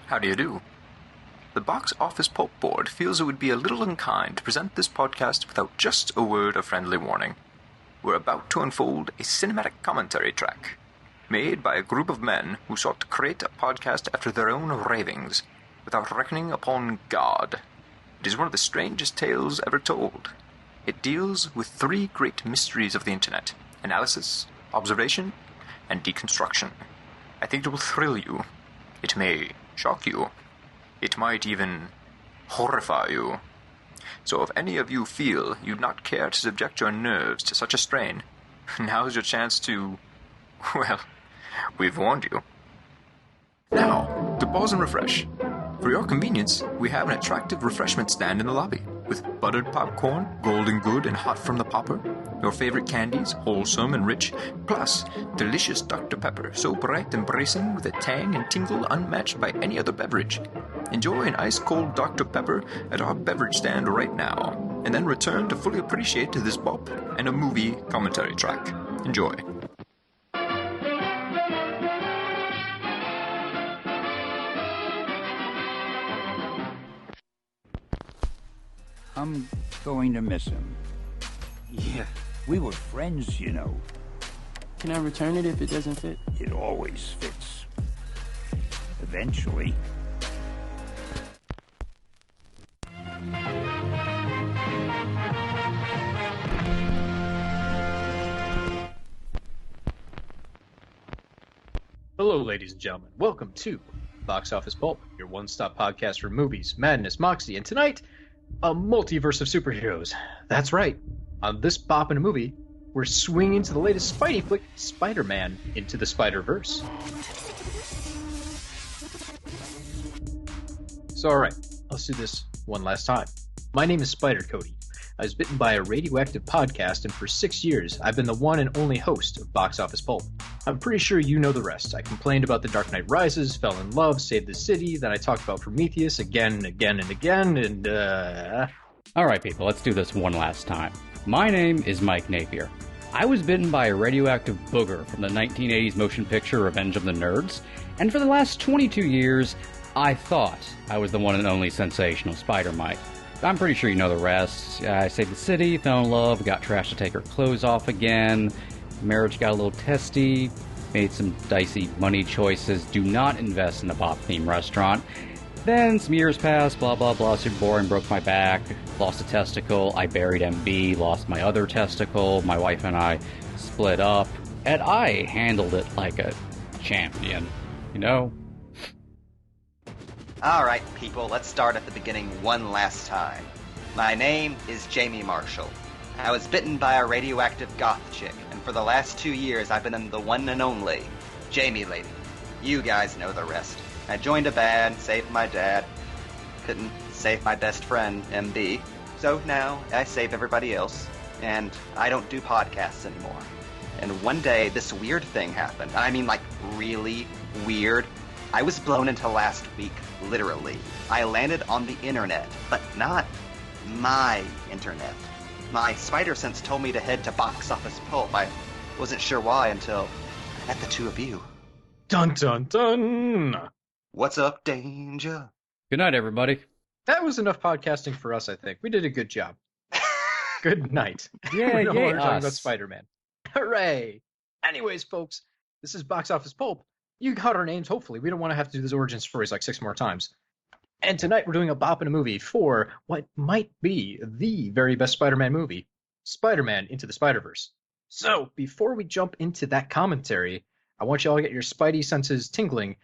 How do you do? The Box Office Pulp Board feels it would be a little unkind to present this podcast without just a word of friendly warning. We're about to unfold a cinematic commentary track, made by a group of men who sought to create a podcast after their own ravings, without reckoning upon God. It is one of the strangest tales ever told. It deals with three great mysteries of the internet: analysis, observation, and deconstruction. I think it will thrill you. It may shock you. It might even horrify you. So if any of you feel you'd not care to subject your nerves to such a strain, now's your chance to... well, we've warned you. Now, to pause and refresh. For your convenience, we have an attractive refreshment stand in the lobby, with buttered popcorn, golden good and hot from the popper, your favorite candies, wholesome and rich, plus delicious Dr. Pepper, so bright and bracing with a tang and tingle unmatched by any other beverage. Enjoy an ice-cold Dr. Pepper at our beverage stand right now, and then return to fully appreciate this bop and a movie commentary track. Enjoy. I'm going to miss him. Yeah. We were friends, you know. Can I return it if it doesn't fit? It always fits. Eventually. Hello, ladies and gentlemen. Welcome to Box Office Pulp, your one-stop podcast for movies, madness, moxie, and tonight, a multiverse of superheroes. That's right. On this bop in a movie, we're swinging to the latest Spidey flick, Spider-Man Into the Spider-Verse. So, alright, let's do this one last time. My name is Spider Cody. I was bitten by a radioactive podcast, and for 6 years, I've been the one and only host of Box Office Pulp. I'm pretty sure you know the rest. I complained about The Dark Knight Rises, fell in love, saved the city, then I talked about Prometheus again and again and again, and Alright people, let's do this one last time. My name is Mike Napier. I was bitten by a radioactive booger from the 1980s motion picture Revenge of the Nerds, and for the last 22 years, I thought I was the one and only sensational Spider-Mite. I'm pretty sure you know the rest. I saved the city, fell in love, got Trash to take her clothes off again, marriage got a little testy, made some dicey money choices, do not invest in a pop-themed restaurant. Then some years passed, blah blah blah, super boring, broke my back, lost a testicle, I buried MB, lost my other testicle, my wife and I split up, and I handled it like a champion, you know? Alright, people, let's start at the beginning one last time. My name is Jamie Marshall. I was bitten by a radioactive goth chick, and for the last 2 years I've been the one and only Jamie Lady. You guys know the rest. I joined a band, saved my dad, couldn't save my best friend, MB, so now I save everybody else, and I don't do podcasts anymore. And one day, this weird thing happened. I mean, like, really weird. I was blown into last week, literally. I landed on the internet, but not my internet. My spider sense told me to head to Box Office Pulp. I wasn't sure why until I met the two of you. dun dun dun! What's up, Danger? Good night, everybody. That was enough podcasting for us, I think. We did a good job. Good night. Yeah, We're no yeah, longer talking us. about Spider-Man. Hooray! Anyways, folks, this is Box Office Pulp. You got our names, hopefully. We don't want to have to do these origin stories like 6 more times. And tonight we're doing a bop in a movie for what might be the very best Spider-Man movie, Spider-Man Into the Spider-Verse. So, before we jump into that commentary, I want you all to get your spidey senses tingling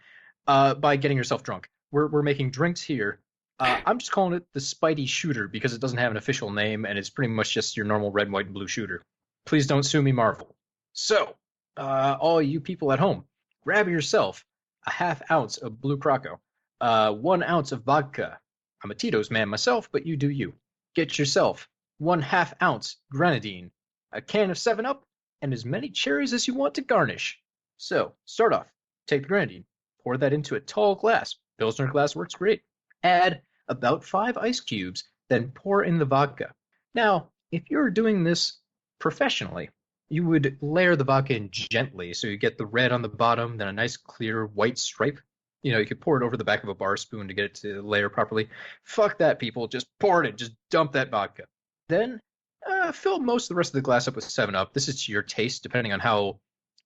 by getting yourself drunk. We're making drinks here. I'm just calling it the Spidey Shooter because it doesn't have an official name, and it's pretty much just your normal red, white, and blue shooter. Please don't sue me, Marvel. So, all you people at home, grab yourself a ½ ounce of Blue Krakow, 1 ounce of vodka. I'm a Tito's man myself, but you do you. Get yourself 1/2 ounce grenadine, a can of 7-Up, and as many cherries as you want to garnish. So, start off. Take the grenadine, pour that into a tall glass. Pilsner glass works great. Add about 5 ice cubes, then pour in the vodka. Now, if you're doing this professionally, you would layer the vodka in gently so you get the red on the bottom, then a nice clear white stripe. You could pour it over the back of a bar spoon to get it to layer properly. Fuck that, people. Just pour it in. Just dump that vodka. Then fill most of the rest of the glass up with 7-Up. This is to your taste, depending on how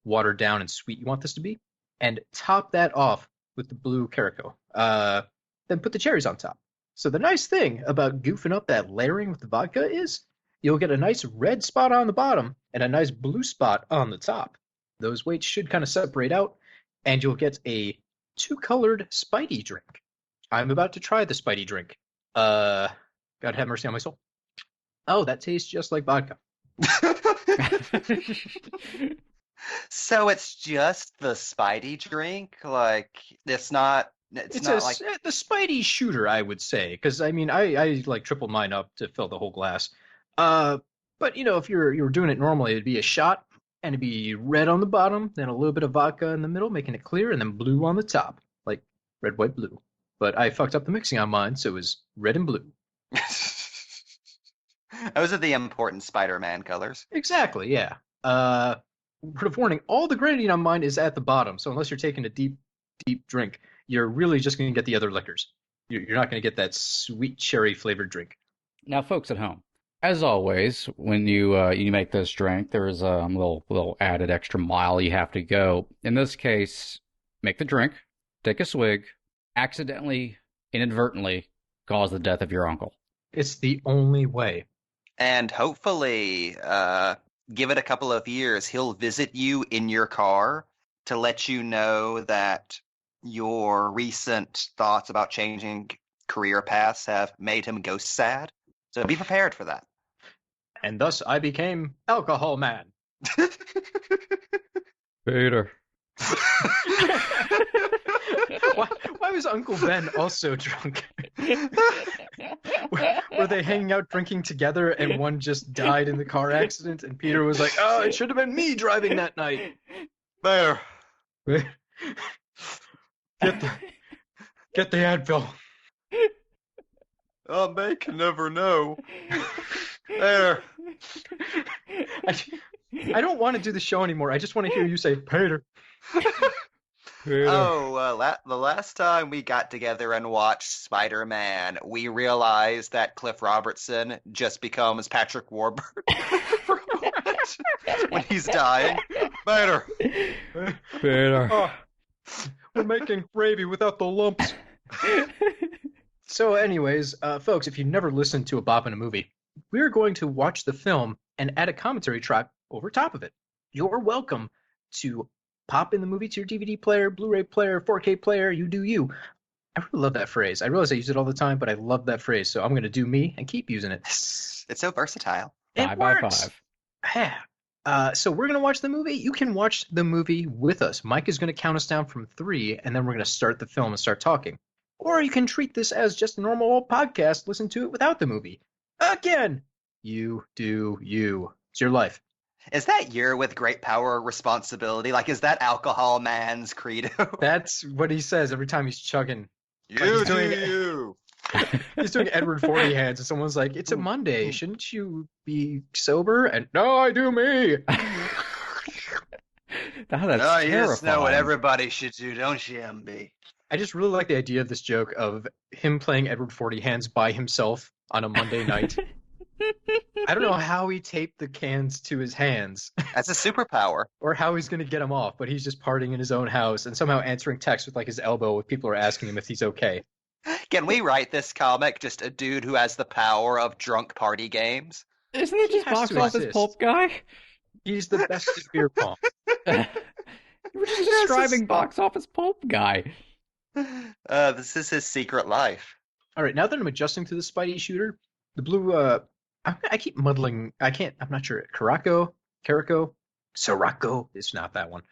watered down and sweet you want this to be. And top that off with the blue Caraco. Then put the cherries on top. So the nice thing about goofing up that layering with the vodka is you'll get a nice red spot on the bottom and a nice blue spot on the top. Those weights should kind of separate out, and you'll get a two-colored Spidey drink. I'm about to try the Spidey drink. God have mercy on my soul. Oh, that tastes just like vodka. So it's just the Spidey drink? Like, it's not like... the Spidey shooter, I would say, because, I mean, I like tripled mine up to fill the whole glass. But, if you were doing it normally, it'd be a shot, and it'd be red on the bottom, then a little bit of vodka in the middle, making it clear, and then blue on the top, like red, white, blue. But I fucked up the mixing on mine, so it was red and blue. Those are the important Spider-Man colors. Exactly, yeah. Word of warning, all the grenadine on mine is at the bottom, so unless you're taking a deep, deep drink, you're really just going to get the other liquors. You're not going to get that sweet cherry-flavored drink. Now, folks at home, as always, when you make this drink, there's a little added extra mile you have to go. In this case, make the drink, take a swig, accidentally, inadvertently, cause the death of your uncle. It's the only way. And hopefully, give it a couple of years, he'll visit you in your car to let you know that your recent thoughts about changing career paths have made him ghost sad. So be prepared for that. And thus I became Alcohol Man. Peter. Why was Uncle Ben also drunk? Were they hanging out drinking together and one just died in the car accident and Peter was like, oh, it should have been me driving that night. There. Get the Advil. Oh, they can never know. There. I don't want to do the show anymore. I just want to hear you say, Peter. Oh, the last time we got together and watched Spider-Man, we realized that Cliff Robertson just becomes Patrick Warburton for a moment when he's dying. Peter. Peter. We're making gravy without the lumps. So anyways, folks, if you've never listened to a bop in a movie, we're going to watch the film and add a commentary track over top of it. You're welcome to pop in the movie to your DVD player, Blu-ray player, 4K player, you do you. I really love that phrase. I realize I use it all the time, but I love that phrase, so I'm going to do me and keep using it. It's so versatile. It 5 works. by 5. Yeah. So we're going to watch the movie. You can watch the movie with us. Mike is going to count us down from 3, and then we're going to start the film and start talking. Or you can treat this as just a normal old podcast, listen to it without the movie. Again, you do you. It's your life. Is that your with great power responsibility? Like, is that Alcohol Man's credo? That's what he says every time he's chugging. You He's doing do it. you. He's doing Edward 40 hands, and someone's like, it's a Monday. Shouldn't you be sober? And, no, I do me. That's Oh, you just know what terrifying. everybody should do, don't you, MB? I just really like the idea of this joke of him playing Edward 40 hands by himself on a Monday night. I don't know how he taped the cans to his hands That's a superpower. or how he's going to get them off, but he's just partying in his own house and somehow answering texts with like his elbow if people are asking him if he's okay. Can we write this comic just a dude who has the power of drunk party games? Isn't it just has box to office exist. pulp guy? He's the best at beer pong. You were just describing box office pulp guy. This is his secret life. All right, now that I'm adjusting to the Spidey shooter, the blue, I keep muddling, I'm not sure, Caraco, Sirocco, it's not that one.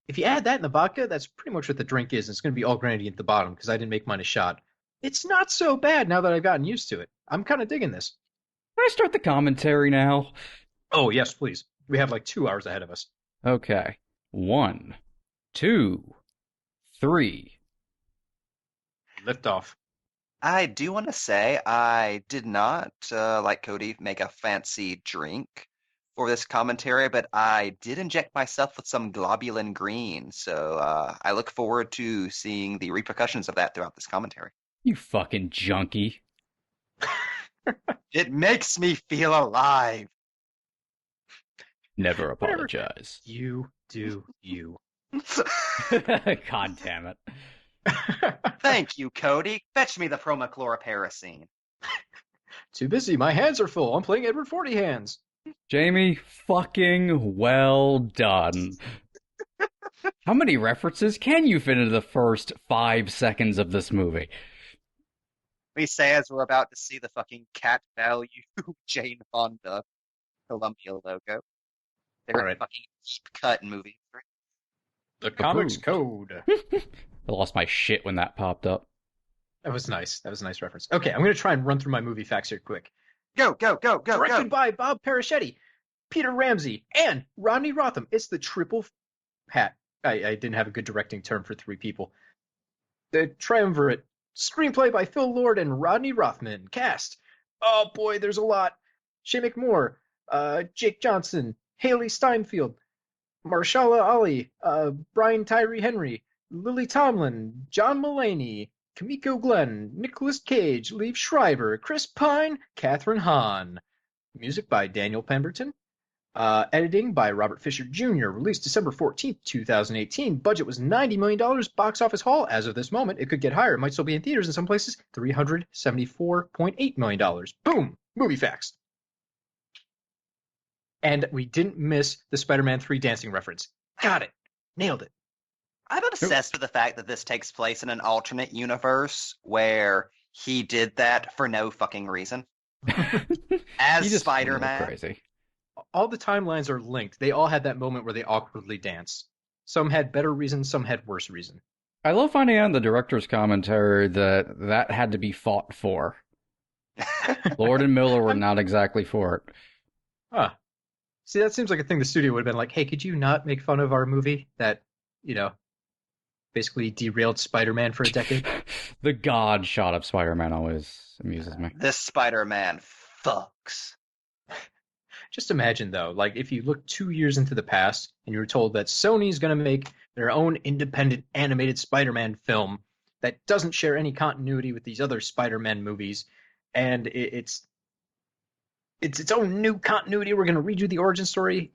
If you add that in the vodka, that's pretty much what the drink is. It's going to be all grenadine at the bottom because I didn't make mine a shot. It's not so bad now that I've gotten used to it. I'm kind of digging this. Can I start the commentary now? Oh, yes, please. We have like 2 hours ahead of us. Okay. 1, 2, 3. Lift off. I do want to say I did not, like Cody, make a fancy drink for this commentary, but I did inject myself with some globulin green, so I look forward to seeing the repercussions of that throughout this commentary. You fucking junkie. It makes me feel alive. Never apologize. You do you. God damn it. Thank you, Cody. Fetch me the promachloroparaceine. Too busy. My hands are full. I'm playing Edward Forty Hands. Jamie, fucking well done. How many references can you fit into the first 5 seconds of this movie? We say as we're about to see the fucking cat value Jane Fonda Columbia logo. They're All right. fucking deep cut in movie history. The Comics Code. I lost my shit when that popped up. That was nice. That was a nice reference. Okay, I'm going to try and run through my movie facts here quick. Go, go, go, go, Directed go. by Bob Paraschetti, Peter Ramsey, and Rodney Rotham. It's the triple hat. I didn't have a good directing term for three people. The triumvirate. Screenplay by Phil Lord and Rodney Rothman. Cast. Oh boy, there's a lot. Shay McMore, Jake Johnson, Haley Steinfeld, Marshala Ali, Brian Tyree Henry, Lily Tomlin, John Mulaney, Kimiko Glenn, Nicolas Cage, Liev Schreiber, Chris Pine, Catherine Hahn. Music by Daniel Pemberton. Editing by Robert Fisher Jr. Released December 14th, 2018. Budget was $90 million. Box office haul, as of this moment, it could get higher. It might still be in theaters in some places. $374.8 million. Boom! Movie facts. And we didn't miss the Spider-Man 3 dancing reference. Got it. Nailed it. I'm obsessed with the fact that this takes place in an alternate universe where he did that for no fucking reason. You As just Spider-Man. crazy. All the timelines are linked. They all had that moment where they awkwardly dance. Some had better reason, some had worse reason. I love finding out in the director's commentary that had to be fought for. Lord and Miller were not exactly for it. Huh. See, that seems like a thing the studio would have been like, hey, could you not make fun of our movie that, basically derailed Spider-Man for a decade? The God shot of Spider-Man always amuses me. This Spider-Man fucks. Just imagine, though, like if you look 2 years into the past and you were told that Sony's going to make their own independent animated Spider-Man film that doesn't share any continuity with these other Spider-Man movies, and it's its own new continuity. We're going to redo the origin story.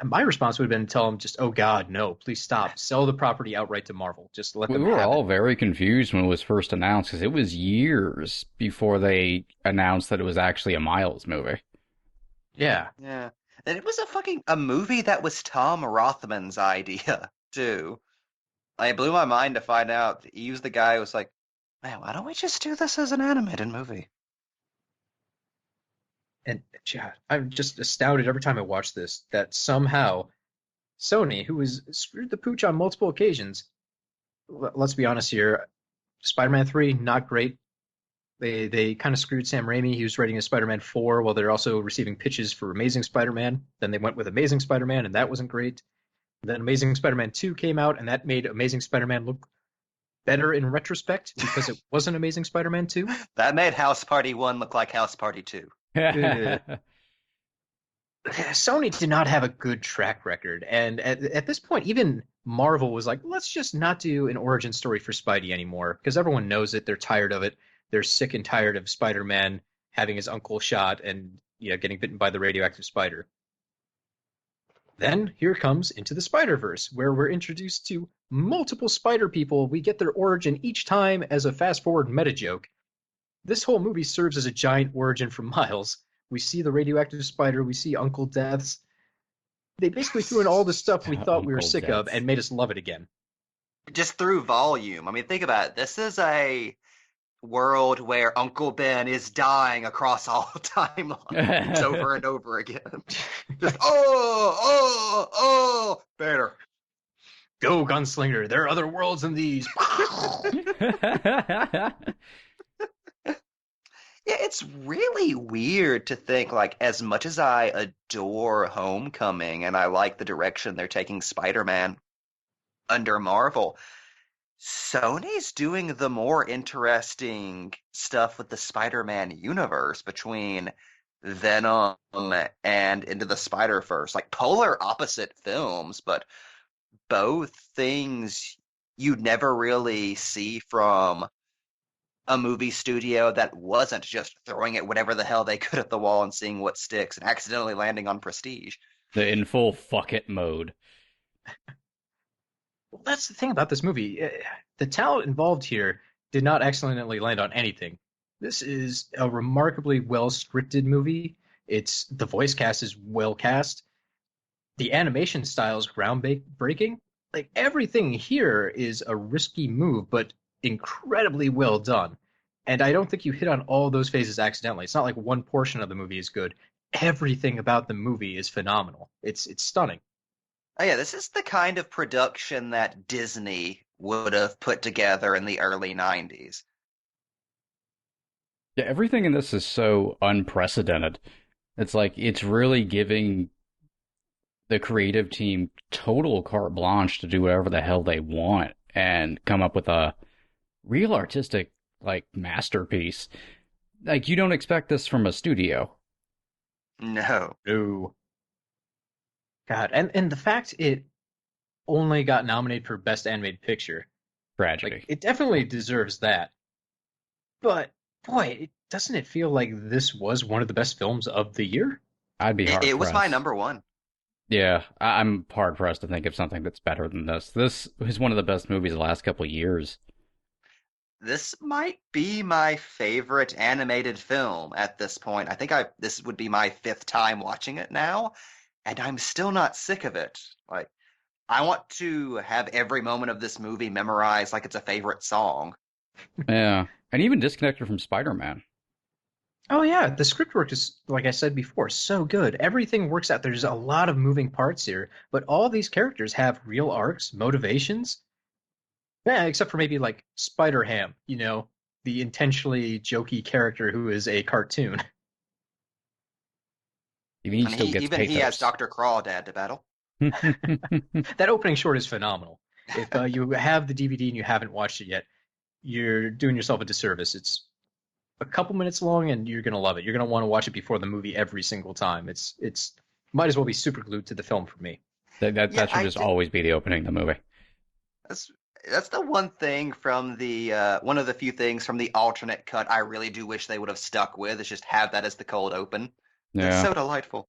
My response would have been to tell them just, oh God, no, please stop. Sell the property outright to Marvel. Just let them We were have all it. very confused when it was first announced because it was years before they announced that it was actually a Miles movie. Yeah. Yeah. And it was a movie that was Tom Rothman's idea, too. Like, it blew my mind to find out that he was the guy who was like, man, why don't we just do this as an animated movie? And yeah, I'm just astounded every time I watch this that somehow Sony, who has screwed the pooch on multiple occasions, let's be honest here, Spider-Man 3, not great. They kind of screwed Sam Raimi. He was writing a Spider-Man 4 while they're also receiving pitches for Amazing Spider-Man. Then they went with Amazing Spider-Man, and that wasn't great. Then Amazing Spider-Man 2 came out, and that made Amazing Spider-Man look better in retrospect because it wasn't Amazing Spider-Man 2. That made House Party 1 look like House Party 2. Sony did not have a good track record, and at this point, even Marvel was like, let's just not do an origin story for Spidey anymore, because everyone knows it, they're tired of it, they're sick and tired of Spider-Man having his uncle shot and getting bitten by the radioactive spider. Then here comes Into the Spider-Verse, where we're introduced to multiple spider people. We get their origin each time as a fast-forward meta-joke. This whole movie serves as a giant origin for Miles. We see the radioactive spider. We see Uncle Death's. They basically threw in all the stuff we thought we were Uncle sick of Death's. and made us love it again. Just through volume. I mean, think about it. This is a world where Uncle Ben is dying across all timelines over and over again. Just, better. Go, Gunslinger. There are other worlds than these. Yeah, it's really weird to think, like, as much as I adore Homecoming and I like the direction they're taking Spider-Man under Marvel, Sony's doing the more interesting stuff with the Spider-Man universe between Venom and Into the Spider-Verse, like polar opposite films, but both things you'd never really see from a movie studio that wasn't just throwing at whatever the hell they could at the wall and seeing what sticks and accidentally landing on Prestige. The in full fuck it mode. Well, that's the thing about this movie. The talent involved here did not accidentally land on anything. This is a remarkably well scripted movie. The voice cast is well cast. The animation style is groundbreaking. Like everything here is a risky move, but incredibly well done. And I don't think you hit on all those phases accidentally. It's not like one portion of the movie is good. Everything about the movie is phenomenal. It's stunning. Oh yeah, this is the kind of production that Disney would have put together in the early 90s. Yeah, everything in this is so unprecedented. It's like it's really giving the creative team total carte blanche to do whatever the hell they want and come up with a real artistic like masterpiece. Like you don't expect this from a studio. No. No. God, and the fact it only got nominated for Best Animated Picture, Tragedy. like it definitely deserves that. But boy, doesn't it feel like this was one of the best films of the year? I'd be hard It was my pressed. number one. Yeah, I'm hard pressed to think of something that's better than this. This is one of the best movies of the last couple of years. This might be my favorite animated film at this point. I think this would be my fifth time watching it now, and I'm still not sick of it. Like, I want to have every moment of this movie memorized like it's a favorite song. Yeah, and even disconnected from Spider-Man. Oh yeah, the script work is, like I said before, so good. Everything works out. There's a lot of moving parts here, but all these characters have real arcs, motivations. Yeah, except for maybe like Spider-Ham, the intentionally jokey character who is a cartoon. Even he And still gets even he has pathos. Dr. Crawdad to battle. That opening short is phenomenal. If you have the DVD and you haven't watched it yet, you're doing yourself a disservice. It's a couple minutes long and you're gonna love it. You're gonna want to watch it before the movie every single time. It's might as well be super glued to the film for me. That Yeah, should just always be the opening of the movie. That's the one thing from the one of the few things from the alternate cut I really do wish they would have stuck with is just have that as the cold open. It's Yeah. so delightful.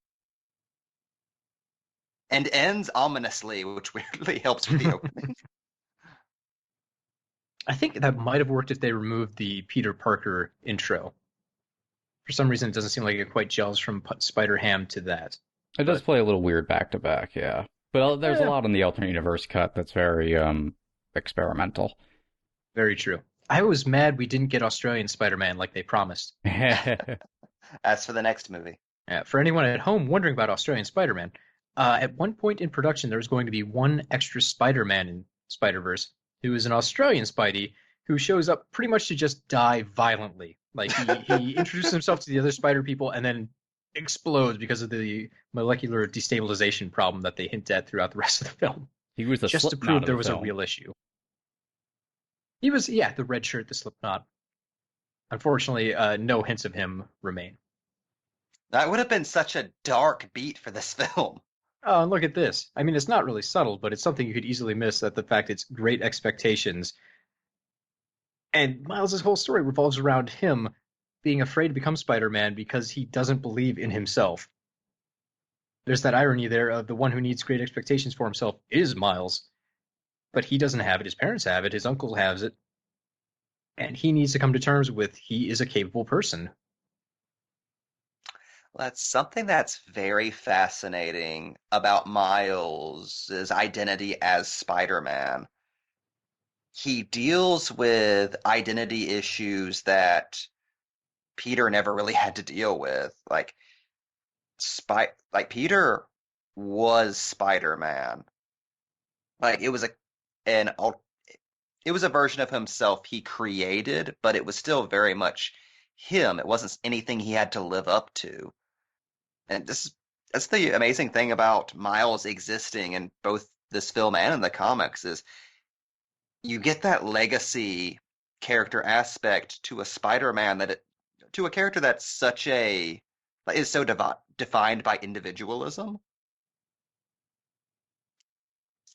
And ends ominously, which weirdly helps with the opening. I think that might have worked if they removed the Peter Parker intro. For some reason, it doesn't seem like it quite gels from Spider-Ham to that. It does play a little weird back to back, yeah. But there's a Yeah. lot in the alternate universe cut that's very experimental. Very true. I was mad we didn't get Australian Spider-Man like they promised. As for the next movie. For anyone at home wondering about Australian Spider-Man, at one point in production, there was going to be one extra Spider-Man in Spider-Verse who is an Australian Spidey who shows up pretty much to just die violently. Like he introduces himself to the other Spider people and then explodes because of the molecular destabilization problem that they hint at throughout the rest of the film, He was the just to Slipknot prove of there the was film. a real issue. He was, yeah, the red shirt, the Slipknot. Unfortunately, no hints of him remain. That would have been such a dark beat for this film. Oh, and look at this. I mean, it's not really subtle, but it's something you could easily miss at the fact it's Great Expectations. And Miles' whole story revolves around him being afraid to become Spider-Man because he doesn't believe in himself. There's that irony there of the one who needs great expectations for himself is Miles, but he doesn't have it. His parents have it. His uncle has it. And he needs to come to terms with he is a capable person. That's something that's very fascinating about Miles' identity as Spider-Man. He deals with identity issues that Peter never really had to deal with. Like Peter was Spider-Man. Like it was it was a version of himself he created, but it was still very much him. It wasn't anything he had to live up to. And that's the amazing thing about Miles existing in both this film and in the comics is you get that legacy character aspect to a Spider-Man to a character that's such a is so defined by individualism.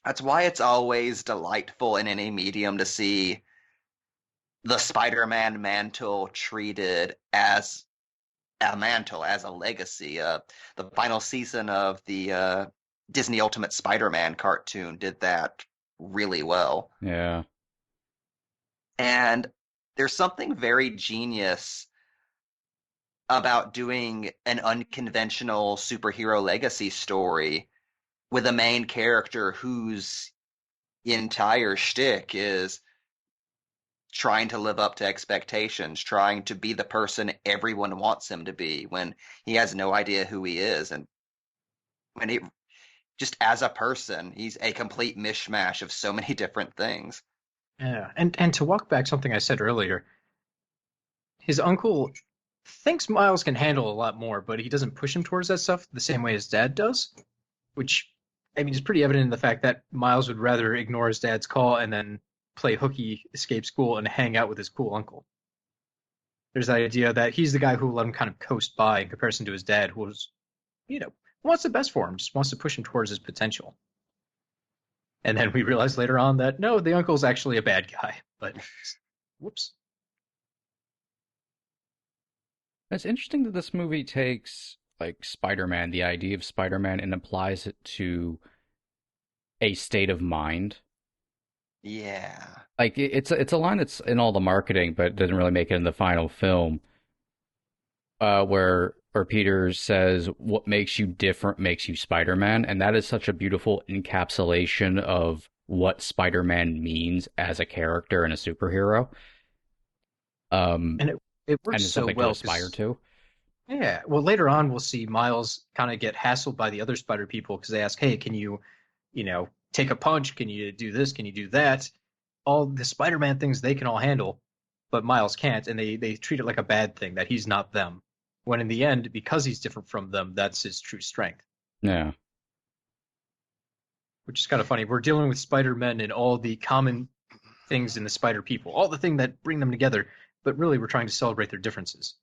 That's why it's always delightful in any medium to see the Spider-Man mantle treated as a mantle, as a legacy. The final season of the Disney Ultimate Spider-Man cartoon did that really well. Yeah. And there's something very genius about doing an unconventional superhero legacy story with a main character whose entire shtick is trying to live up to expectations, trying to be the person everyone wants him to be when he has no idea who he is. And when he, just as a person, he's a complete mishmash of so many different things. Yeah, and to walk back something I said earlier, his uncle thinks Miles can handle a lot more, but he doesn't push him towards that stuff the same way his dad does, which, I mean, is pretty evident in the fact that Miles would rather ignore his dad's call and then play hooky, escape school, and hang out with his cool uncle. There's that idea that he's the guy who will let him kind of coast by in comparison to his dad, who was, wants the best for him, just wants to push him towards his potential. And then we realize later on that, no, the uncle's actually a bad guy. But, whoops. It's interesting that this movie takes, like, Spider-Man, the idea of Spider-Man, and applies it to a state of mind. Yeah. Like, it's a line that's in all the marketing, but doesn't really make it in the final film, where Peter says, what makes you different makes you Spider-Man, and that is such a beautiful encapsulation of what Spider-Man means as a character and a superhero. And it works and it's so something well. to aspire to. Yeah, well, later on we'll see Miles kind of get hassled by the other Spider people because they ask, hey, can you, take a punch? Can you do this? Can you do that? All the Spider-Man things they can all handle, but Miles can't, and they treat it like a bad thing, that he's not them. When in the end, because he's different from them, that's his true strength. Yeah. Which is kind of funny. We're dealing with Spider-Men and all the common things in the Spider people, all the things that bring them together, but really we're trying to celebrate their differences.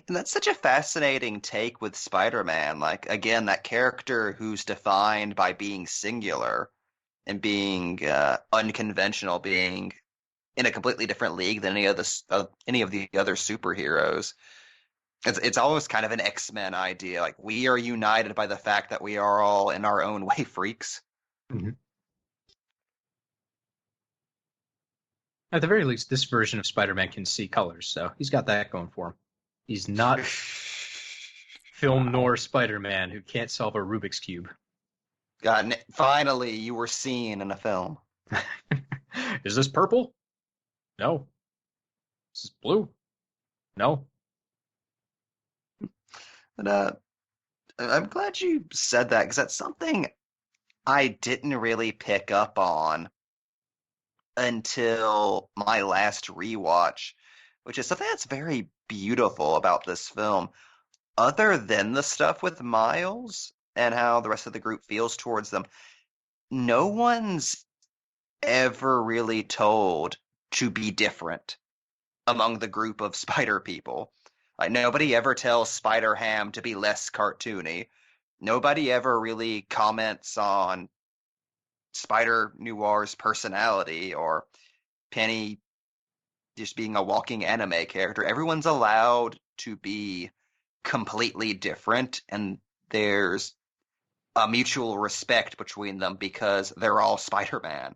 And that's such a fascinating take with Spider-Man. Like, again, that character who's defined by being singular and being unconventional, being in a completely different league than any of the other superheroes. It's always kind of an X-Men idea. Like, we are united by the fact that we are all in our own way freaks. Mm-hmm. At the very least, this version of Spider-Man can see colors, so he's got that going for him. He's not film noir Spider-Man who can't solve a Rubik's Cube. God, finally, you were seen in a film. Is this purple? No. Is this blue? No. But I'm glad you said that, because that's something I didn't really pick up on until my last rewatch, which is something that's very beautiful about this film. Other than the stuff with Miles and how the rest of the group feels towards them, no one's ever really told to be different among the group of Spider people. Like, nobody ever tells Spider-Ham to be less cartoony. Nobody ever really comments on Spider-Noir's personality or Penny just being a walking anime character. Everyone's allowed to be completely different, and there's a mutual respect between them because they're all Spider-Man.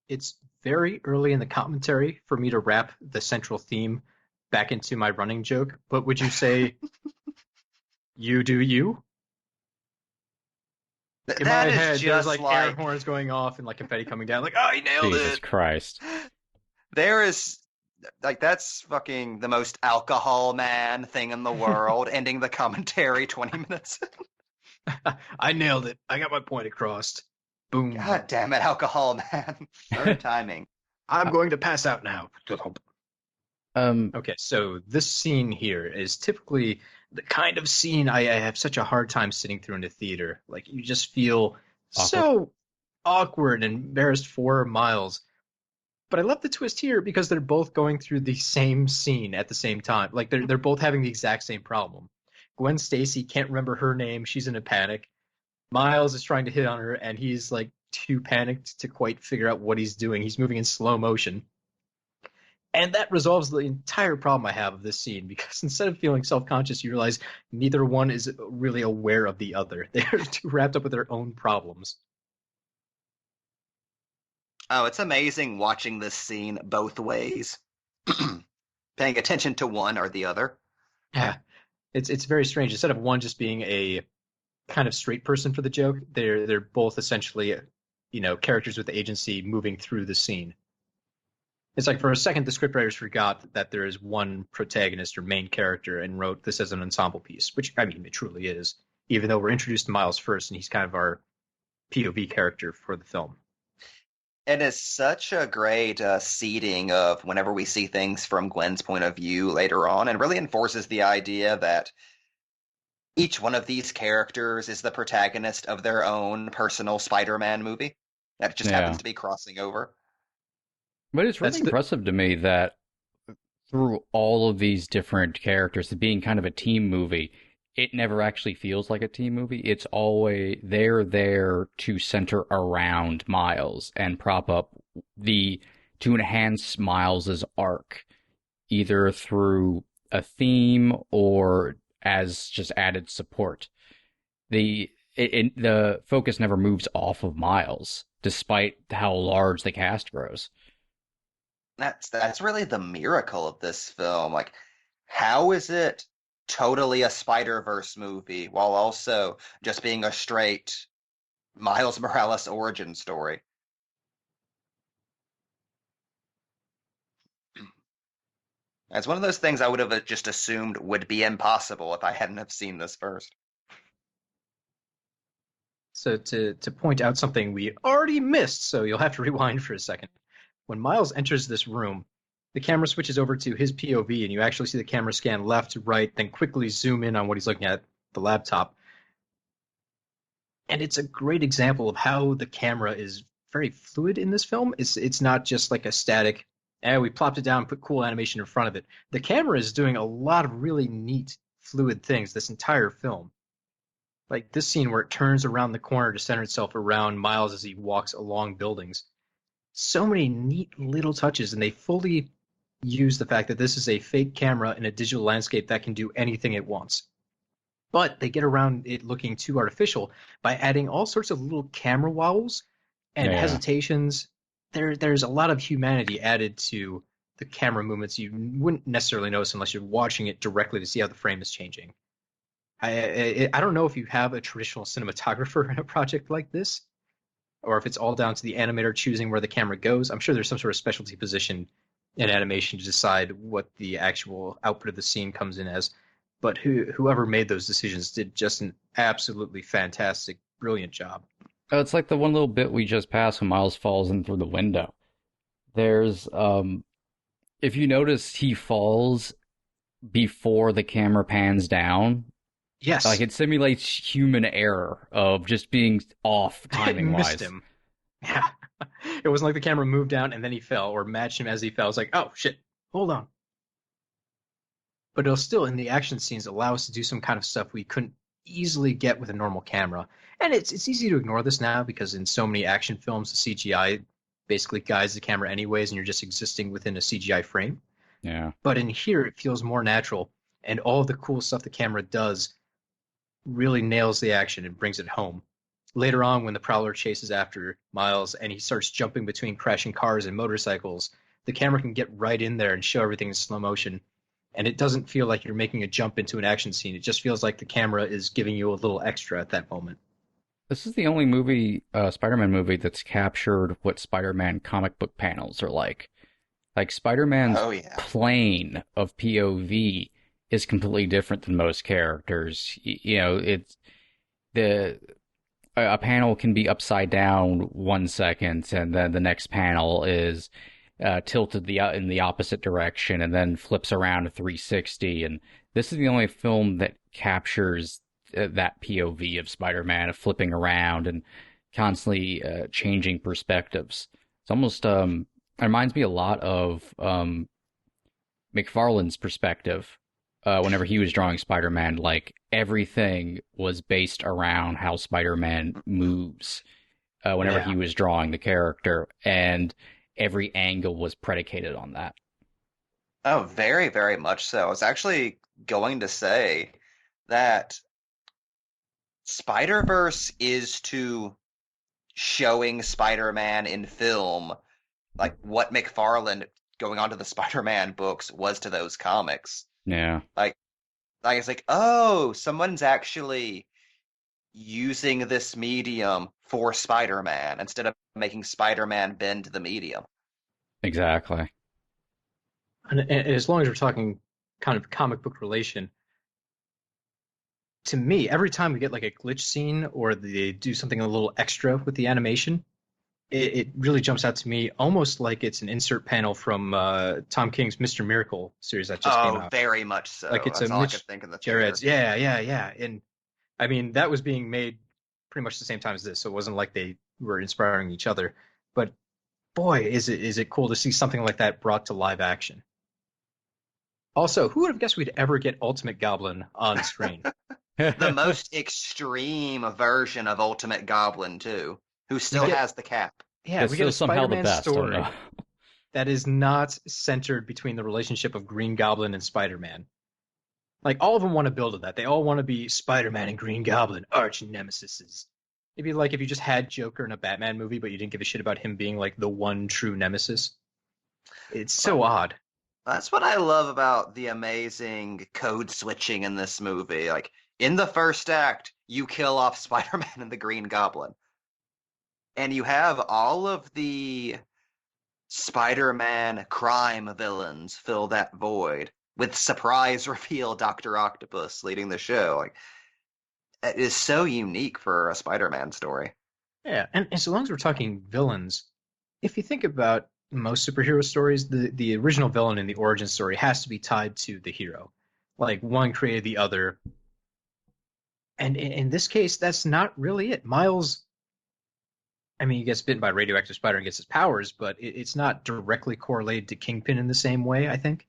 It's very early in the commentary for me to wrap the central theme back into my running joke, but would you say you do you? In my head, there's like air horns going off and like confetti coming down, like, oh, he nailed it! Jesus Christ. There is, like, that's fucking the most alcohol man thing in the world, ending the commentary 20 minutes. I nailed it. I got my point across. Boom. God damn it, alcohol man. Third timing. I'm going to pass out now. Okay, so this scene here is typically the kind of scene I have such a hard time sitting through in the theater. Like, you just feel so awkward and embarrassed for Miles. But I love the twist here because they're both going through the same scene at the same time. Like, they're both having the exact same problem. Gwen Stacy can't remember her name. She's in a panic. Miles is trying to hit on her, and he's like too panicked to quite figure out what he's doing. He's moving in slow motion. And that resolves the entire problem I have of this scene, because instead of feeling self-conscious, you realize neither one is really aware of the other. They're too wrapped up with their own problems. Oh, it's amazing watching this scene both ways. Paying attention to one or the other. Yeah, it's very strange. Instead of one just being a kind of straight person for the joke, they're both essentially, characters with agency moving through the scene. It's like for a second the scriptwriters forgot that there is one protagonist or main character and wrote this as an ensemble piece, which, I mean, it truly is, even though we're introduced to Miles first and he's kind of our POV character for the film. It is such a great seeding of whenever we see things from Gwen's point of view later on, and really enforces the idea that each one of these characters is the protagonist of their own personal Spider-Man movie that just happens to be crossing over. But it's really impressive to me that through all of these different characters, being kind of a team movie, it never actually feels like a team movie. It's always they're there to center around Miles and prop up to enhance Miles's arc, either through a theme or as just added support. The focus never moves off of Miles, despite how large the cast grows. That's really the miracle of this film. Like, how is it totally a Spider-Verse movie while also just being a straight Miles Morales origin story? It's one of those things I would have just assumed would be impossible if I hadn't have seen this first. So to point out something we already missed, so you'll have to rewind for a second. When Miles enters this room, the camera switches over to his POV, and you actually see the camera scan left to right, then quickly zoom in on what he's looking at, the laptop. And it's a great example of how the camera is very fluid in this film. It's not just like a static, we plopped it down, put cool animation in front of it. The camera is doing a lot of really neat, fluid things this entire film. Like this scene where it turns around the corner to center itself around Miles as he walks along buildings. So many neat little touches, and they fully use the fact that this is a fake camera in a digital landscape that can do anything it wants. But they get around it looking too artificial by adding all sorts of little camera wobbles and hesitations. There's a lot of humanity added to the camera movements you wouldn't necessarily notice unless you're watching it directly to see how the frame is changing. I don't know if you have a traditional cinematographer in a project like this, or if it's all down to the animator choosing where the camera goes. I'm sure there's some sort of specialty position in animation to decide what the actual output of the scene comes in as. But whoever made those decisions did just an absolutely fantastic, brilliant job. Oh, it's like the one little bit we just passed when Miles falls in through the window. There's, if you notice, he falls before the camera pans down. Yes. Like it simulates human error of just being off timing-wise. Missed him. Yeah. It wasn't like the camera moved down and then he fell, or matched him as he fell. It's like, oh, shit, hold on. But it'll still, in the action scenes, allow us to do some kind of stuff we couldn't easily get with a normal camera. And it's easy to ignore this now, because in so many action films, the CGI basically guides the camera anyways, and you're just existing within a CGI frame. Yeah. But in here, it feels more natural, and all the cool stuff the camera does really nails the action and brings it home. Later on, when the Prowler chases after Miles and he starts jumping between crashing cars and motorcycles, the camera can get right in there and show everything in slow motion. And it doesn't feel like you're making a jump into an action scene. It just feels like the camera is giving you a little extra at that moment. This is the only movie, Spider-Man movie, that's captured what Spider-Man comic book panels are like. Like, Spider-Man's plane of POV is completely different than most characters. You know, a panel can be upside down 1 second, and then the next panel is tilted in the opposite direction, and then flips around to 360. And this is the only film that captures that POV of Spider-Man, of flipping around and constantly changing perspectives. It's almost it reminds me a lot of McFarlane's perspective whenever he was drawing Spider-Man, like everything was based around how Spider-Man moves. Whenever he was drawing the character, and every angle was predicated on that. Oh, very, very much so. I was actually going to say that Spider-Verse is to showing Spider-Man in film, like what McFarlane going on to the Spider-Man books was to those comics. Yeah. Like it's like, oh, someone's actually using this medium for Spider-Man instead of making Spider-Man bend the medium. Exactly. And as long as we're talking kind of comic book relation, to me, every time we get like a glitch scene or they do something a little extra with the animation, it really jumps out to me almost like it's an insert panel from Tom King's Mr. Miracle series that just came out. Oh, very much so. Like it's That's a all I Mitch could think of the Gerrard's. theater. Yeah. And I mean, that was being made pretty much the same time as this, so it wasn't like they were inspiring each other. But boy, is it cool to see something like that brought to live action. Also, who would have guessed we'd ever get Ultimate Goblin on screen? The most extreme version of Ultimate Goblin, too, who still has the cap. Yeah, It's we get a still somehow the Spider-Man best. I don't story know. that is not centered between the relationship of Green Goblin and Spider-Man. Like, all of them want to build to that. They all want to be Spider-Man and Green Goblin, arch nemesis. It'd be like if you just had Joker in a Batman movie, but you didn't give a shit about him being, like, the one true nemesis. It's so odd. That's what I love about the amazing code switching in this movie. Like, in the first act, you kill off Spider-Man and the Green Goblin. And you have all of the Spider-Man crime villains fill that void with surprise reveal Dr. Octopus leading the show. Like, it is so unique for a Spider-Man story. Yeah, and as long as we're talking villains, if you think about most superhero stories, the original villain in the origin story has to be tied to the hero. Like, one created the other. And in this case, that's not really it. Miles, I mean, he gets bitten by a radioactive spider and gets his powers, but it's not directly correlated to Kingpin in the same way, I think.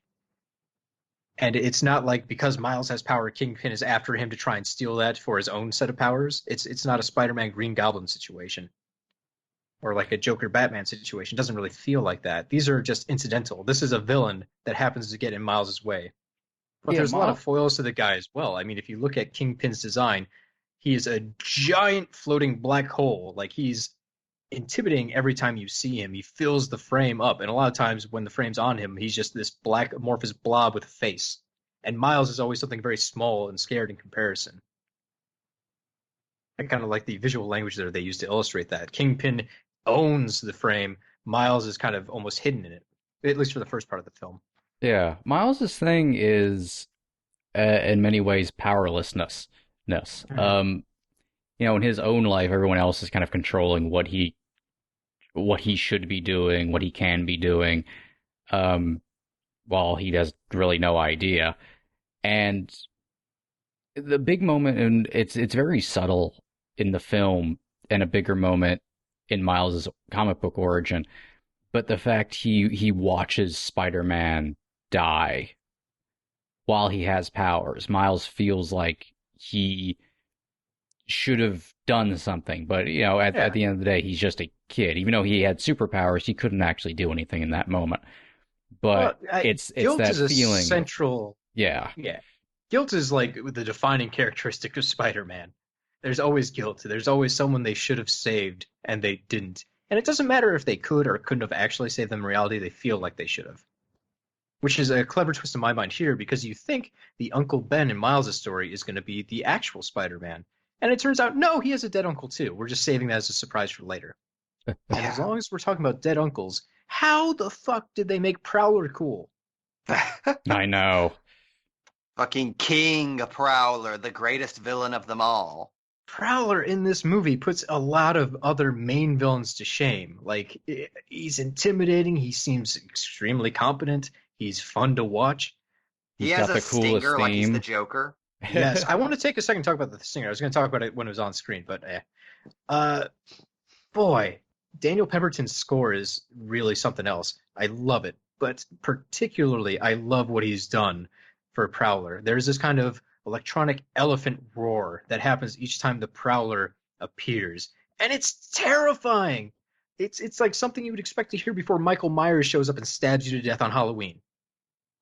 And it's not like because Miles has power, Kingpin is after him to try and steal that for his own set of powers. It's not a Spider-Man Green Goblin situation. Or like a Joker Batman situation. It doesn't really feel like that. These are just incidental. This is a villain that happens to get in Miles' way. But there's a lot of foils to the guy as well. I mean, if you look at Kingpin's design, he is a giant floating black hole. Like, he's intimidating every time you see him. He fills the frame up. And a lot of times when the frame's on him, he's just this black amorphous blob with a face. And Miles is always something very small and scared in comparison. I kind of like the visual language there they use to illustrate that. Kingpin owns the frame. Miles is kind of almost hidden in it, at least for the first part of the film. Yeah, Miles's thing is, in many ways, powerlessness. Mm-hmm. In his own life, everyone else is kind of controlling what he should be doing, what he can be doing, while he has really no idea. And the big moment, and it's very subtle in the film, and a bigger moment in Miles's comic book origin, but the fact he watches Spider-Man die while he has powers. Miles feels like he should have done something, but at the end of the day, he's just a kid. Even though he had superpowers, he couldn't actually do anything in that moment. But it's guilt that is a feeling. Central. Yeah. Guilt is like the defining characteristic of Spider-Man. There's always guilt. There's always someone they should have saved and they didn't. And it doesn't matter if they could or couldn't have actually saved them in reality, they feel like they should have. Which is a clever twist in my mind here, because you think the Uncle Ben in Miles' story is going to be the actual Spider-Man. And it turns out, no, he has a dead uncle too. We're just saving that as a surprise for later. And as long as we're talking about dead uncles, how the fuck did they make Prowler cool? I know. Fucking King Prowler, the greatest villain of them all. Prowler in this movie puts a lot of other main villains to shame. Like, he's intimidating. He seems extremely competent. He's fun to watch. He He's has got a the coolest stinger like he's theme. the Joker. Yes, I want to take a second to talk about the stinger. I was going to talk about it when it was on screen, but boy, Daniel Pemberton's score is really something else. I love it, but particularly I love what he's done for a Prowler. There's this kind of electronic elephant roar that happens each time the Prowler appears, and it's terrifying. It's like something you would expect to hear before Michael Myers shows up and stabs you to death on Halloween.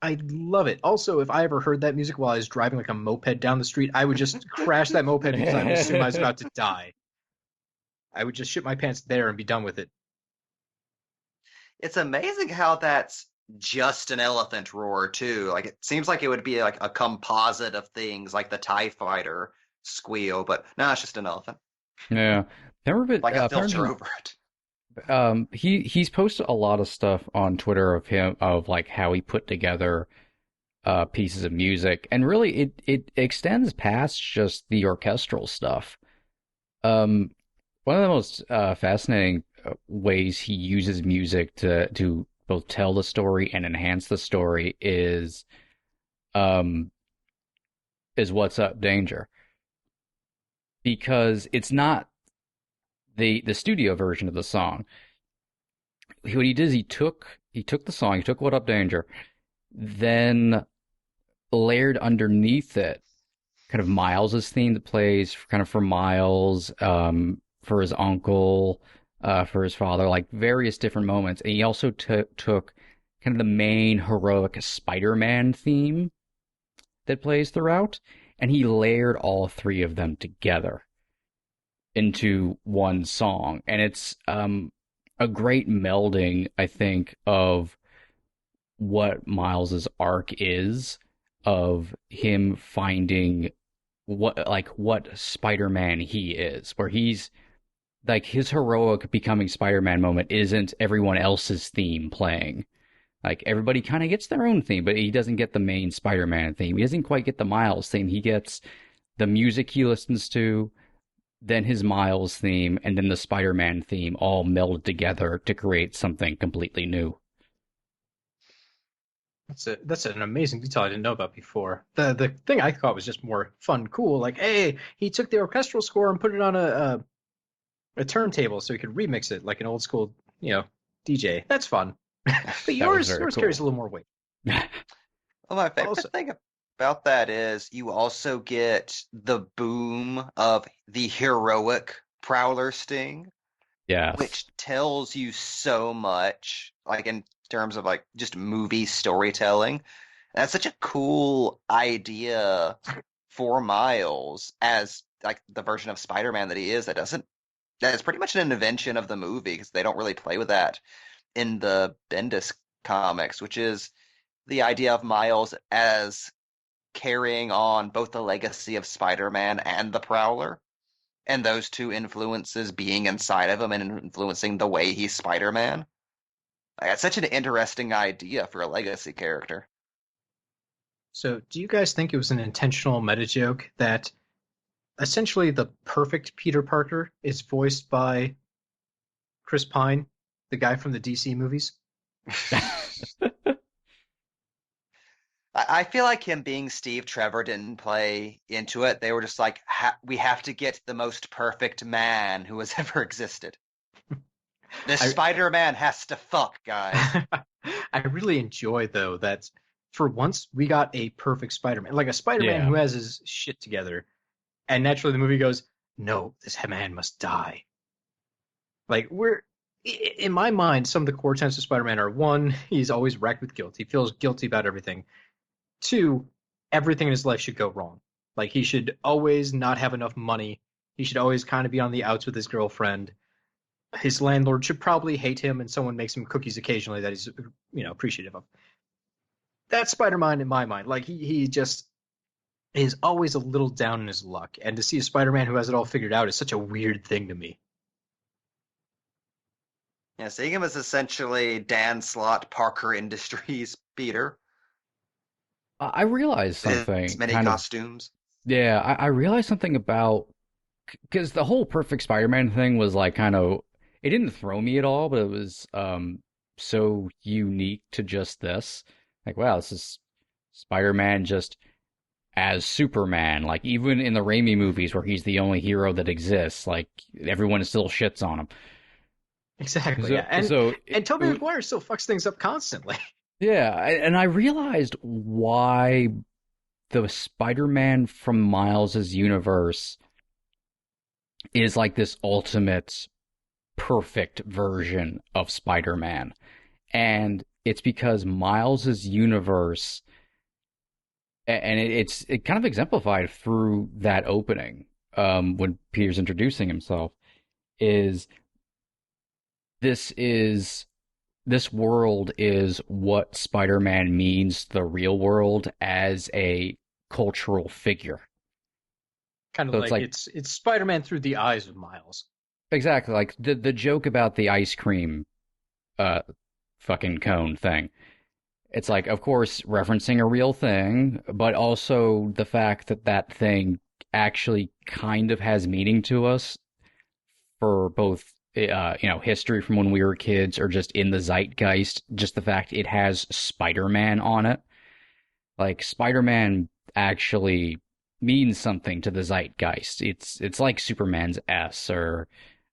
I love it. Also, if I ever heard that music while I was driving like a moped down the street, I would just crash that moped because I would assume I was about to die. I would just shit my pants there and be done with it. It's amazing how that's just an elephant roar too. Like it seems like it would be like a composite of things like the TIE fighter squeal, but no, it's just an elephant. Yeah. Like a filter over it. He's posted a lot of stuff on Twitter of like how he put together pieces of music, and really it extends past just the orchestral stuff. One of the most fascinating ways he uses music to both tell the story and enhance the story is What's Up, Danger? Because it's not the studio version of the song. What he did is he took the song, he took What Up, Danger, then layered underneath it kind of Miles's theme that plays kind of for Miles, for his uncle, for his father, like various different moments. And he also took kind of the main heroic Spider-Man theme that plays throughout, and he layered all three of them together into one song. And it's a great melding, I think, of what Miles's arc is, of him finding what Spider-Man he is, where he's like his heroic becoming Spider-Man moment isn't everyone else's theme playing. Like everybody kind of gets their own theme, but he doesn't get the main Spider-Man theme. He doesn't quite get the Miles theme. He gets the music he listens to, then his Miles theme, and then the Spider-Man theme all melded together to create something completely new. That's an amazing detail I didn't know about before. The thing I thought was just more fun, cool. Like, hey, he took the orchestral score and put it on a turntable so he could remix it like an old school, DJ. That's fun. But yours carries a little more weight. Well, my favorite thing about that is you also get the boom of the heroic Prowler sting. Yeah. Which tells you so much, like in terms of like just movie storytelling. That's such a cool idea for Miles as like the version of Spider-Man that he is. That's pretty much an invention of the movie because they don't really play with that in the Bendis comics, which is the idea of Miles as carrying on both the legacy of Spider-Man and the Prowler, and those two influences being inside of him and influencing the way he's Spider-Man. Like, that's such an interesting idea for a legacy character. So, do you guys think it was an intentional meta joke that essentially the perfect Peter Parker is voiced by Chris Pine, the guy from the DC movies? I feel like him being Steve Trevor didn't play into it. They were just like, we have to get the most perfect man who has ever existed. This Spider-Man has to fuck, guys. I really enjoy, though, that for once we got a perfect Spider-Man. Like a Spider-Man who has his shit together. And naturally the movie goes, no, this man must die. Like, in my mind, some of the core tenets of Spider-Man are, one, he's always racked with guilt. He feels guilty about everything. Two, everything in his life should go wrong. Like, he should always not have enough money. He should always kind of be on the outs with his girlfriend. His landlord should probably hate him, and someone makes him cookies occasionally that he's, appreciative of. That's Spider-Man in my mind. Like, he just is always a little down in his luck. And to see a Spider-Man who has it all figured out is such a weird thing to me. Yeah, seeing him as essentially Dan Slott, Parker Industries, Peter. I realized something. His many costumes. Yeah, I realized something about, because the whole Perfect Spider-Man thing was like kind of, it didn't throw me at all, but it was so unique to just this. Like, wow, this is Spider-Man just as Superman. Like, even in the Raimi movies where he's the only hero that exists, like, everyone still shits on him. Exactly. So, yeah. And Tobey Maguire still fucks things up constantly. Yeah, and I realized why the Spider-Man from Miles' universe is like this ultimate perfect version of Spider-Man. And it's because Miles's universe, and it's kind of exemplified through that opening, when Peter's introducing himself, is this world is what Spider-Man means to the real world as a cultural figure. Kind of So like it's Spider-Man through the eyes of Miles. Exactly, like the joke about the ice cream fucking cone thing. It's like, of course, referencing a real thing, but also the fact that that thing actually kind of has meaning to us for both, history from when we were kids or just in the zeitgeist. Just the fact it has Spider-Man on it. Like, Spider-Man actually means something to the zeitgeist. It's like Superman's S or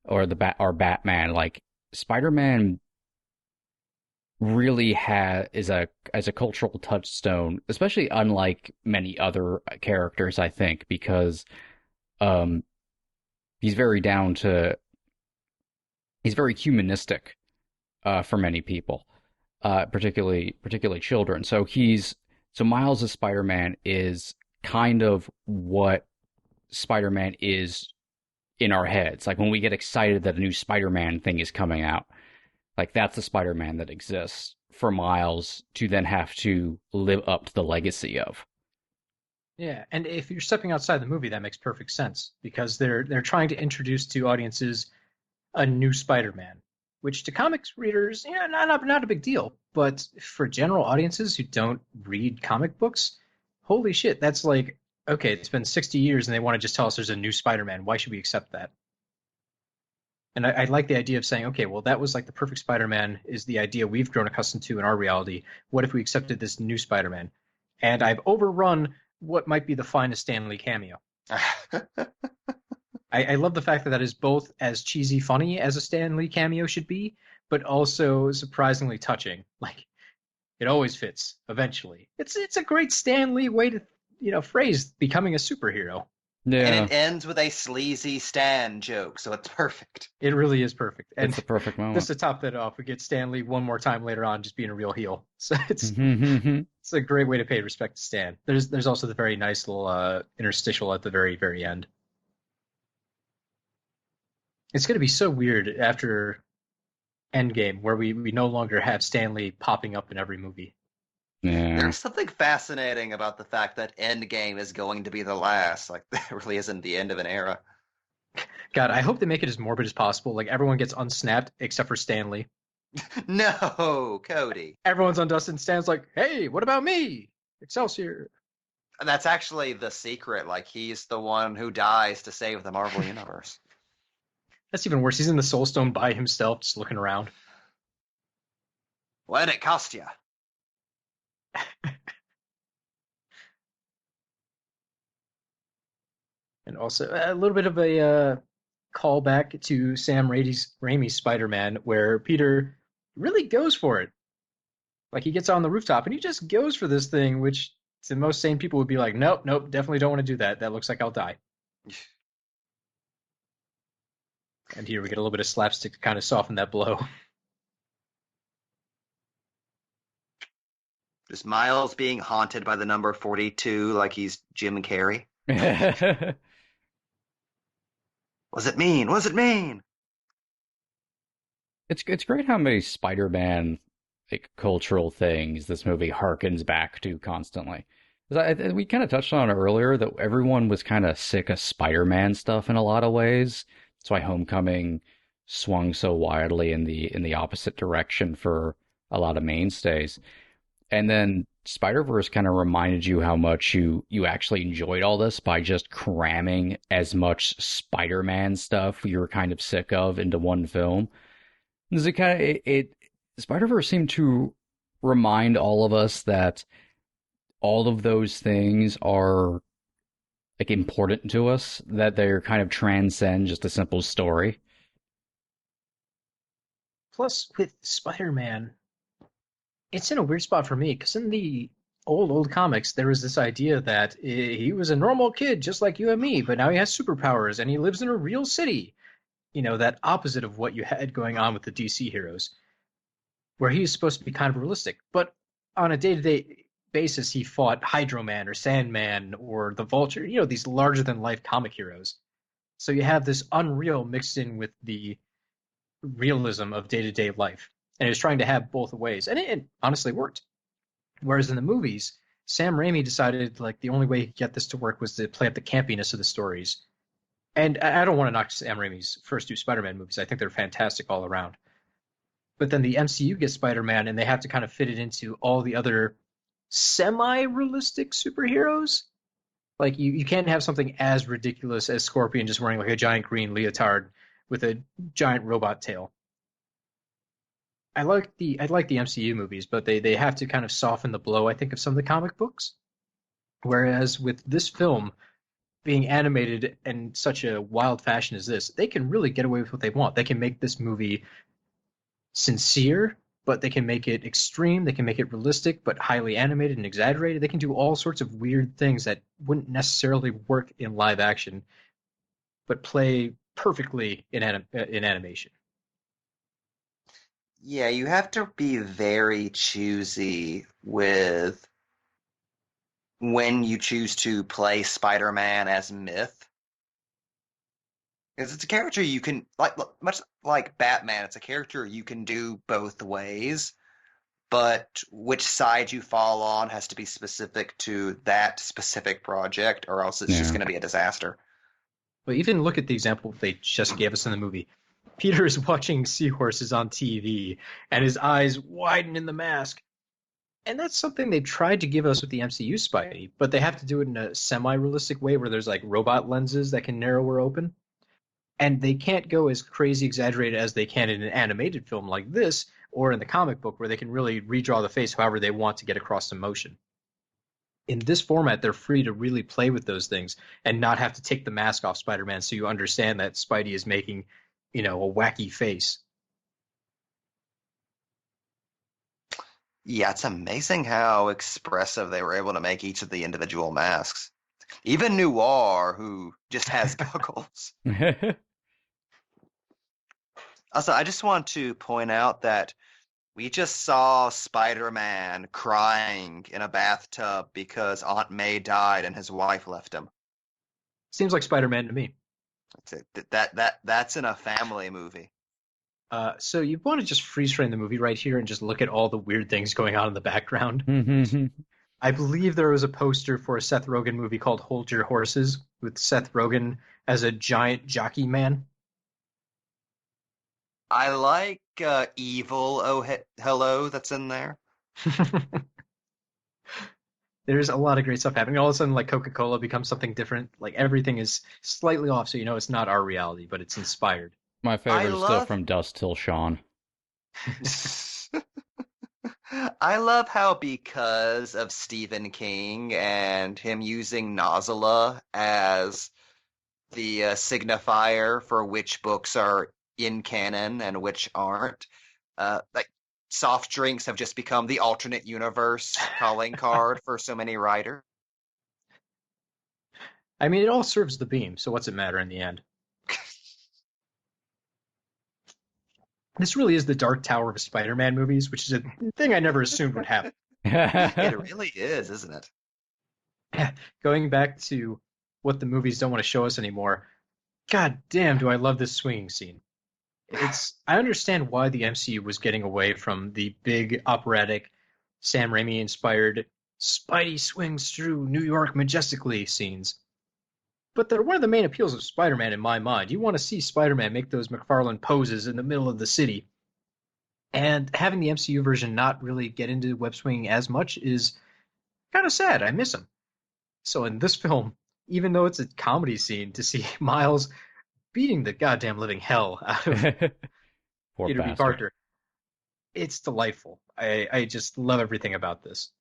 Batman. Like, Spider-Man really is a cultural touchstone, especially unlike many other characters, I think, because he's very humanistic for many people, particularly children. So Miles' Spider-Man is kind of what Spider-Man is in our heads. Like when we get excited that a new Spider-Man thing is coming out, like that's the Spider-Man that exists for Miles to then have to live up to the legacy of. Yeah, and if you're stepping outside the movie, that makes perfect sense because they're trying to introduce to audiences a new Spider-Man, which to comics readers, not a big deal. But for general audiences who don't read comic books, holy shit, that's like, okay, it's been 60 years and they want to just tell us there's a new Spider-Man. Why should we accept that? And I like the idea of saying, okay, well, that was like the perfect Spider-Man is the idea we've grown accustomed to in our reality. What if we accepted this new Spider-Man? And I've overrun what might be the finest Stan Lee cameo. I love the fact that is both as cheesy funny as a Stan Lee cameo should be, but also surprisingly touching. Like, it always fits eventually. It's a great Stan Lee way to phrase becoming a superhero. Yeah. And it ends with a sleazy Stan joke, so it's perfect. It really is perfect. And it's the perfect moment. Just to top that off, we get Stan Lee one more time later on just being a real heel. So it's a great way to pay respect to Stan. There's also the very nice little interstitial at the very, very end. It's going to be so weird after Endgame, where we no longer have Stan Lee popping up in every movie. Yeah. There's something fascinating about the fact that Endgame is going to be the last. Like, that really isn't the end of an era. God, I hope they make it as morbid as possible. Like, everyone gets unsnapped except for Stan Lee. No, Cody. Everyone's undusted and Stan's like, hey, what about me? Excelsior. And that's actually the secret. Like, he's the one who dies to save the Marvel Universe. That's even worse. He's in the Soul Stone by himself, just looking around. What'd it cost you? And also a little bit of a callback to Sam Raimi's Spider-Man, where Peter really goes for it. Like, he gets on the rooftop and he just goes for this thing, which to most sane people would be like, nope, definitely don't want to do that. That looks like I'll die. And here we get a little bit of slapstick to kind of soften that blow. Is Miles being haunted by the number 42 like he's Jim Carrey? What's it mean? What's it mean? It's great how many Spider-Man cultural things this movie harkens back to constantly. We kind of touched on it earlier that everyone was kind of sick of Spider-Man stuff in a lot of ways. That's why Homecoming swung so wildly in the opposite direction for a lot of mainstays. And then Spider-Verse kind of reminded you how much you actually enjoyed all this by just cramming as much Spider-Man stuff you were kind of sick of into one film. Spider-Verse seemed to remind all of us that all of those things are like important to us, that they're kind of transcend just a simple story. Plus, with Spider-Man, it's in a weird spot for me because in the old comics, there was this idea that he was a normal kid just like you and me, but now he has superpowers and he lives in a real city. You know, that opposite of what you had going on with the DC heroes, where he's supposed to be kind of realistic. But on a day-to-day basis, he fought Hydro Man or Sandman or the Vulture, you know, these larger-than-life comic heroes. So you have this unreal mixed in with the realism of day-to-day life. And he was trying to have both ways. And it honestly worked. Whereas in the movies, Sam Raimi decided like the only way he could get this to work was to play up the campiness of the stories. And I don't want to knock Sam Raimi's first two Spider-Man movies. I think they're fantastic all around. But then the MCU gets Spider-Man, and they have to kind of fit it into all the other semi-realistic superheroes. Like, you can't have something as ridiculous as Scorpion just wearing like a giant green leotard with a giant robot tail. I like the MCU movies, but they have to kind of soften the blow, I think, of some of the comic books. Whereas with this film being animated in such a wild fashion as this, they can really get away with what they want. They can make this movie sincere, but they can make it extreme. They can make it realistic, but highly animated and exaggerated. They can do all sorts of weird things that wouldn't necessarily work in live action, but play perfectly in animation. Yeah, you have to be very choosy with when you choose to play Spider-Man as Myth. Because it's a character you can, like, much like Batman, it's a character you can do both ways, but which side you fall on has to be specific to that specific project, or else it's just going to be a disaster. But even look at the example they just gave us in the movie. Peter is watching seahorses on TV, and his eyes widen in the mask. And that's something they've tried to give us with the MCU Spidey, but they have to do it in a semi-realistic way where there's like robot lenses that can narrow or open. And they can't go as crazy exaggerated as they can in an animated film like this, or in the comic book where they can really redraw the face however they want to get across emotion. In this format, they're free to really play with those things and not have to take the mask off Spider-Man so you understand that Spidey is making, you know, a wacky face. Yeah, it's amazing how expressive they were able to make each of the individual masks. Even Noir, who just has goggles. Also, I just want to point out that we just saw Spider-Man crying in a bathtub because Aunt May died and his wife left him. Seems like Spider-Man to me. That's in a family movie. So you want to just freeze frame the movie right here and just look at all the weird things going on in the background. I believe there was a poster for a Seth Rogen movie called Hold Your Horses with Seth Rogen as a giant jockey man. I like Evil Oh Hello that's in there. There's a lot of great stuff happening. All of a sudden, like, Coca-Cola becomes something different. Like, everything is slightly off, so you know it's not our reality, but it's inspired. My favorite is still From Dusk Till Dawn. I love how, because of Stephen King and him using Nozilla as the signifier for which books are in canon and which aren't, like, soft drinks have just become the alternate universe calling card for so many writers. I mean, it all serves the beam, so what's it matter in the end? This really is the Dark Tower of Spider-Man movies, which is a thing I never assumed would happen. It really is, isn't it? Going back to what the movies don't want to show us anymore, god damn do I love this swinging scene. I understand why the MCU was getting away from the big operatic, Sam Raimi-inspired Spidey swings through New York majestically scenes. But they're one of the main appeals of Spider-Man in my mind. You want to see Spider-Man make those McFarlane poses in the middle of the city. And having the MCU version not really get into web swinging as much is kind of sad. I miss him. So in this film, even though it's a comedy scene, to see Miles beating the goddamn living hell out of Peter B. Parker, it's delightful. I just love everything about this.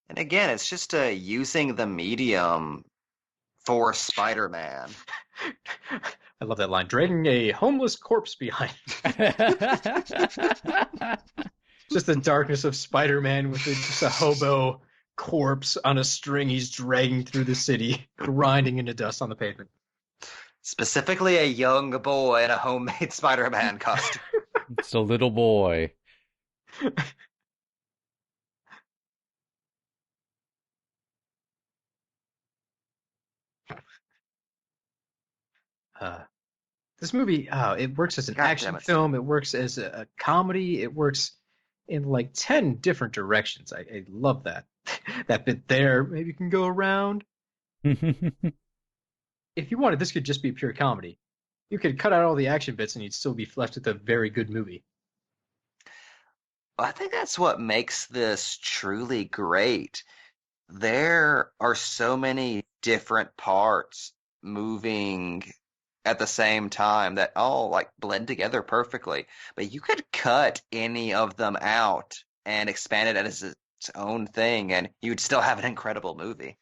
And again, it's just using the medium for Spider-Man. I love that line. Dragging a homeless corpse behind. Just the darkness of Spider-Man with just a hobo corpse on a string he's dragging through the city, grinding into dust on the pavement. Specifically a young boy in a homemade Spider-Man costume. It's a little boy. This movie, it works as an God action damn it. film. It works as a comedy. It works in like 10 different directions. I love that. That bit there. Maybe you can go around. If you wanted, this could just be pure comedy. You could cut out all the action bits and you'd still be left with a very good movie. I think that's what makes this truly great. There are so many different parts moving at the same time that all like blend together perfectly. But you could cut any of them out and expand it as its own thing, and you'd still have an incredible movie.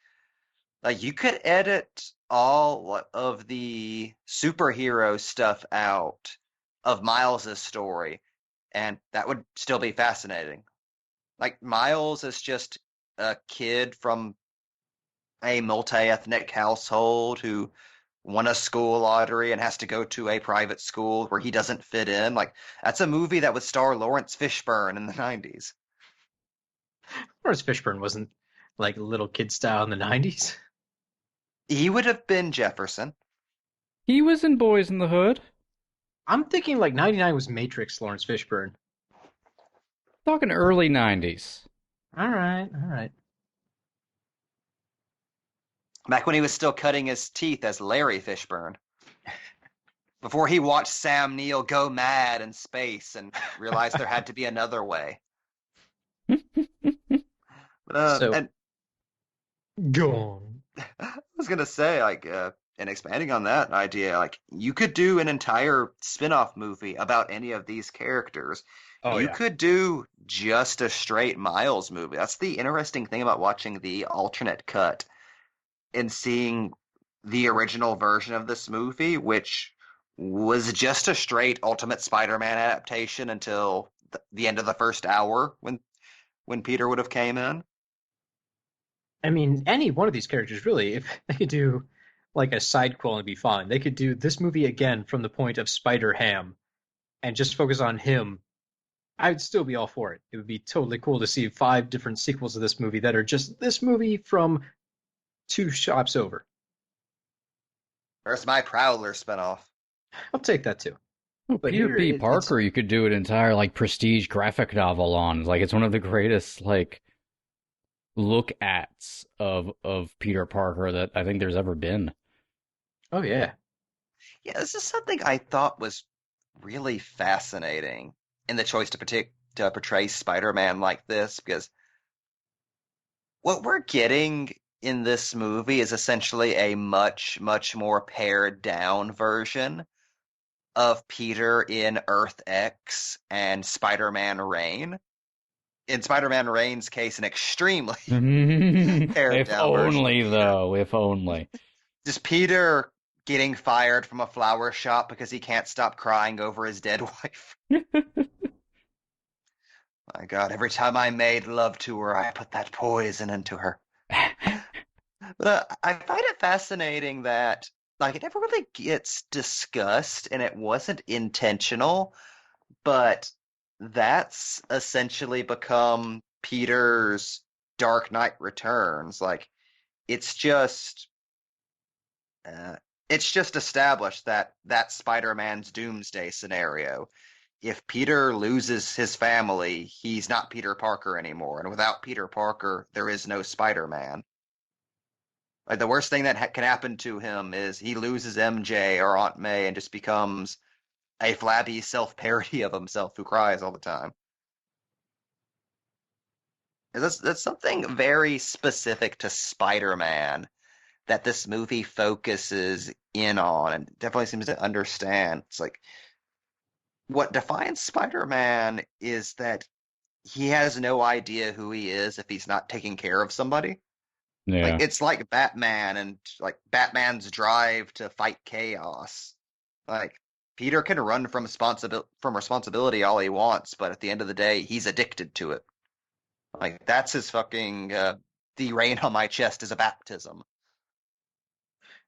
Like you could edit all of the superhero stuff out of Miles's story, and that would still be fascinating. Like Miles is just a kid from a multi-ethnic household who won a school lottery and has to go to a private school where he doesn't fit in. Like that's a movie that would star Lawrence Fishburne in the 90s. Lawrence Fishburne wasn't like little kid style in the 90s. He would have been Jefferson. He was in Boys in the Hood. I'm thinking like 99 was Matrix Lawrence Fishburne. Talking early 90s. All right. Back when he was still cutting his teeth as Larry Fishburne. Before he watched Sam Neill go mad in space and realized there had to be another way. And Go on. I was gonna say, like, and expanding on that idea, like, you could do an entire spin-off movie about any of these characters. You could do just a straight Miles movie. That's the interesting thing about watching the alternate cut and seeing the original version of this movie, which was just a straight Ultimate Spider-Man adaptation until the end of the first hour when Peter would have came in. I mean, any one of these characters, really, if they could do like a side quel and be fine. They could do this movie again from the point of Spider-Ham and just focus on him. I would still be all for it. It would be totally cool to see 5 different sequels of this movie that are just this movie from 2 shops over. There's my Prowler spinoff. I'll take that too. But Peter here, B. Parker, you could do an entire like prestige graphic novel on. Like it's one of the greatest like look-ats of Peter Parker that I think there's ever been. Oh yeah. Yeah, this is something I thought was really fascinating in the choice to portray Spider-Man like this, because what we're getting in this movie is essentially a much, much more pared down version of Peter in Earth X and Spider-Man Reign. In Spider-Man Reign's case, an extremely pared If down only, version. though. If only. Just Peter getting fired from a flower shop because he can't stop crying over his dead wife. My God, every time I made love to her, I put that poison into her. But I find it fascinating that like it never really gets discussed, and it wasn't intentional, but that's essentially become Peter's Dark Knight Returns. Like it's just established that that's Spider-Man's doomsday scenario. If Peter loses his family, he's not Peter Parker anymore, and without Peter Parker, there is no Spider-Man. Like the worst thing that can happen to him is he loses MJ or Aunt May and just becomes a flabby self-parody of himself who cries all the time. That's something very specific to Spider-Man that this movie focuses in on and definitely seems to understand. It's like what defines Spider-Man is that he has no idea who he is if he's not taking care of somebody. Yeah. Like it's like Batman and like Batman's drive to fight chaos. Like Peter can run from responsibility all he wants, but at the end of the day, he's addicted to it. Like, that's his fucking, the rain on my chest is a baptism.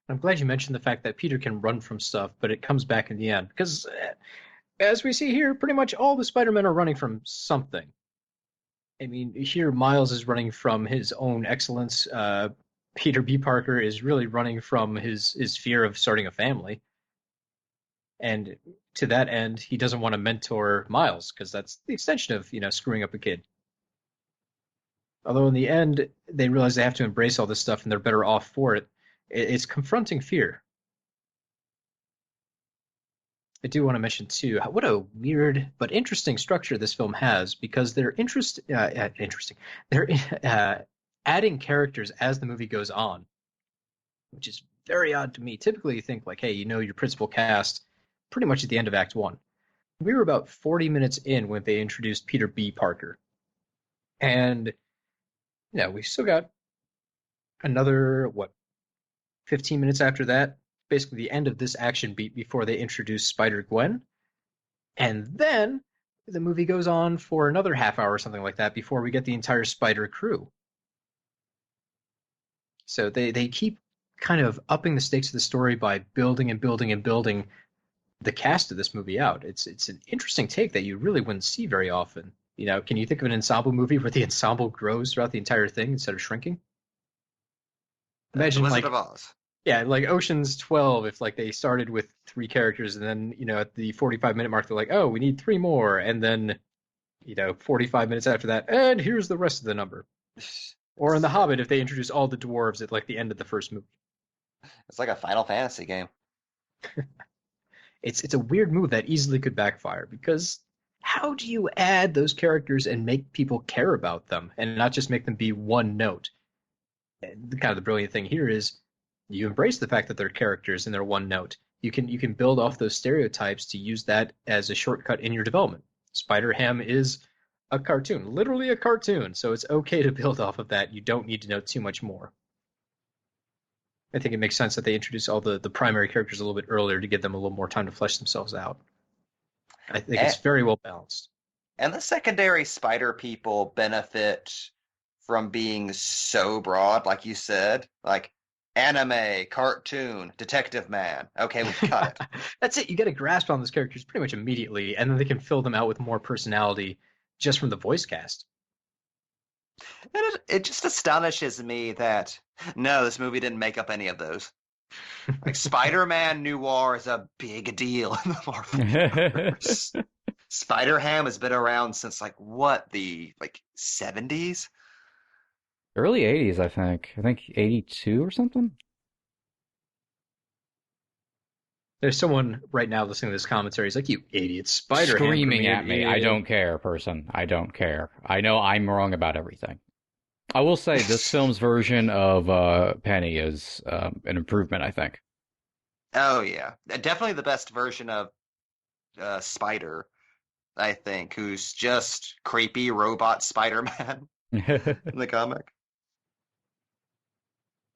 I'm glad you mentioned the fact that Peter can run from stuff, but it comes back in the end. Because, as we see here, pretty much all the Spider-Men are running from something. I mean, here Miles is running from his own excellence. Peter B. Parker is really running from his fear of starting a family. And to that end, he doesn't want to mentor Miles, because that's the extension of, screwing up a kid. Although in the end, they realize they have to embrace all this stuff and they're better off for it. It's confronting fear. I do want to mention, too, what a weird but interesting structure this film has, because they're interesting. They're adding characters as the movie goes on, which is very odd to me. Typically, you think, like, hey, your principal cast pretty much at the end of Act 1. We were about 40 minutes in when they introduced Peter B. Parker. And, we still got another, 15 minutes after that, basically the end of this action beat before they introduce Spider-Gwen. And then the movie goes on for another half hour or something like that before we get the entire Spider crew. So they keep kind of upping the stakes of the story by building and building and building the cast of this movie out. It's an interesting take that you really wouldn't see very often. Can you think of an ensemble movie where the ensemble grows throughout the entire thing instead of shrinking? Imagine Wizard of Oz. Yeah, like Ocean's 12, if they started with 3 characters and then, at the 45-minute mark, they're like, oh, we need 3 more. And then, 45 minutes after that, and here's the rest of the number. Or in The Hobbit, if they introduce all the dwarves at the end of the first movie. It's like a Final Fantasy game. It's a weird move that easily could backfire, because how do you add those characters and make people care about them and not just make them be one note? And the brilliant thing here is you embrace the fact that they're characters and they're one note. You can build off those stereotypes to use that as a shortcut in your development. Spider-Ham is a cartoon, literally a cartoon, so it's okay to build off of that. You don't need to know too much more. I think it makes sense that they introduce all the primary characters a little bit earlier to give them a little more time to flesh themselves out. I think it's very well balanced. And the secondary spider people benefit from being so broad, like you said, like anime, cartoon, detective man. Okay, we've got it. That's it. You get a grasp on those characters pretty much immediately, and then they can fill them out with more personality just from the voice cast. And it just astonishes me that, no, this movie didn't make up any of those. Like, Spider-Man Noir is a big deal in the Marvel universe. Spider-Ham has been around since, the 70s? Early 80s, I think. I think 82 or something. There's someone right now listening to this commentary. He's like, you idiot, Spider-Ham. Screaming at me. I don't care, person. I don't care. I know I'm wrong about everything. I will say this film's version of Penny is an improvement, I think. Oh, yeah. Definitely the best version of Spider, I think, who's just creepy robot Spider-Man in the comic.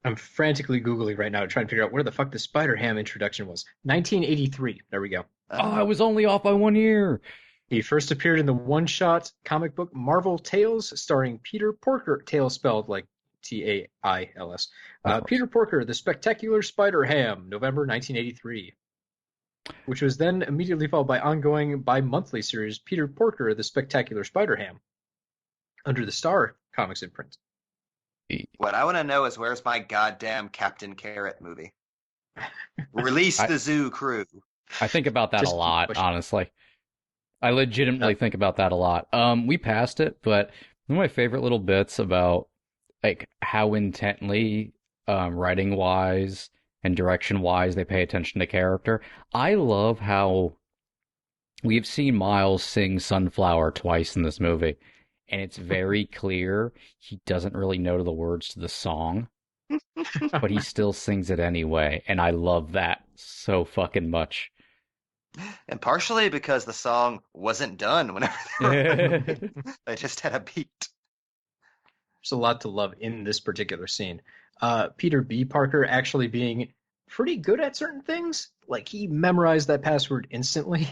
I'm frantically Googling right now to try and figure out where the fuck the Spider-Ham introduction was. 1983. There we go. I was only off by 1 year. He first appeared in the one-shot comic book Marvel Tales, starring Peter Porker, Tales spelled like T-A-I-L-S. Peter Porker, The Spectacular Spider-Ham, November 1983. Which was then immediately followed by ongoing bi-monthly series Peter Porker, The Spectacular Spider-Ham, under the Star Comics imprint. What I want to know is, where's my goddamn Captain Carrot movie? Release the zoo crew. I think about that a lot, honestly. I legitimately think about that a lot. We passed it, but one of my favorite little bits about how intently writing-wise and direction-wise they pay attention to character. I love how we've seen Miles sing Sunflower twice in this movie, and it's very clear he doesn't really know the words to the song, but he still sings it anyway, and I love that so fucking much. And partially because the song wasn't done whenever they just had a beat. There's a lot to love in this particular scene. Peter B. Parker actually being pretty good at certain things. Like he memorized that password instantly.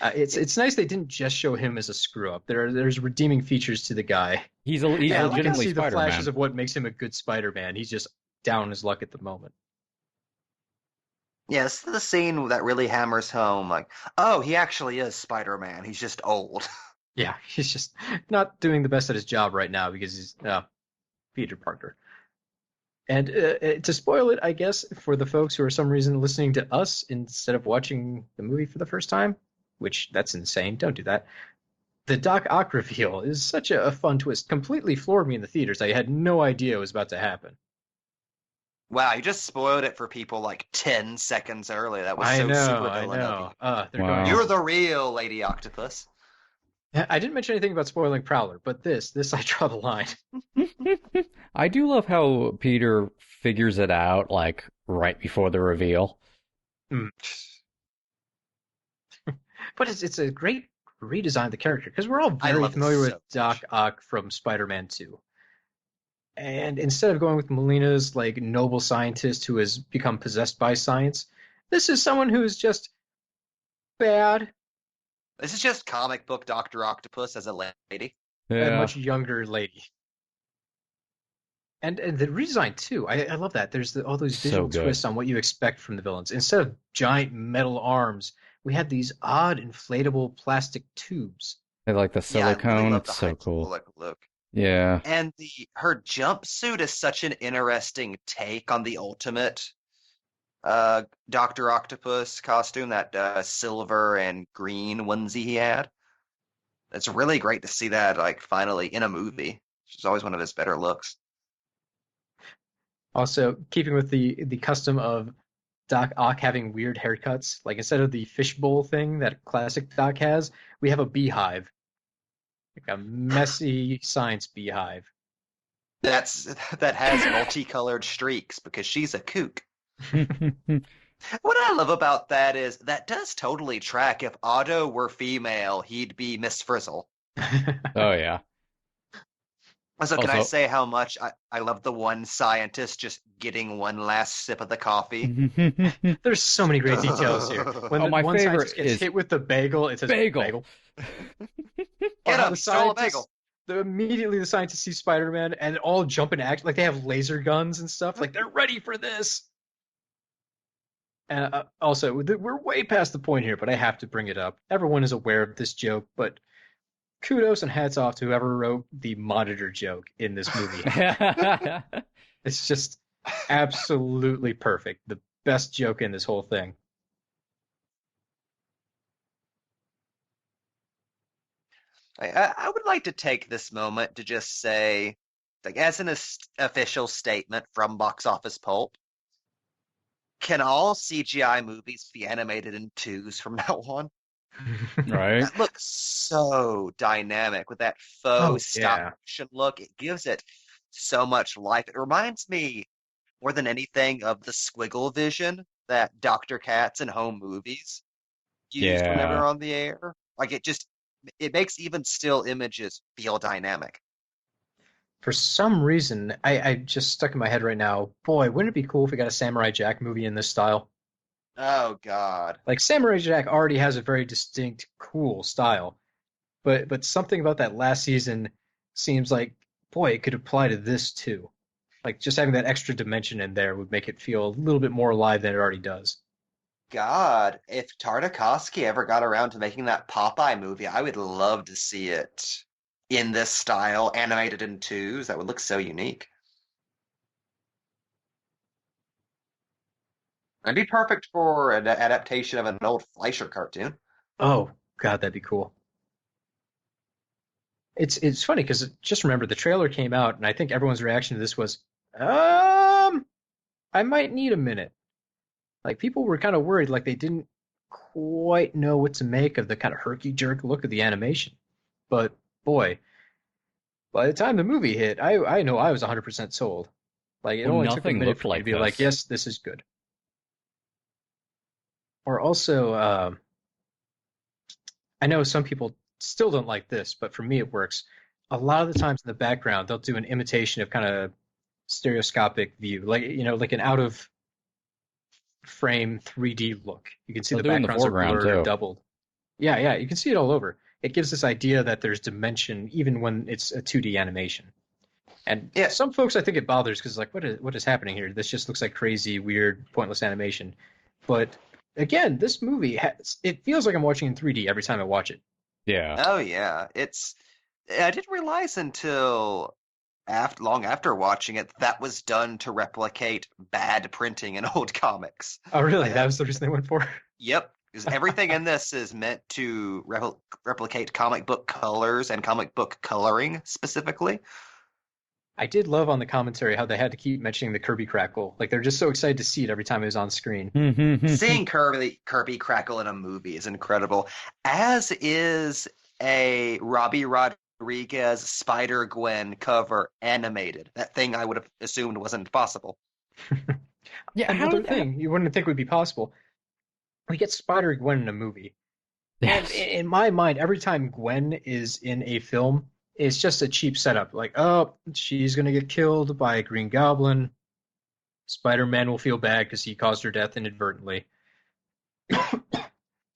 It's nice they didn't just show him as a screw up. There's redeeming features to the guy. He's I can legitimately see the Spider-Man. flashes of what makes him a good Spider-Man. He's just down on his luck at the moment. Yeah, this is the scene that really hammers home, like, oh, he actually is Spider-Man. He's just old. Yeah, he's just not doing the best at his job right now because he's Peter Parker. And to spoil it, I guess, for the folks who are some reason listening to us instead of watching the movie for the first time, which that's insane, don't do that. The Doc Ock reveal is such a fun twist. Completely floored me in the theaters. I had no idea it was about to happen. Wow, you just spoiled it for people like 10 seconds early. That was I so know, super I villain of know. you. They're Wow. going, You're the real Lady Octopus. I didn't mention anything about spoiling Prowler, but this I draw the line. I do love how Peter figures it out, like, right before the reveal. But it's a great redesign of the character because we're all I very love it familiar with so Doc much. Ock from Spider-Man 2. And instead of going with Molina's like noble scientist who has become possessed by science, this is someone who is just bad, This is just comic book Dr. Octopus as a lady. a Yeah. much younger lady. And the redesign too, I love that. There's all those So visual good. twists on what you expect from the villains. Instead of giant metal arms, we had these odd inflatable plastic tubes. I like the Yeah, I really silicone. love the It's so high cool. look. Yeah. And her jumpsuit is such an interesting take on the ultimate Dr. Octopus costume, that silver and green onesie he had. It's really great to see that like finally in a movie. It's always one of his better looks. Also, keeping with the custom of Doc Ock having weird haircuts, like instead of the fishbowl thing that classic Doc has, we have a beehive. Like a messy science beehive. That has multicolored streaks because she's a kook. What I love about that is that does totally track. If Otto were female, he'd be Miss Frizzle. Oh, yeah. So can I Also- say how much I love the one scientist just getting one last sip of the coffee? There's so many great details here. When Oh, the my one favorite scientist gets is- hit with the bagel, it says Bagel. Get Or him, the stole a scientists- bagel. Immediately the scientists see Spider-Man and all jump into action. Like they have laser guns and stuff. Like they're ready for this. And also, we're way past the point here, but I have to bring it up. Everyone is aware of this joke, but kudos and hats off to whoever wrote the monitor joke in this movie. It's just absolutely perfect. The best joke in this whole thing. I would like to take this moment to just say, like, as an official statement from Box Office Pulp, can all CGI movies be animated in twos from now on? Right? That looks so dynamic with that faux stop motion look. It gives it so much life. It reminds me more than anything of the squiggle vision that Dr. Katz in home movies used whenever Yeah. on the air. Like it makes even still images feel dynamic. For some reason, I just stuck in my head right now. Boy, wouldn't it be cool if we got a Samurai Jack movie in this style? Oh God. Like Samurai Jack already has a very distinct, cool style, but something about that last season seems like, boy, it could apply to this too. Like just having that extra dimension in there would make it feel a little bit more alive than it already does. God, if Tartakovsky ever got around to making that Popeye movie, I would love to see it in this style, animated in twos. That would look so unique. It'd be perfect for an adaptation of an old Fleischer cartoon. Oh God, that'd be cool. It's funny because just remember the trailer came out and I think everyone's reaction to this was, I might need a minute. Like people were kind of worried, like they didn't quite know what to make of the kind of herky-jerk look of the animation. But boy, by the time the movie hit, I know I was 100% sold. Like it Well, only took a nothing minute looked for me to like be like, this. yes, this is good. Or also, I know some people still don't like this, but for me it works. A lot of the times in the background, they'll do an imitation of kind of stereoscopic view, like like an out of frame 3D look. You can see They'll the do it in the backgrounds are foreground, blurred or too. doubled. Yeah, you can see it all over. It gives this idea that there's dimension even when it's a 2D animation. And Yeah. some folks, I think it bothers because like, what is happening here? This just looks like crazy, weird, pointless animation. But again, this movie it feels like I'm watching in 3D every time I watch it. Yeah. Oh yeah, I didn't realize until long after watching it that was done to replicate bad printing in old comics. Oh, really? That was the reason they went for? Yep, because everything in this is meant to replicate comic book colors and comic book coloring specifically. I did love on the commentary how they had to keep mentioning the Kirby crackle. Like they're just so excited to see it every time it was on screen. Seeing Kirby crackle in a movie is incredible, as is a Robbie Rodriguez Spider-Gwen cover animated. That thing I would have assumed wasn't possible. Yeah, how Another did that- thing you wouldn't think would be possible. We get Spider-Gwen in a movie. Yes. And in my mind, every time Gwen is in a film, it's just a cheap setup. Like, oh, she's going to get killed by a Green Goblin. Spider-Man will feel bad because he caused her death inadvertently.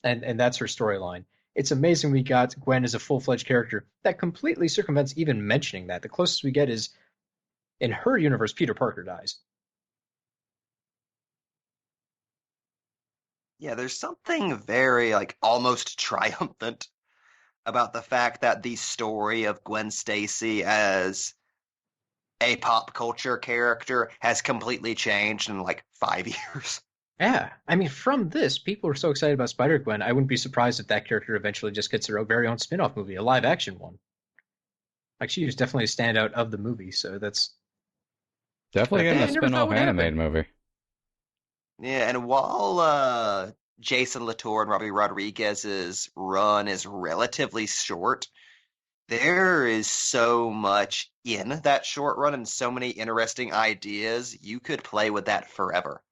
and that's her storyline. It's amazing we got Gwen as a full-fledged character that completely circumvents even mentioning that. The closest we get is, in her universe, Peter Parker dies. Yeah, there's something very almost triumphant about the fact that the story of Gwen Stacy as a pop culture character has completely changed in 5 years. Yeah, I mean, from this, people are so excited about Spider-Gwen, I wouldn't be surprised if that character eventually just gets her very own spin-off movie, a live-action one. Like, she was definitely a standout of the movie, so that's... Definitely But getting I a never thought spin-off would happen. animated movie. Yeah, and while Jason Latour and Robbie Rodriguez's run is relatively short, there is so much in that short run and so many interesting ideas. You could play with that forever.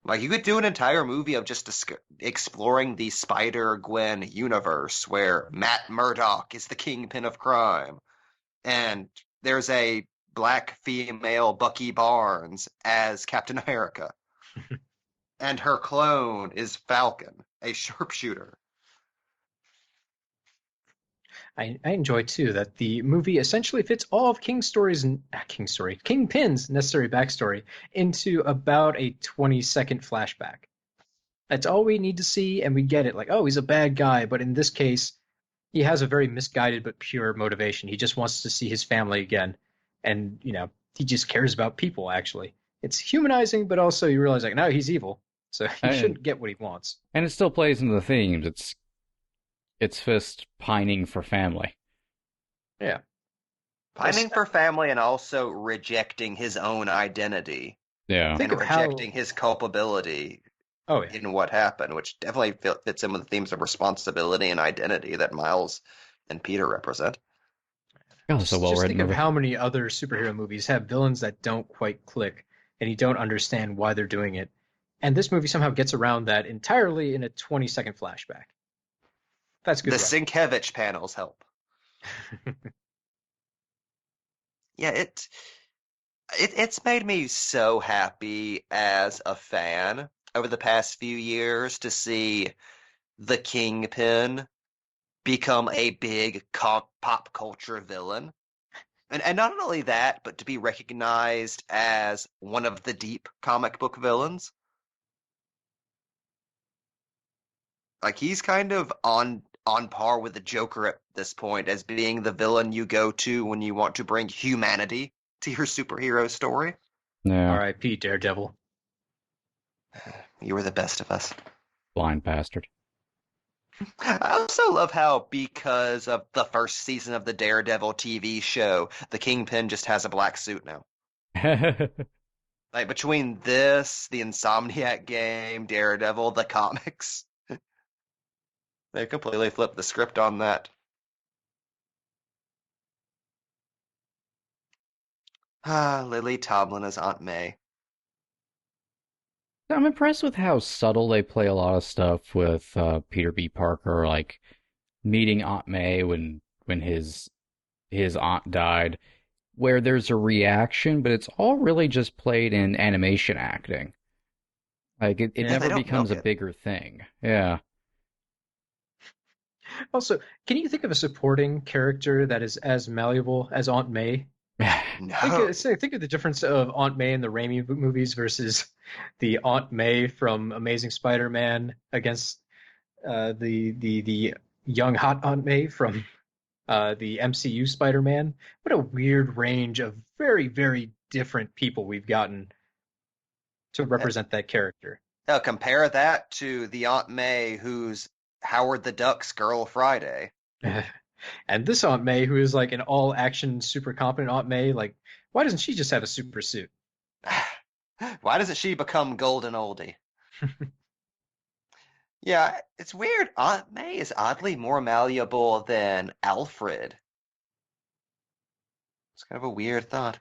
You could do an entire movie of just exploring the Spider-Gwen universe where Matt Murdock is the kingpin of crime. And there's a black female Bucky Barnes as Captain America. And her clone is Falcon, a sharpshooter. I enjoy, too, that the movie essentially fits all of Kingpin's necessary backstory into about a 20-second flashback. That's all we need to see, and we get it. Like, oh, he's a bad guy, but in this case, he has a very misguided but pure motivation. He just wants to see his family again, and, he just cares about people, actually. It's humanizing, but also you realize, no, he's evil, so he shouldn't get what he wants. And it still plays into the themes. It's Fist pining for family. Yeah. Pining for family and also rejecting his own identity. Yeah. Think And of how- rejecting his culpability Oh, yeah. in what happened, which definitely fits in with the themes of responsibility and identity that Miles and Peter represent. Oh, so well Just written think of movie. how many other superhero movies have villains that don't quite click, and you don't understand why they're doing it. And this movie somehow gets around that entirely in a 20-second flashback. That's good. The writing. Sienkiewicz panels help. Yeah, it's made me so happy as a fan over the past few years to see the Kingpin become a big pop culture villain. And not only that, but to be recognized as one of the deep comic book villains. He's kind of on par with the Joker at this point as being the villain you go to when you want to bring humanity to your superhero story. Yeah. R.I.P. Daredevil. You were the best of us. Blind bastard. I also love how, because of the first season of the Daredevil TV show, the Kingpin just has a black suit now. Between this, the Insomniac game, Daredevil, the comics, they completely flipped the script on that. Lily Tomlin as Aunt May. I'm impressed with how subtle they play a lot of stuff with Peter B. Parker, like meeting Aunt May when his aunt died, where there's a reaction, but it's all really just played in animation acting. Like, it they never don't becomes a milk it. bigger thing. Yeah. Also, can you think of a supporting character that is as malleable as Aunt May? No. Think of the difference of Aunt May in the Raimi movies versus the Aunt May from Amazing Spider-Man against the young hot Aunt May from the MCU Spider-Man. What a weird range of very, very different people we've gotten to represent that character. No, compare that to the Aunt May who's Howard the Duck's Girl Friday. And this Aunt May, who is like an all-action, super competent Aunt May, like, why doesn't she just have a super suit? Why doesn't she become Golden Oldie? Yeah, it's weird. Aunt May is oddly more malleable than Alfred. It's kind of a weird thought.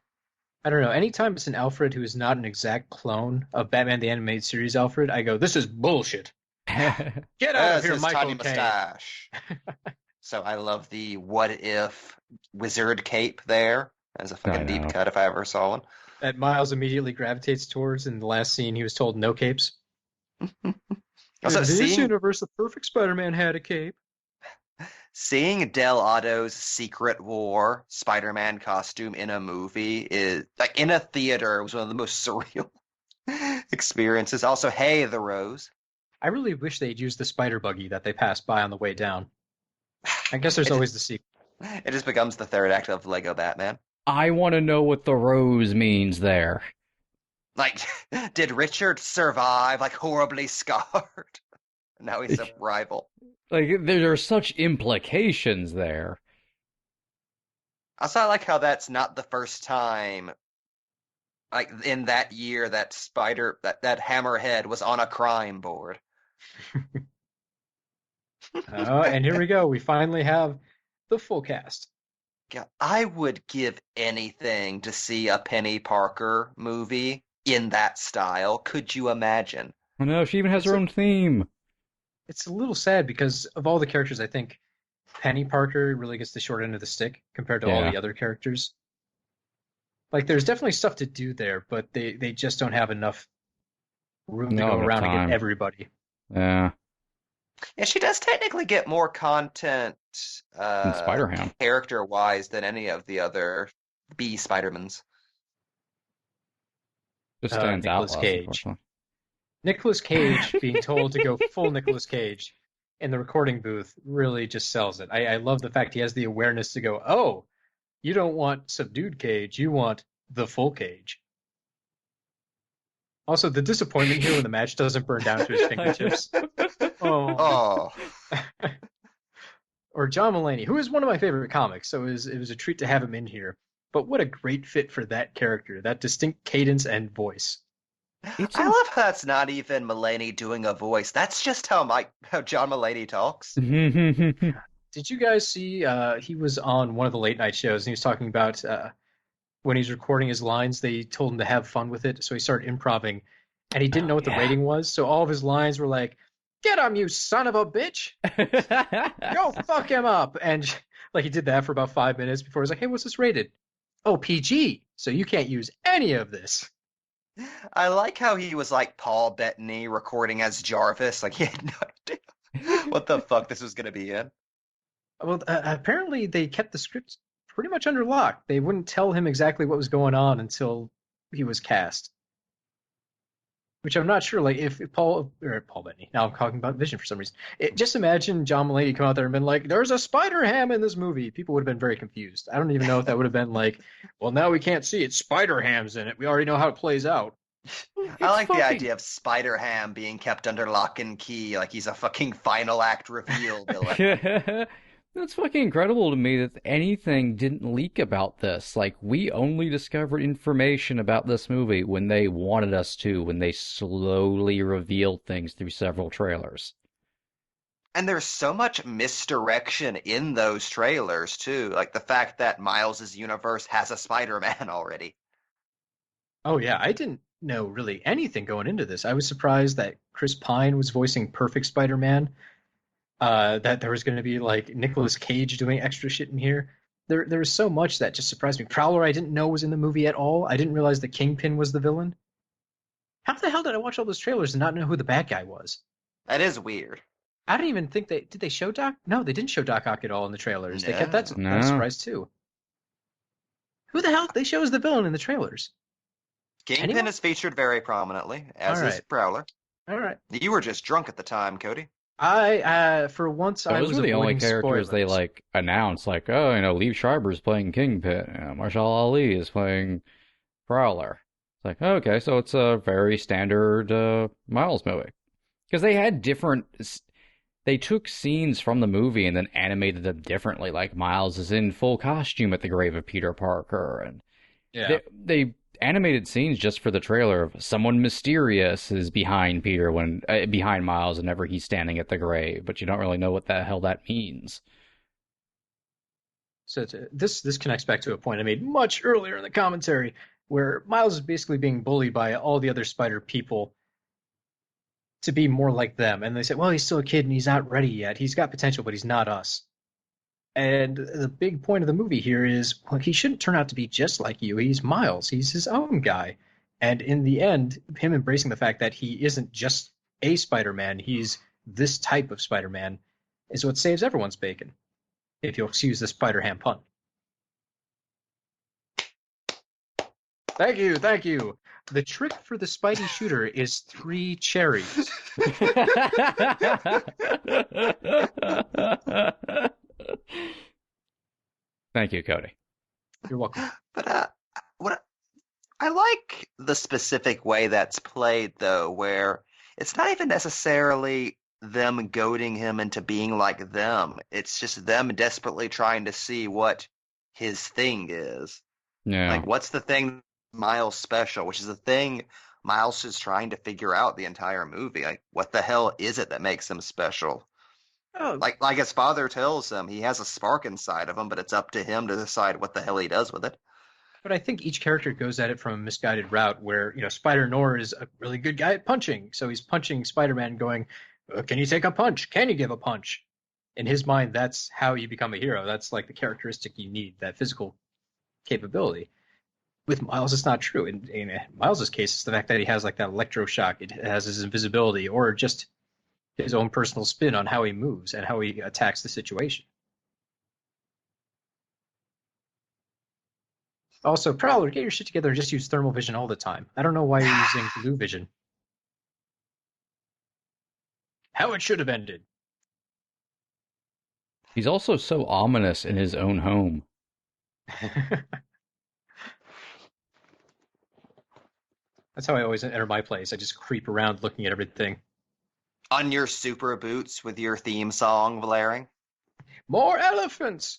I don't know. Anytime it's an Alfred who is not an exact clone of Batman the Animated Series Alfred, I go, this is bullshit. Get out of here, his Michael tiny Caine. mustache. So I love the what if wizard cape there. As a fucking deep know. cut if I ever saw one. That Miles immediately gravitates towards in the last scene he was told no capes. Also, In this seeing universe, the perfect Spider-Man had a cape. Del Otto's Secret War Spider-Man costume in a movie is like in a theater was one of the most surreal experiences. Also, hey, the Rose. I really wish they'd used the spider buggy that they passed by on the way down. I guess there's always the sequel. It just becomes the third act of Lego Batman. I want to know what the rose means there. Like, did Richard survive, like, horribly scarred? Now he's a rival. Like, there are such implications there. Also, I like how that's not the first time, like, in that year that that Hammerhead was on a crime board. And here we go. We finally have the full cast. God, I would give anything to see a Penny Parker movie in that style. Could you imagine? Oh no, she even has her own theme. It's a little sad because of all the characters, I think Penny Parker really gets the short end of the stick compared to all the other characters. Like, there's definitely stuff to do there, but they just don't have enough room to go around and get everybody. Yeah. Yeah, she does technically get more content Spider-Ham. character-wise than any of the other B Spider-Mans. Just stands out Nicolas less, Cage. unfortunately. Nicolas Cage being told to go full Nicolas Cage in the recording booth really just sells it. I love the fact he has the awareness to go, oh, you don't want subdued Cage, you want the full Cage. Also, the disappointment here when the match doesn't burn down to his fingertips. Oh. Or John Mulaney, who is one of my favorite comics, so it was a treat to have him in here. But what a great fit for that character, that distinct cadence and voice. I love how that's not even Mulaney doing a voice. That's just how John Mulaney talks. Did you guys see, he was on one of the late night shows, and he was talking about when he's recording his lines, they told him to have fun with it, so he started improvising, and he didn't know what the rating was, so all of his lines were like, get him, you son of a bitch! Go fuck him up! And like he did that for about 5 minutes before he was like, hey, what's this rated? Oh, PG, so you can't use any of this. I like how he was like Paul Bettany recording as Jarvis. Like, he had no idea what the fuck this was going to be in. Well, apparently they kept the script pretty much under lock. They wouldn't tell him exactly what was going on until he was cast. Which I'm not sure, like, if Paul Bettany, now I'm talking about Vision for some reason. Just imagine John Mulaney come out there and been like, there's a Spider-Ham in this movie. People would have been very confused. I don't even know if that would have been like, well, now we can't see it. Spider-Ham's in it. We already know how it plays out. I like the idea of Spider-Ham being kept under lock and key, like he's a fucking final act reveal villain. That's fucking incredible to me that anything didn't leak about this. Like, we only discovered information about this movie when they wanted us to, when they slowly revealed things through several trailers. And there's so much misdirection in those trailers, too. Like the fact that Miles' universe has a Spider-Man already. Oh, yeah. I didn't know really anything going into this. I was surprised that Chris Pine was voicing Perfect Spider-Man. That there was going to be like Nicolas Cage doing extra shit in here. There was so much that just surprised me. Prowler I didn't know was in the movie at all. I didn't realize the Kingpin was the villain. How the hell did I watch all those trailers and not know who the bad guy was? That is weird. I didn't even think did they show Doc? No, they didn't show Doc Ock at all in the trailers. They kept that No. surprise too. Who the hell did they show as the villain in the trailers? Kingpin Anyone? is featured very prominently, as All is right. Prowler. All right. You were just drunk at the time, Cody. For once, I Those was were the only avoiding characters they spoilers. announced, oh, Liev Schreiber's playing Kingpin, Marshall Ali is playing Prowler. It's like, okay, so it's a very standard Miles movie. Because they took scenes from the movie and then animated them differently. Like Miles is in full costume at the grave of Peter Parker, and Yeah. they animated scenes just for the trailer of someone mysterious is behind behind Miles whenever he's standing at the grave, but you don't really know what the hell that means. So this connects back to a point I made much earlier in the commentary, where Miles is basically being bullied by all the other Spider people to be more like them. And they say, well, he's still a kid and he's not ready yet. He's got potential, but he's not us. And the big point of the movie here is, well, he shouldn't turn out to be just like you. He's Miles. He's his own guy. And in the end, him embracing the fact that he isn't just a Spider-Man, he's this type of Spider-Man, is what saves everyone's bacon, if you'll excuse the Spider-Ham pun. Thank you, thank you. The trick for the Spidey shooter is 3 cherries. Thank you, Cody. You're welcome. But I like the specific way that's played, though, where it's not even necessarily them goading him into being like them. It's just them desperately trying to see what his thing is. Yeah. Like, what's the thing Miles special, which is the thing Miles is trying to figure out the entire movie. Like, what the hell is it that makes him special? Oh, Like his father tells him, he has a spark inside of him, but it's up to him to decide what the hell he does with it. but I think each character goes at it from a misguided route where, Spider-Noir is a really good guy at punching. So he's punching Spider-Man going, can you take a punch? Can you give a punch? In his mind, that's how you become a hero. That's like the characteristic you need, that physical capability. With Miles, it's not true. In Miles' case, it's the fact that he has like that electroshock. It has his invisibility or just his own personal spin on how he moves and how he attacks the situation. Also, Prowler, get your shit together and just use thermal vision all the time. I don't know why you're using blue vision. How it should have ended. He's also so ominous in his own home. That's how I always enter my place. I just creep around looking at everything. On your super boots with your theme song blaring. More elephants!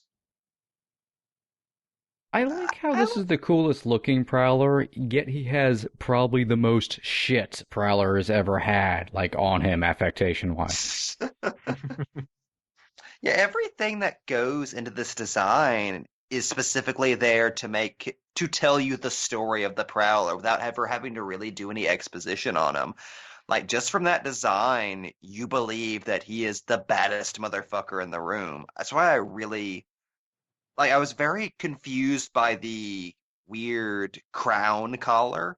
I like how this is the coolest looking Prowler, yet he has probably the most shit Prowler has ever had, like, on him, affectation-wise. Yeah, everything that goes into this design is specifically there to tell you the story of the Prowler without ever having to really do any exposition on him. Like, just from that design, you believe that he is the baddest motherfucker in the room. That's why I was very confused by the weird crown collar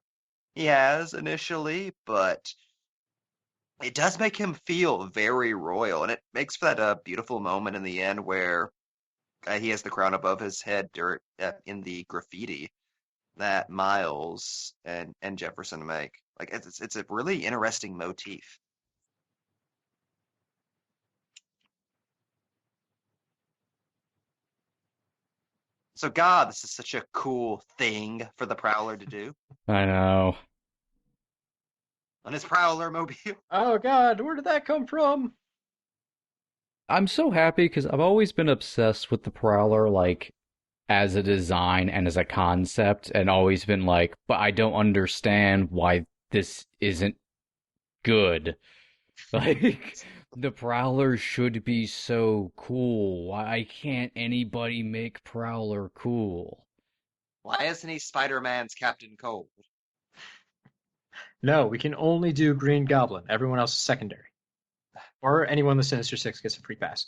he has initially, but it does make him feel very royal, and it makes for that beautiful moment in the end where he has the crown above his head in the graffiti that Miles and Jefferson make. Like, it's a really interesting motif. So, God, this is such a cool thing for the Prowler to do I know. on his Prowler mobile. Oh god, where did that come from? I'm so happy because I've always been obsessed with the Prowler, like, as a design and as a concept, and always been like, but I don't understand why this isn't good. Like, the Prowler should be so cool. Why can't anybody make Prowler cool? Why isn't he Spider-Man's Captain Cold? No, we can only do Green Goblin. Everyone else is secondary. Or anyone in the Sinister Six gets a free pass.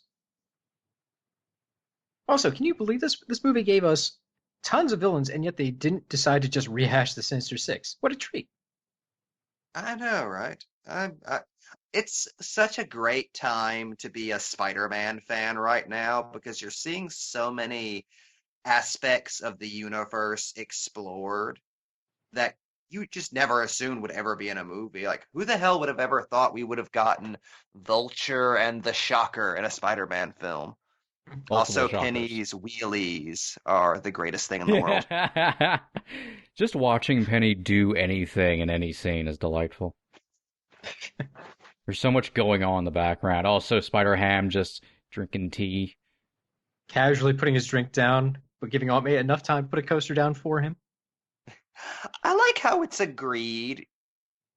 Also, can you believe this? This movie gave us tons of villains, and yet they didn't decide to just rehash the Sinister Six. What a treat. I know, right? It's such a great time to be a Spider-Man fan right now because you're seeing so many aspects of the universe explored that you just never assumed would ever be in a movie. Like, who the hell would have ever thought we would have gotten Vulture and the Shocker in a Spider-Man film? Multiple Also, shockers. Penny's wheelies are the greatest thing in the world. Just watching Penny do anything in any scene is delightful. There's so much going on in the background. Also, Spider Ham just drinking tea. Casually putting his drink down, but giving Aunt May enough time to put a coaster down for him. I like how it's agreed,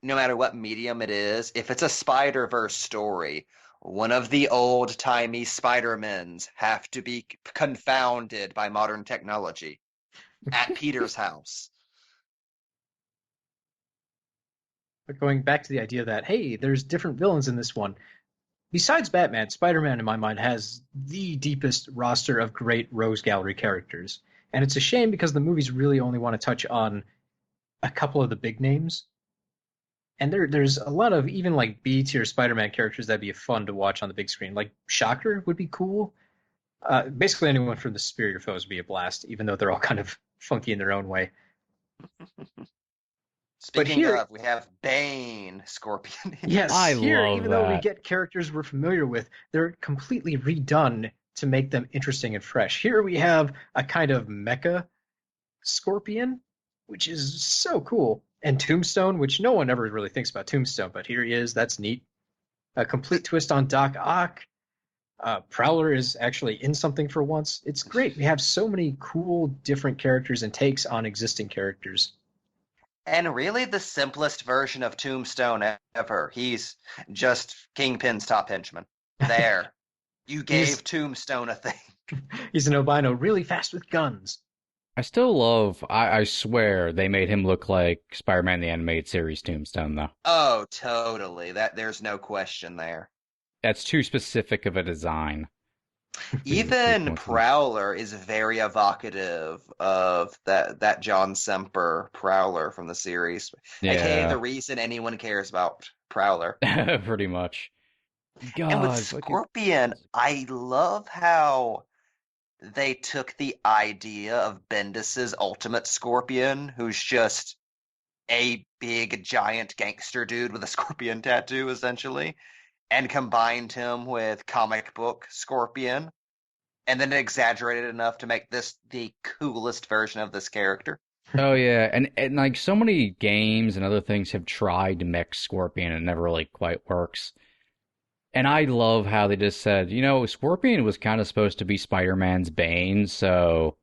no matter what medium it is, if it's a Spider-Verse story, one of the old-timey Spider-Mens have to be confounded by modern technology at Peter's house. But going back to the idea that, hey, there's different villains in this one. Besides Batman, Spider-Man, in my mind, has the deepest roster of great Rose Gallery characters. And it's a shame because the movies really only want to touch on a couple of the big names. And there's a lot of even like B-tier Spider-Man characters that'd be fun to watch on the big screen. Like Shocker would be cool. Basically anyone from the Superior Foes would be a blast, even though they're all kind of funky in their own way. Speaking here- of, we have Bane, Scorpion. Yes, I here, love even though we that. get characters we're familiar with, they're completely redone to make them interesting and fresh. Here we have a kind of mecha Scorpion, which is so cool. And Tombstone, which no one ever really thinks about Tombstone, but here he is. That's neat. A complete twist on Doc Ock. Prowler is actually in something for once. It's great. We have so many cool, different characters and takes on existing characters. And really the simplest version of Tombstone ever. He's just Kingpin's top henchman. There. You gave Tombstone a thing. He's an albino, really fast with guns. I still love, I swear, they made him look like Spider-Man the Animated Series Tombstone, though. Oh, totally. There's no question there. That's too specific of a design. Even Prowler is very evocative of that John Semper Prowler from the series. AKA Yeah, the reason anyone cares about Prowler. pretty much. God, And with fucking- Scorpion, I love how they took the idea of Bendis's Ultimate Scorpion, who's just a big giant gangster dude with a scorpion tattoo, essentially, and combined him with comic book Scorpion, and then exaggerated enough to make this the coolest version of this character. Oh yeah, and like so many games and other things have tried to mix Scorpion and it never really quite works. And I love how they just said, Scorpion was kind of supposed to be Spider-Man's Bane, so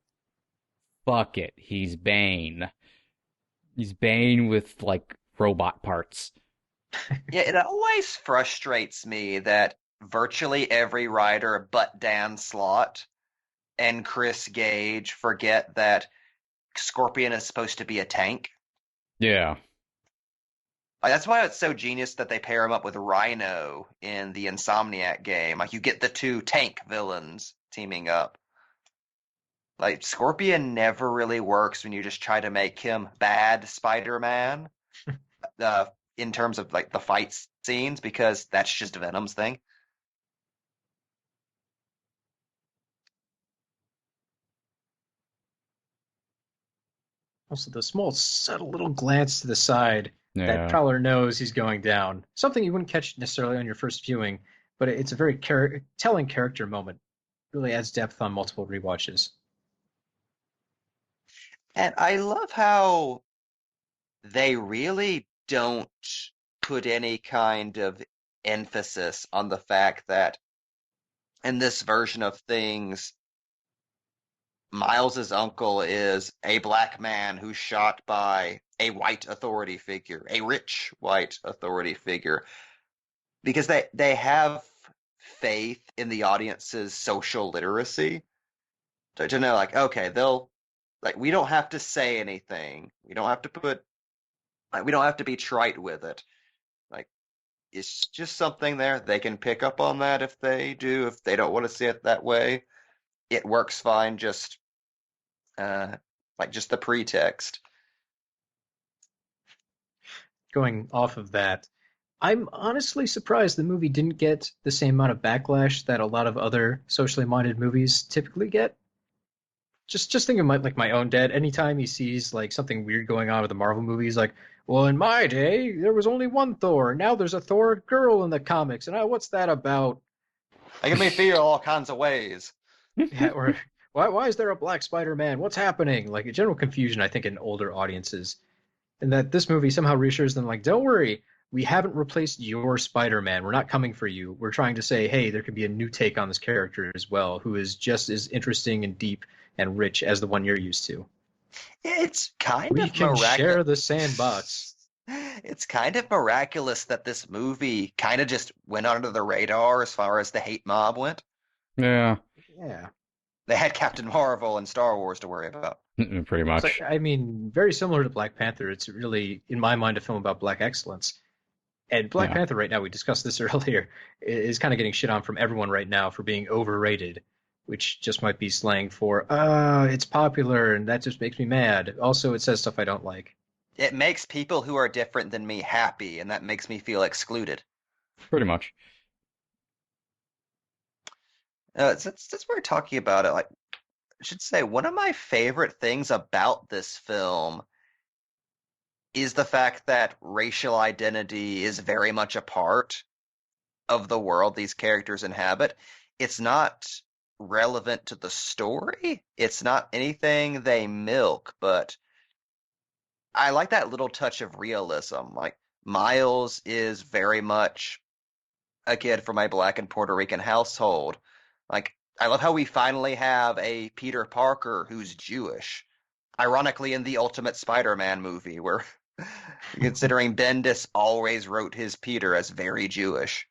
fuck it, he's Bane. He's Bane with like robot parts. Yeah, it always frustrates me that virtually every writer but Dan Slott and Chris Gage forget that Scorpion is supposed to be a tank. Yeah. Like, that's why it's so genius that they pair him up with Rhino in the Insomniac game. Like, you get the two tank villains teaming up. Like, Scorpion never really works when you just try to make him bad Spider-Man in terms of, like, the fight scenes, because that's just Venom's thing. Also, the small, subtle little glance to the side Yeah. that Prowler knows he's going down. Something you wouldn't catch necessarily on your first viewing, but it's a very telling character moment. Really adds depth on multiple rewatches. And I love how they really don't put any kind of emphasis on the fact that in this version of things, Miles's uncle is a black man who's shot by a white authority figure, a rich white authority figure, because they have faith in the audience's social literacy to know, like, okay, we don't have to say anything. We don't have to we don't have to be trite with it. Like, it's just something there. They can pick up on that if they do. If they don't want to see it that way, it works fine. Just the pretext. going off of that, I'm honestly surprised the movie didn't get the same amount of backlash that a lot of other socially minded movies typically get. Just think of my own dad. Anytime he sees like something weird going on with the Marvel movies, like, well, in my day there was only one Thor. Now there's a Thor girl in the comics, and what's that about? It can be feel all kinds of ways. Yeah, or why is there a Black Spider-Man? What's happening? Like a general confusion, I think, in older audiences, and that this movie somehow reassures them, like, don't worry, we haven't replaced your Spider-Man. We're not coming for you. We're trying to say, hey, there could be a new take on this character as well, who is just as interesting and deep and rich as the one you're used to. It's kind We of can miraculous. share the sandbox. It's kind of miraculous that this movie kind of just went under the radar as far as the hate mob went. Yeah, Yeah. They had Captain Marvel and Star Wars to worry about. pretty much. So, I mean, very similar to Black Panther. It's really, in my mind, a film about black excellence. And Black Yeah. Panther right now, we discussed this earlier, is kind of getting shit on from everyone right now for being overrated, which just might be slang for, it's popular and that just makes me mad. Also, it says stuff I don't like. It makes people who are different than me happy, and that makes me feel excluded. Pretty much. Since we're talking about it, like, I should say one of my favorite things about this film is the fact that racial identity is very much a part of the world these characters inhabit. It's not relevant to the story. It's not anything they milk, but I like that little touch of realism. Like, Miles is very much a kid from a black and Puerto Rican household. Like, I love how we finally have a Peter Parker who's Jewish. Ironically, in the Ultimate Spider-Man movie, where considering Bendis always wrote his Peter as very Jewish.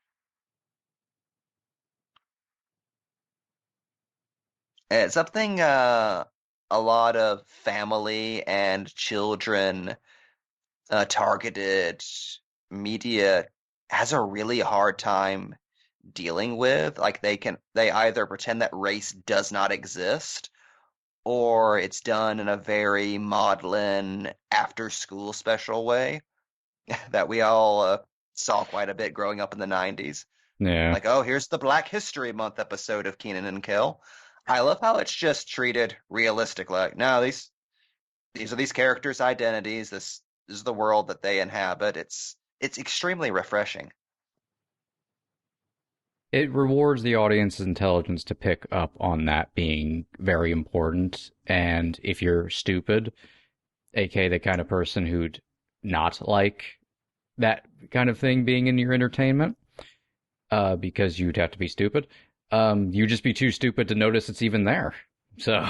And it's something a lot of family and children targeted media has a really hard time dealing with. Like, they either pretend that race does not exist, or it's done in a very maudlin after school special way that we all saw quite a bit growing up in the 90s. Yeah. Like, oh, here's the Black History Month episode of Kenan and Kel. I love how it's just treated realistically. Like, no, these are these characters' identities. This is the world that they inhabit. It's extremely refreshing. It rewards the audience's intelligence to pick up on that being very important. And if you're stupid, aka the kind of person who'd not like that kind of thing being in your entertainment, because you'd have to be stupid, you'd just be too stupid to notice it's even there. So,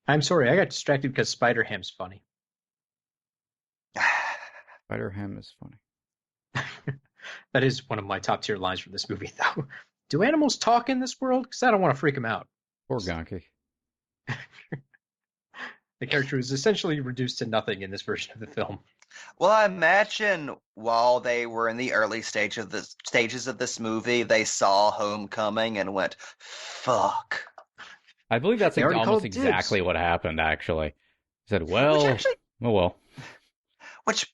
I'm sorry, I got distracted because Spider-Ham's funny. Spider-Ham is funny. That is one of my top tier lines from this movie, though. Do animals talk in this world? Because I don't want to freak them out. Poor Gonky. The character is essentially reduced to nothing in this version of the film. Well, I imagine while they were in the early stages of this movie, they saw Homecoming and went, "Fuck." I believe that's They already almost called dibs. exactly what happened, actually. He said, well, oh well. Which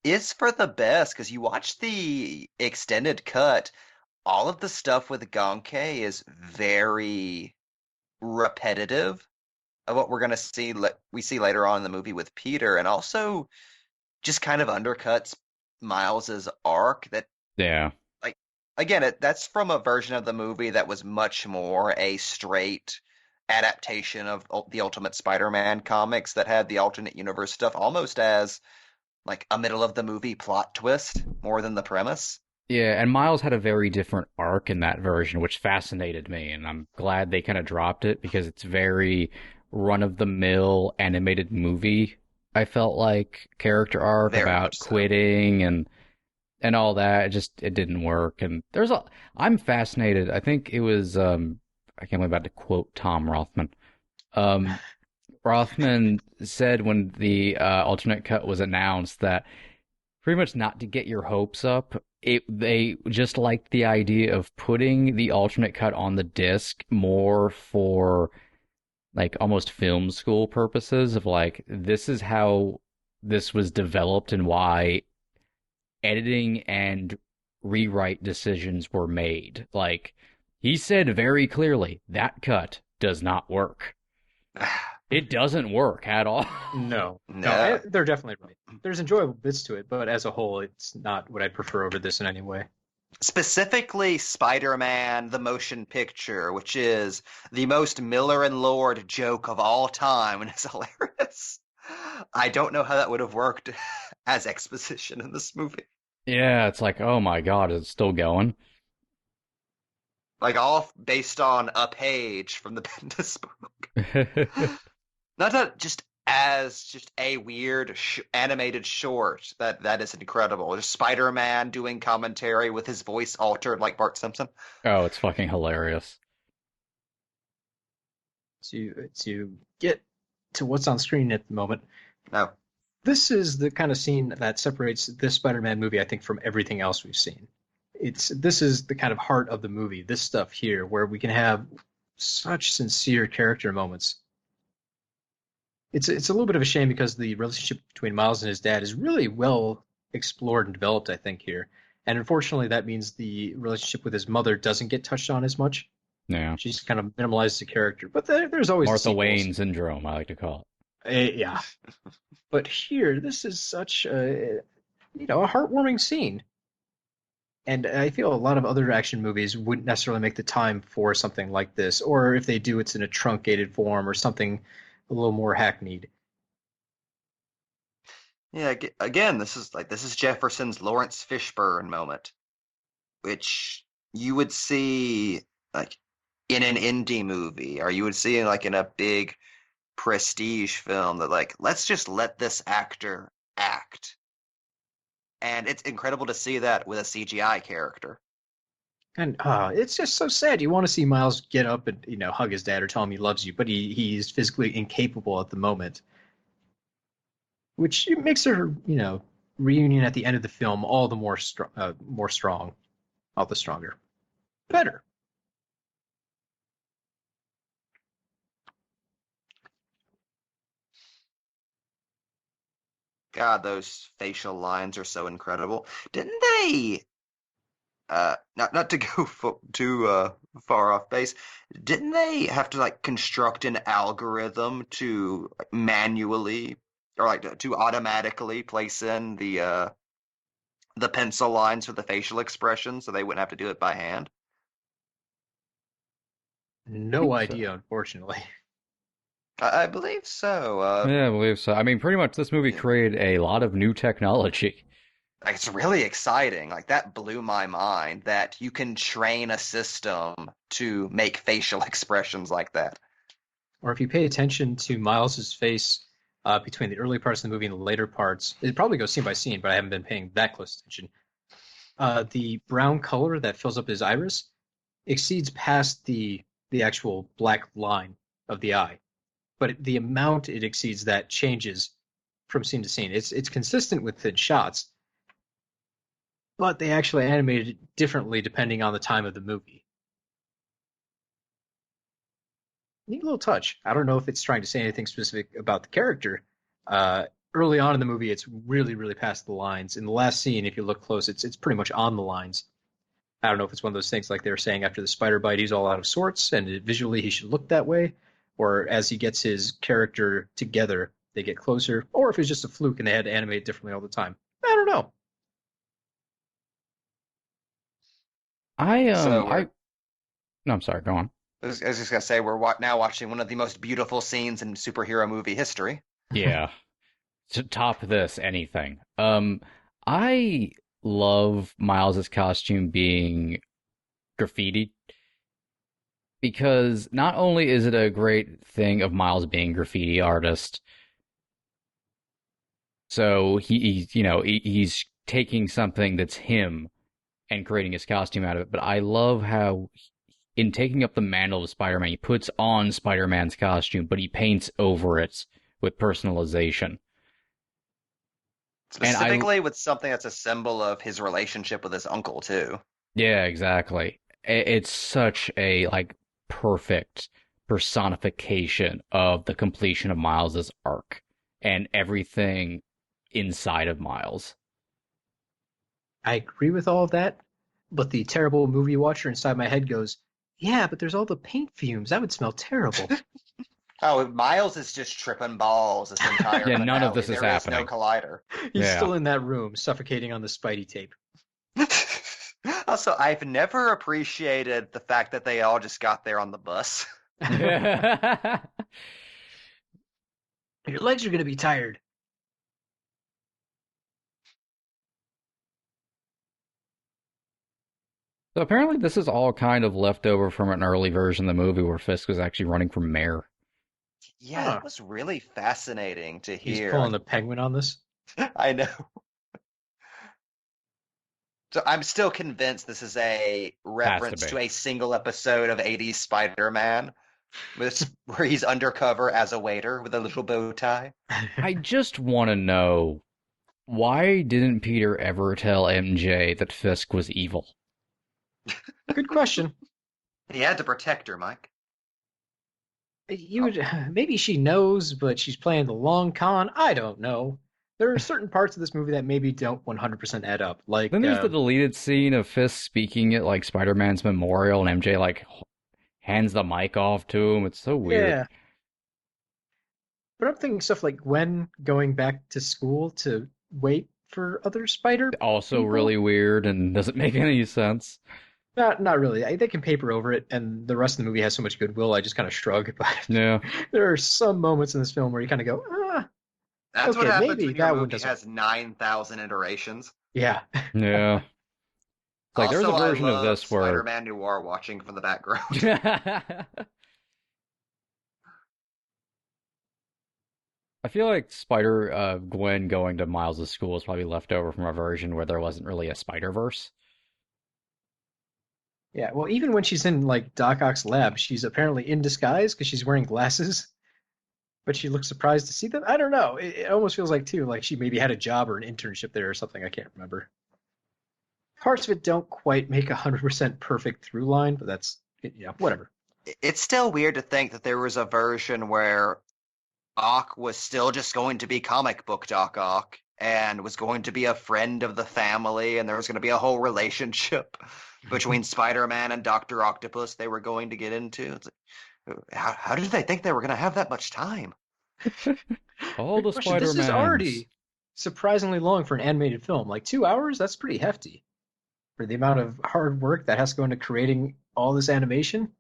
is for the best, because you watch the extended cut, all of the stuff with Gonke is very repetitive of what we're going to see we see later on in the movie with Peter, and also just kind of undercuts Miles's arc that, Yeah. like, again, that's from a version of the movie that was much more a straight adaptation of the Ultimate Spider-Man comics that had the alternate universe stuff almost as like a middle of the movie plot twist more than the premise. Yeah, and Miles had a very different arc in that version, which fascinated me, and I'm glad they kind of dropped it because it's very run-of-the-mill animated movie, I felt like, character arc Very about much so. quitting and all that. It didn't work. And I'm fascinated. I think it was, I can't believe I'm about to quote Tom Rothman. Rothman said when the alternate cut was announced that pretty much not to get your hopes up, they just liked the idea of putting the alternate cut on the disc more for like almost film school purposes of like this is how this was developed and why editing and rewrite decisions were made. Like he said very clearly, that cut does not work. It doesn't work at all. No, No. they're definitely right. There's enjoyable bits to it, but as a whole, it's not what I'd prefer over this in any way. Specifically, Spider-Man: The Motion Picture, which is the most Miller and Lord joke of all time, and it's hilarious. I don't know how that would have worked as exposition in this movie. Yeah, it's like, oh my god, it's still going. Like, all based on a page from the Bendis book. Not that just a weird animated short that is incredible. Just Spider-Man doing commentary with his voice altered like Bart Simpson. Oh, it's fucking hilarious. To get to what's on screen at the moment, No. this is the kind of scene that separates this Spider-Man movie, I think, from everything else we've seen. This is the kind of heart of the movie, this stuff here, where we can have such sincere character moments. It's a little bit of a shame because the relationship between Miles and his dad is really well explored and developed, I think, here. And unfortunately, that means the relationship with his mother doesn't get touched on as much. Yeah. She's kind of minimalized the character. But there's always Martha sequels. Wayne syndrome, I like to call Yeah. But here, this is such a heartwarming scene. And I feel a lot of other action movies wouldn't necessarily make the time for something like this. Or if they do, it's in a truncated form or something a little more hackneyed. Yeah, again, this is Jefferson's Lawrence Fishburne moment, which you would see like in an indie movie, or you would see like in a big prestige film that like, let's just let this actor act. And it's incredible to see that with a CGI character. And it's just so sad. You want to see Miles get up and hug his dad or tell him he loves you, but he's physically incapable at the moment, which makes their reunion at the end of the film all the more strong, all the stronger, better. God, those facial lines are so incredible. Didn't they? Not to go too far off base. Didn't they have to like construct an algorithm to like, manually or like to automatically place in the pencil lines for the facial expression, so they wouldn't have to do it by hand? No idea, unfortunately. I believe so. Yeah, I believe so. I mean, pretty much this movie created a lot of new technology. Like, it's really exciting. Like, that blew my mind that you can train a system to make facial expressions like that. Or if you pay attention to Miles's face between the early parts of the movie and the later parts, it probably goes scene by scene, but I haven't been paying that close attention. The brown color that fills up his iris exceeds past the actual black line of the eye. But the amount it exceeds that changes from scene to scene. It's consistent within shots, but they actually animated it differently depending on the time of the movie. Neat little touch. I don't know if it's trying to say anything specific about the character. Early on in the movie, it's really, really past the lines. In the last scene, if you look close, it's pretty much on the lines. I don't know if it's one of those things like they were saying after the spider bite, he's all out of sorts, and visually he should look that way, or as he gets his character together, they get closer, or if it's just a fluke and they had to animate differently all the time. I don't know. No, I'm sorry, go on. I was just going to say, we're now watching one of the most beautiful scenes in superhero movie history. Yeah. To top this, anything. I love Miles's costume being graffiti because not only is it a great thing of Miles being a graffiti artist, so he's taking something that's him and creating his costume out of it, but I love how in taking up the mantle of Spider-Man, he puts on Spider-Man's costume, but he paints over it with personalization. Specifically with something that's a symbol of his relationship with his uncle, too. Yeah, exactly. It's such a, perfect personification of the completion of Miles's arc and everything inside of Miles. I agree with all of that, but the terrible movie watcher inside my head goes, yeah, but there's all the paint fumes. That would smell terrible. Oh, Miles is just tripping balls this entire Yeah, none of finale. this is There happening. no collider. He's Yeah. still in that room, suffocating on the Spidey tape. Also, I've never appreciated the fact that they all just got there on the bus. Your legs are going to be tired. So apparently this is all kind of left over from an early version of the movie where Fisk was actually running for mayor. Yeah, Huh. it was really fascinating to He's hear. pulling the penguin on this. I know. So I'm still convinced this is a reference be. to a single episode of 80s Spider-Man, where he's undercover as a waiter with a little bow tie. I just want to know, why didn't Peter ever tell MJ that Fisk was evil? Good question. He had to protect her, Mike. You would, maybe she knows, but she's playing the long con. I don't know. There are certain parts of this movie that maybe don't 100% add up. Like, Then there's the deleted scene of Fisk speaking at like Spider-Man's memorial, and MJ like hands the mic off to him. It's so weird. yeah. But I'm thinking stuff like Gwen going back to school to wait for other Spider. Also people? really weird and doesn't make any sense. Not really. They can paper over it, and the rest of the movie has so much goodwill. I just kind of shrug. But Yeah. there are some moments in this film where you kind of go, That's what Okay, happens maybe when that your one movie doesn't- has 9,000 iterations. yeah. Yeah. Like there's a Also, version I of love this where Spider-Man Noir watching from the background. I feel like Gwen going to Miles' school is probably left over from a version where there wasn't really a Spider-Verse. Yeah, well, even when she's in like Doc Ock's lab, she's apparently in disguise because she's wearing glasses. But she looks surprised to see them. I don't know. It almost feels like too, like she maybe had a job or an internship there or something. I can't remember. Parts of it don't quite make 100% perfect through line, but that's whatever. It's still weird to think that there was a version where Ock was still just going to be comic book Doc Ock and was going to be a friend of the family, and there was going to be a whole relationship between Spider-Man and Dr. Octopus they were going to get into. It's like, how did they think they were going to have that much time? All the Good question. Spider-Mans. This is already surprisingly long for an animated film. Like 2 hours, that's pretty hefty. For the amount of hard work that has to go into creating all this animation,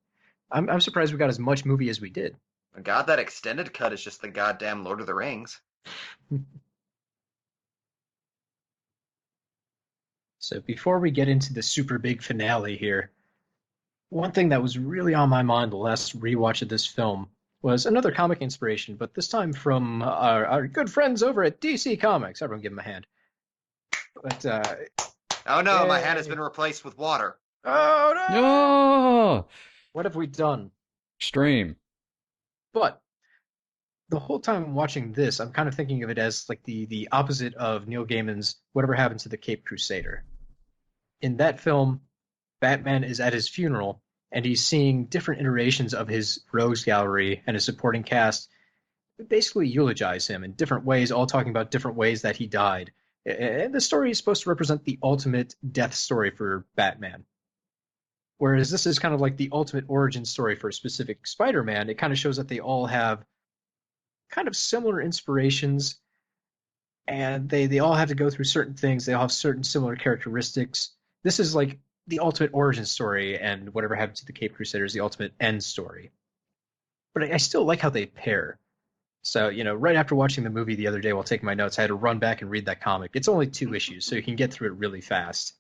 I'm surprised we got as much movie as we did. God, that extended cut is just the goddamn Lord of the Rings. So before we get into the super big finale here, one thing that was really on my mind the last rewatch of this film was another comic inspiration, but this time from our good friends over at DC Comics. Everyone give them a hand. But Oh no, my Yay. hand has been replaced with water. oh no! Oh, What have we done? extreme. But the whole time watching this, I'm kind of thinking of it as like the opposite of Neil Gaiman's Whatever Happens to the Caped Crusader. In that film, Batman is at his funeral, and he's seeing different iterations of his rogues gallery and his supporting cast basically eulogize him in different ways, all talking about different ways that he died. And the story is supposed to represent the ultimate death story for Batman. Whereas this is kind of like the ultimate origin story for a specific Spider-Man. It kind of shows that they all have kind of similar inspirations, and they all have to go through certain things. They all have certain similar characteristics. This is like the ultimate origin story, and Whatever Happened to the Caped Crusader is the ultimate end story. But I still like how they pair. So, right after watching the movie the other day while taking my notes, I had to run back and read that comic. It's only 2 issues, so you can get through it really fast.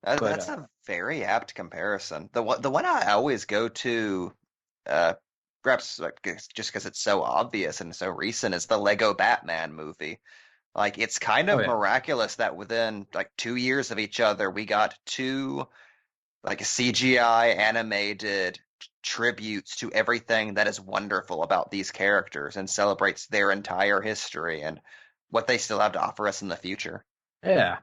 But, That's a very apt comparison. The one I always go to, perhaps like, just because it's so obvious and so recent, is the Lego Batman movie. Like, it's kind of Oh, yeah. miraculous that within like 2 years of each other, we got 2 like CGI animated tributes to everything that is wonderful about these characters and celebrates their entire history and what they still have to offer us in the future. Yeah.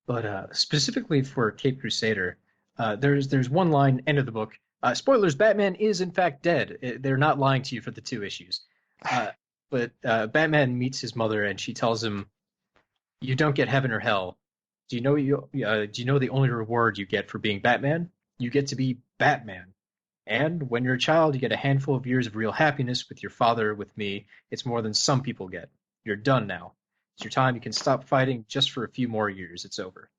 But specifically for Caped Crusader, there's one line, end of the book, Spoilers, Batman is in fact dead. They're not lying to you for the 2 issues. But Batman meets his mother and she tells him, "You don't get heaven or hell. Do you know the only reward you get for being Batman? You get to be Batman. And when you're a child, you get a handful of years of real happiness with your father, with me. It's more than some people get. You're done now. It's your time. You can stop fighting just for a few more years. It's over."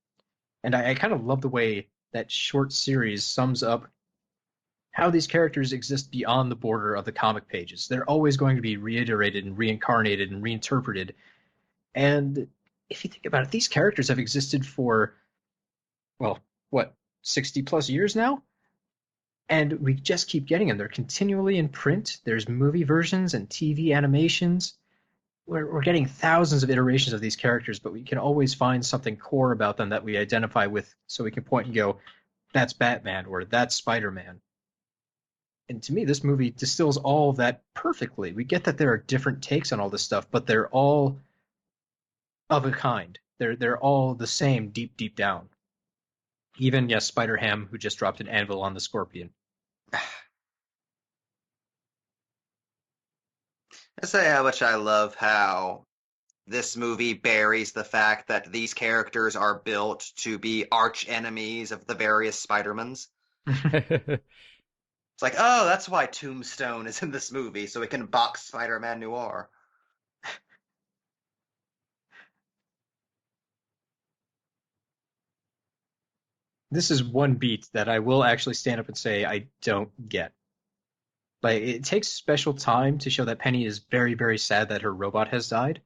And I kind of love the way that short series sums up how these characters exist beyond the border of the comic pages. They're always going to be reiterated and reincarnated and reinterpreted. And if you think about it, these characters have existed for, well, what, 60 plus years now? And we just keep getting them. They're continually in print. There's movie versions and TV animations. We're getting thousands of iterations of these characters, but we can always find something core about them that we identify with, so we can point and go, that's Batman, or that's Spider-Man. And to me, this movie distills all of that perfectly. We get that there are different takes on all this stuff, but they're all of a kind. They're all the same deep, deep down. Even, yes, Spider-Ham, who just dropped an anvil on the Scorpion. I say how much I love how this movie buries the fact that these characters are built to be arch enemies of the various Spider-Mans. It's like, oh, that's why Tombstone is in this movie, so we can box Spider-Man Noir. This is one beat that I will actually stand up and say I don't get. Like, it takes special time to show that Penny is very, very sad that her robot has died.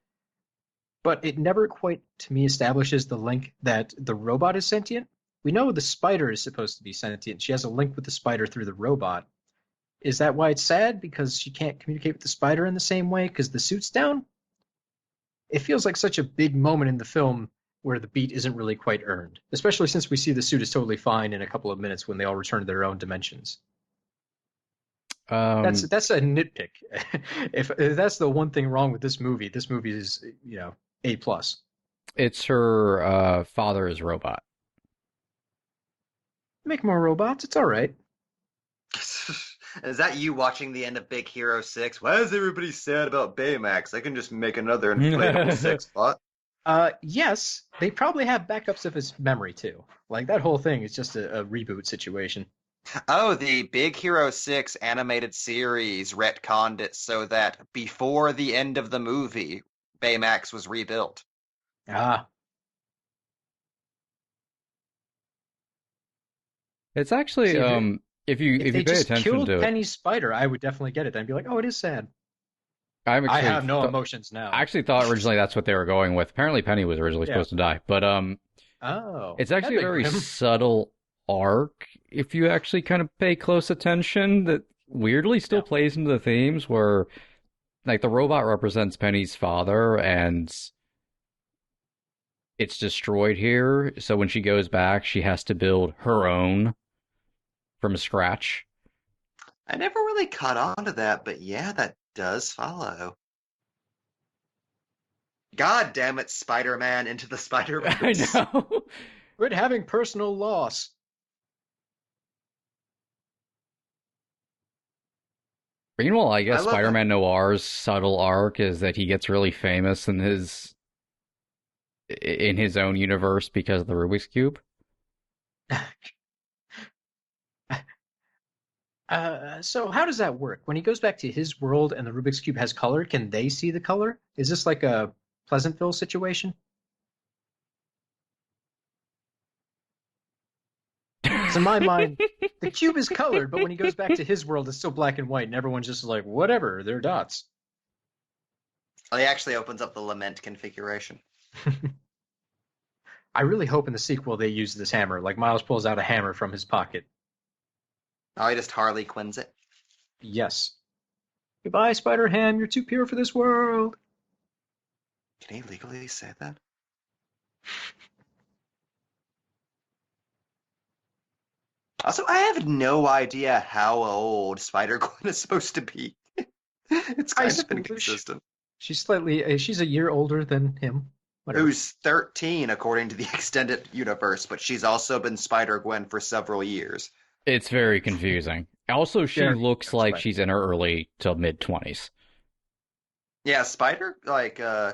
But it never quite, to me, establishes the link that the robot is sentient. We know the spider is supposed to be sentient. She has a link with the spider through the robot. Is that why it's sad? Because she can't communicate with the spider in the same way because the suit's down? It feels like such a big moment in the film where the beat isn't really quite earned, especially since we see the suit is totally fine in a couple of minutes when they all return to their own dimensions. That's a nitpick. If that's the one thing wrong with this movie is, A+. It's her father's robot. Make more robots. It's all right. Is that you watching the end of Big Hero 6? Why is everybody sad about Baymax? I can just make another inflatable 6-bot. Yes, they probably have backups of his memory too. Like, that whole thing is just a reboot situation. Oh, the Big Hero 6 animated series retconned it so that before the end of the movie, Baymax was rebuilt. Ah. It's actually, if you pay attention killed to it, Penny's spider, I would definitely get it. I'd be like, oh, it is sad. I have no emotions now. I actually thought originally that's what they were going with. Apparently Penny was originally supposed to die, but it's actually a very subtle arc if you actually kind of pay close attention that weirdly still plays into the themes where, like, the robot represents Penny's father and it's destroyed here, so when she goes back she has to build her own from scratch. I never really caught on to that, but yeah, that does follow. God damn it, Spider-Man into the Spider-Verse. I know. Quit having personal loss. Meanwhile, I guess Spider-Man Noir's subtle arc is that he gets really famous in his own universe because of the Rubik's Cube. So how does that work? When he goes back to his world and the Rubik's Cube has color, can they see the color? Is this like a Pleasantville situation? In my mind, the cube is colored, but when he goes back to his world, it's still black and white, and everyone's just like, whatever, they're dots. He actually opens up the lament configuration. I really hope in the sequel they use this hammer. Like, Miles pulls out a hammer from his pocket. Oh, he just Harley Quinns it? Yes. Goodbye, Spider-Ham, you're too pure for this world. Can he legally say that? Also, I have no idea how old Spider-Gwen is supposed to be. It's kind of inconsistent. She's she's a year older than him. Whatever. Who's 13 according to the extended universe, but she's also been Spider-Gwen for several years. It's very confusing. Also, she Very looks like confusing. she's in her early to mid-20s. Yeah,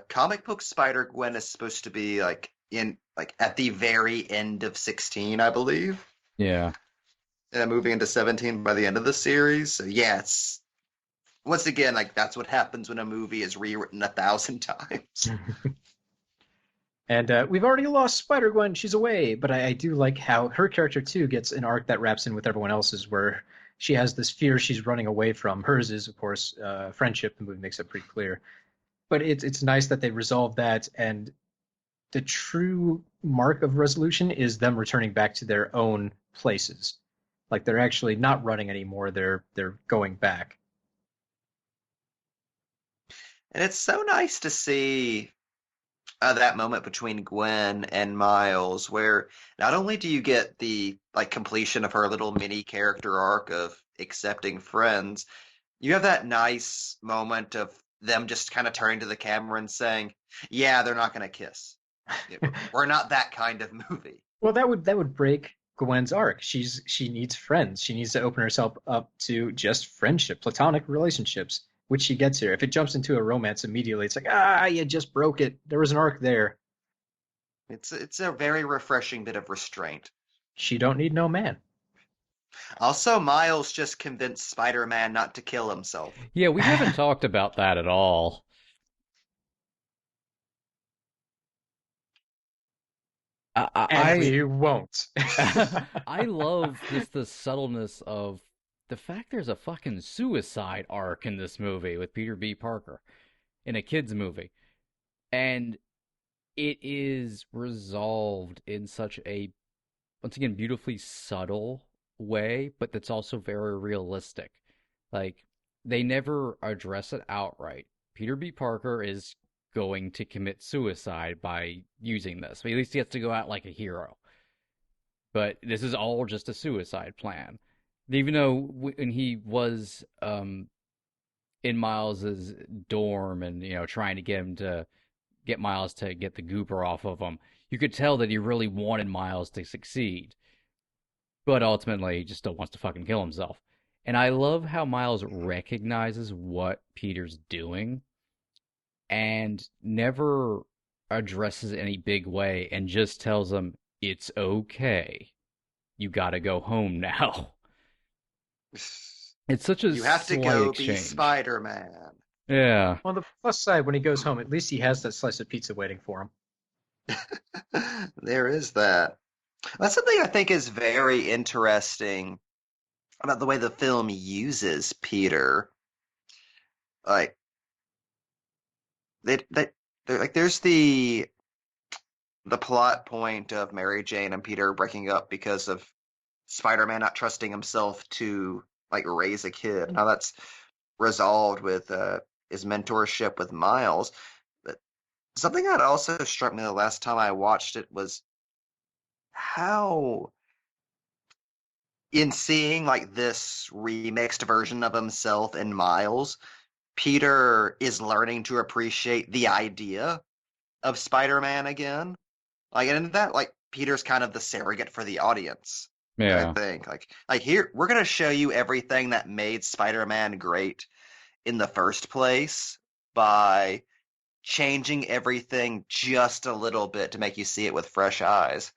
comic book Spider-Gwen is supposed to be at the very end of 16, I believe. Yeah. And moving into 17 by the end of the series. So yeah, it's once again that's what happens when a movie is rewritten 1,000 times. And we've already lost Spider-Gwen. She's away. But I do like how her character, too, gets an arc that wraps in with everyone else's, where she has this fear she's running away from. Hers is, of course, friendship. The movie makes it pretty clear. But it's nice that they resolve that. And the true mark of resolution is them returning back to their own places. Like, they're actually not running anymore. They're going back. And it's so nice to see that moment between Gwen and Miles, where not only do you get the completion of her little mini character arc of accepting friends, you have that nice moment of them just kind of turning to the camera and saying, "Yeah, they're not going to kiss. We're not that kind of movie." Well, that would break Gwen's arc. She needs friends. She needs to open herself up to just friendship, platonic relationships, which she gets here. If it jumps into a romance immediately, it's like, you just broke it. There was an arc there. It's a very refreshing bit of restraint. She don't need no man. Also, Miles just convinced Spider-Man not to kill himself. Yeah, we haven't talked about that at all. We won't. I love just the subtleness of the fact there's a fucking suicide arc in this movie with Peter B. Parker in a kid's movie. And it is resolved in such a, once again, beautifully subtle way, but that's also very realistic. Like, they never address it outright. Peter B. Parker is going to commit suicide by using this. But at least he has to go out like a hero. But this is all just a suicide plan. Even though when he was in Miles's dorm and, trying to get Miles to get the goober off of him, you could tell that he really wanted Miles to succeed. But ultimately, he just still wants to fucking kill himself. And I love how Miles recognizes what Peter's doing and never addresses it in any big way and just tells him, it's okay. You gotta go home now. It's such a You have to slight go exchange. be Spider-Man. Yeah. On the plus side, when he goes home, at least he has that slice of pizza waiting for him. There is that. That's something I think is very interesting about the way the film uses Peter. Like, there's the plot point of Mary Jane and Peter breaking up because of Spider-Man not trusting himself to raise a kid. Now that's resolved with his mentorship with Miles. But something that also struck me the last time I watched it was how, in seeing this remixed version of himself in Miles, Peter is learning to appreciate the idea of Spider-Man again. And that Peter's kind of the surrogate for the audience. Yeah. I think here we're gonna show you everything that made Spider-Man great in the first place by changing everything just a little bit to make you see it with fresh eyes.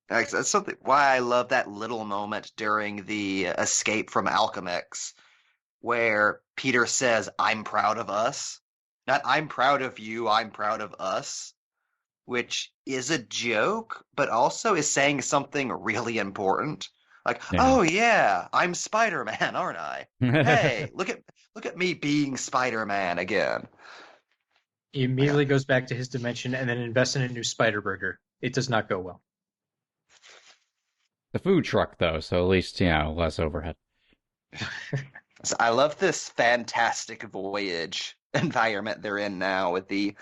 That's something why I love that little moment during the escape from Alchemax, where Peter says, "I'm proud of us." Not "I'm proud of you, I'm proud of us," which is a joke, but also is saying something really important. Oh yeah, I'm Spider-Man, aren't I? Hey, look at me being Spider-Man again. He immediately goes back to his dimension and then invests in a new Spider Burger. It does not go well. The food truck, though, so at least, less overhead. So I love this fantastic voyage environment they're in now with the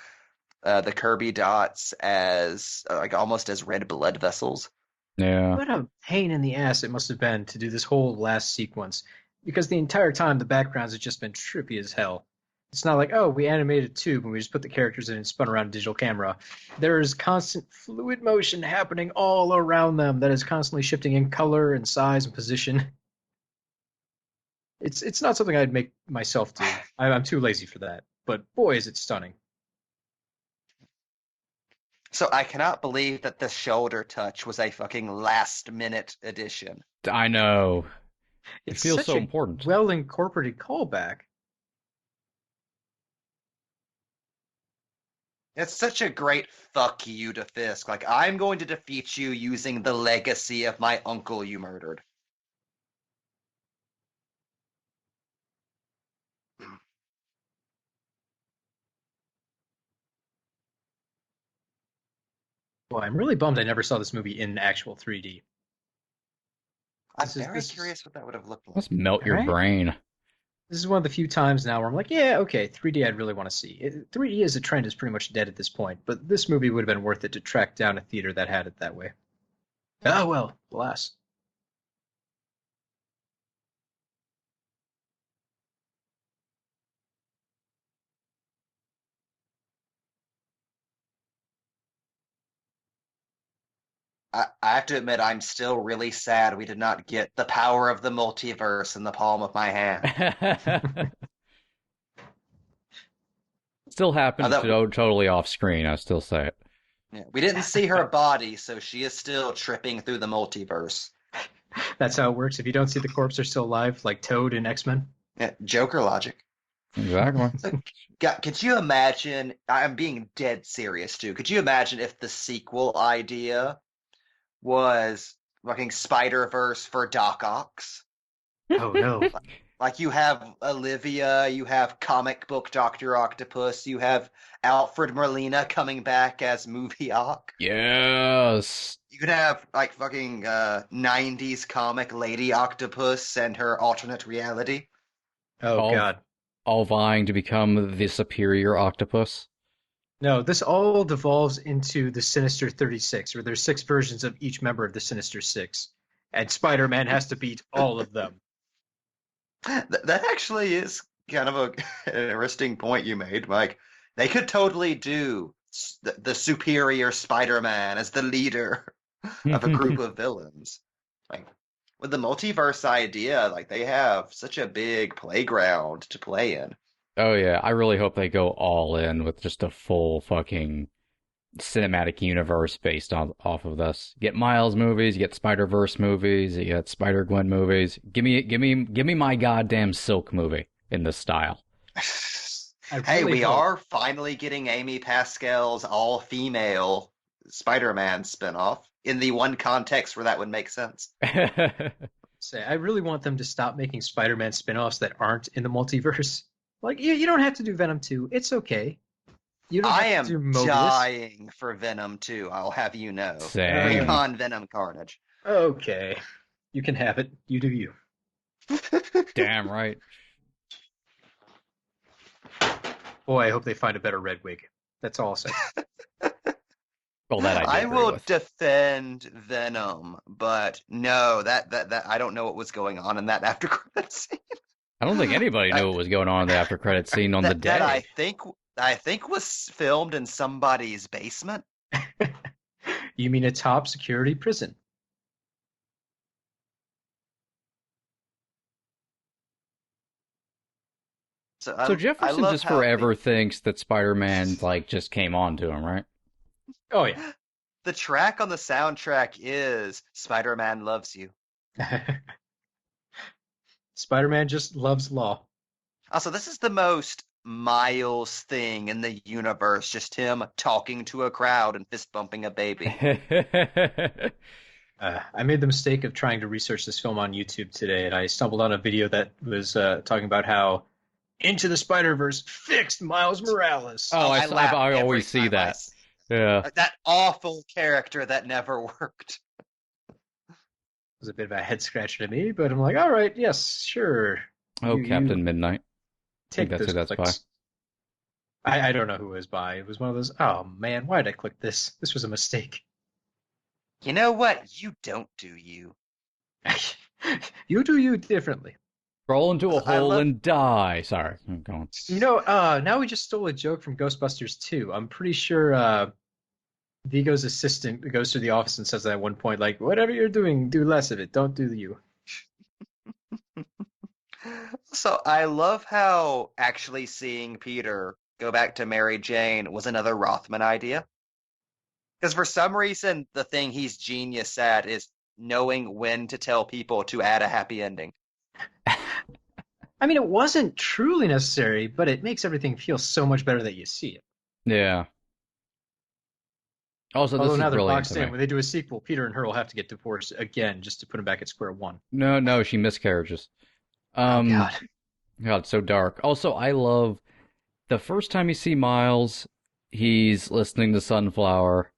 Kirby dots as almost as red blood vessels. Yeah. What a pain in the ass it must have been to do this whole last sequence, because the entire time the backgrounds have just been trippy as hell. It's not like, oh, we animated a tube and we just put the characters in and spun around a digital camera. There is constant fluid motion happening all around them that is constantly shifting in color and size and position. It's not something I'd make myself do. I'm too lazy for that. But boy, is it stunning. So I cannot believe that the shoulder touch was a fucking last-minute addition. I know. It It's feels such so a important. well-incorporated callback. It's such a great fuck you to Fisk. Like, I'm going to defeat you using the legacy of my uncle you murdered. Boy, I'm really bummed I never saw this movie in actual 3D. I'm This is- very this is- curious what that would have looked like. Let's melt your Right? brain. This is one of the few times now where I'm like, yeah, okay, 3D I'd really want to see. 3D as a trend is pretty much dead at this point, but this movie would have been worth it to track down a theater that had it that way. Oh well, alas. I have to admit, I'm still really sad we did not get the power of the multiverse in the palm of my hand. Still happens that- totally off screen. I still say it. Yeah, we didn't see her body, so she is still tripping through the multiverse. That's how it works. If you don't see the corpse, they're still alive, like Toad in X-Men. Yeah, Joker logic. Exactly. God, could you imagine? I'm being dead serious too. Could you imagine if the sequel idea was fucking Spider-Verse for Doc Ock? Oh no. Like you have Olivia, you have comic book Dr. Octopus, you have Alfred Molina coming back as Movie Ock. Yes. You could have like fucking 90s comic Lady Octopus and her alternate reality. Oh Oh. god. All vying to become the superior octopus. No, this all devolves into the Sinister 36, where there's 6 versions of each member of the Sinister Six, and Spider-Man has to beat all of them. That actually is kind of an interesting point you made, Mike. They could totally do the superior Spider-Man as the leader of a group of villains. Like with the multiverse idea, like they have such a big playground to play in. Oh yeah, I really hope they go all in with just a full fucking cinematic universe based off of this. Get Miles movies, you get Spider-Verse movies, you get Spider-Gwen movies. Give me my goddamn Silk movie in this style. I Hey, really we hope- are finally getting Amy Pascal's all-female Spider-Man spinoff in the one context where that would make sense. Say, I really want them to stop making Spider-Man spin-offs that aren't in the multiverse. Like, you don't have to do Venom 2. It's okay. You don't I have am to do Mobius. dying for Venom 2, I'll have you know. Same. Bring on Venom Carnage. Okay. You can have it. You do you. Damn right. Boy, I hope they find a better red wig. That's all I'll say. Well, that I I agree will with. defend Venom, but no, that I don't know what was going on in that after credit scene. I don't think anybody knew what was going on in the after credit scene on the day. That I think was filmed in somebody's basement. You mean a top security prison? So I Jefferson love just how forever thinks that Spider-Man like just came on to him, right? Oh, yeah. the track on the soundtrack is Spider-Man Loves You. Spider-Man just loves law. Also, this is the most Miles thing in the universe, just him talking to a crowd and fist bumping a baby. I made the mistake of trying to research this film on YouTube today, and I stumbled on a video that was talking about how Into the Spider-Verse fixed Miles Morales. Oh, laugh I every always see time I that. see Yeah. that awful character that never worked. It was a bit of a head scratcher to me, but I'm like, all right, yes, sure. Oh, You- Captain you Midnight. Take that's who those that's clicks. I don't know who it was by. It was one of those, oh man, why did I click this? This was a mistake. You know what? You don't do you. You do you differently. Crawl into a I hole love- and die. Sorry, I'm going. Now we just stole a joke from Ghostbusters 2. I'm pretty sure Vigo's assistant goes to the office and says that at one point, like, whatever you're doing, do less of it. Don't do you. So I love how actually seeing Peter go back to Mary Jane was another Rothman idea. Because for some reason, the thing he's genius at is knowing when to tell people to add a happy ending. I mean, it wasn't truly necessary, but it makes everything feel so much better that you see it. Yeah. Also, this Although is now they're brilliant boxed to in. me. When they do a sequel, Peter and her will have to get divorced again just to put him back at square one. No, she miscarriages. Oh, God. God, so dark. Also, I love the first time you see Miles, he's listening to Sunflower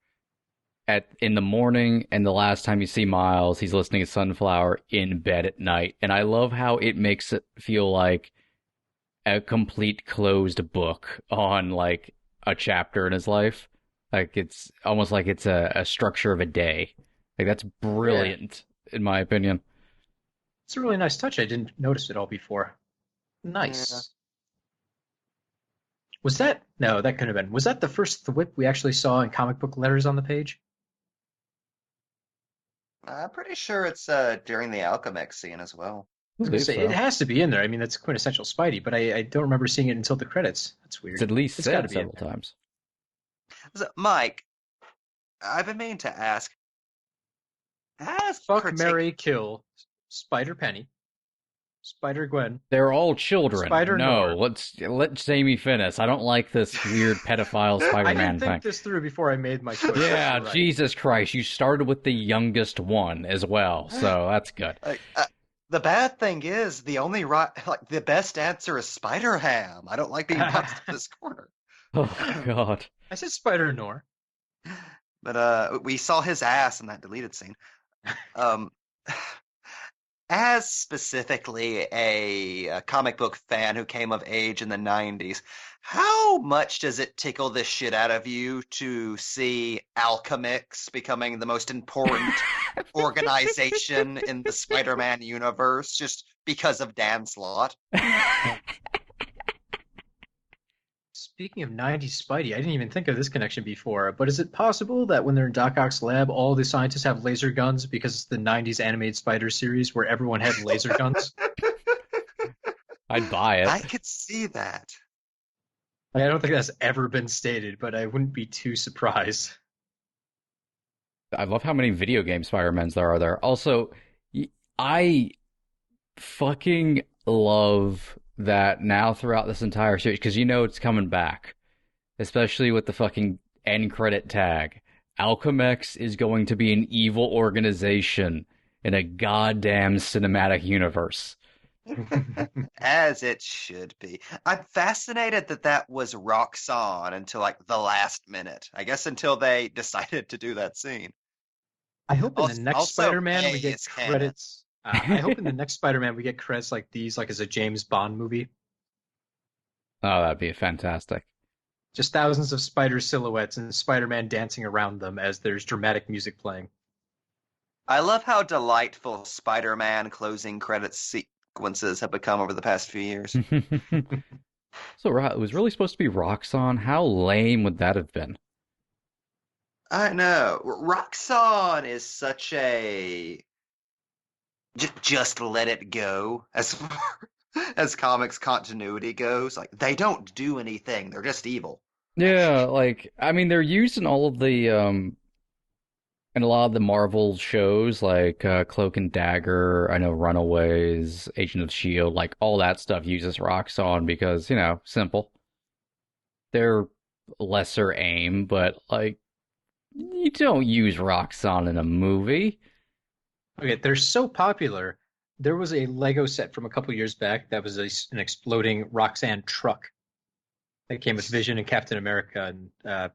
in the morning, and the last time you see Miles, he's listening to Sunflower in bed at night. And I love how it makes it feel like a complete closed book on like a chapter in his life. Like it's almost like it's a structure of a day. Like that's brilliant, in my opinion. It's a really nice touch. I didn't notice it all before. Nice. Yeah. Was that? No, that couldn't have been. Was that the first thwip we actually saw in comic book letters on the page? I'm pretty sure it's during the Alchemix scene as well. I was gonna say, it has to be in there. I mean, that's quintessential Spidey, but I don't remember seeing it until the credits. That's weird. It's at least It's gotta said be in several there. times. So, Mike, I've been meaning to ask, has Fuck, critique- Mary, kill Spider Penny, Spider Gwen. They're all children. Spider No, Nor. let Jamie finish. I don't like this weird pedophile I Spider-Man didn't think thing. this through before I made my choice. Yeah, You're right. Jesus Christ, you started with the youngest one as well, so that's good. the bad thing is the only the best answer is Spider Ham. I don't like being boxed in this corner. Oh God. I said Spider Nor. But we saw his ass in that deleted scene. As specifically a comic book fan who came of age in the 90s, how much does it tickle the shit out of you to see Alchemix becoming the most important organization in the Spider-Man universe just because of Dan Slott? Speaking of 90s Spidey, I didn't even think of this connection before, but is it possible that when they're in Doc Ock's lab, all the scientists have laser guns because it's the 90s animated Spider series where everyone had laser guns? I'd buy it. I could see that. Like, I don't think that's ever been stated, but I wouldn't be too surprised. I love how many video game Spider-Mans there are there. Also, I fucking love that now throughout this entire series, because you know it's coming back, especially with the fucking end credit tag. Alchemix is going to be an evil organization in a goddamn cinematic universe. As it should be. I'm fascinated that was Roxxon until like the last minute. I guess until they decided to do that scene. I hope in the Also- next also Spider-Man we May get is canon. credits. I hope in the next Spider-Man we get credits like these, like as a James Bond movie. Oh, that'd be fantastic. Just thousands of spider silhouettes and Spider-Man dancing around them as there's dramatic music playing. I love how delightful Spider-Man closing credits sequences have become over the past few years. So it was really supposed to be Roxxon. How lame would that have been? I know. Roxxon is such a just let it go as far as comics continuity goes. Like they don't do anything. They're just evil. Yeah, like I mean, they're used in all of the in a lot of the Marvel shows, like Cloak and Dagger. I know Runaways, Agent of Shield, like all that stuff uses Roxxon because simple. They're lesser aim, but like you don't use Roxxon in a movie. Okay, they're so popular. There was a Lego set from a couple years back that was an exploding Roxanne truck that came with Vision and Captain America, and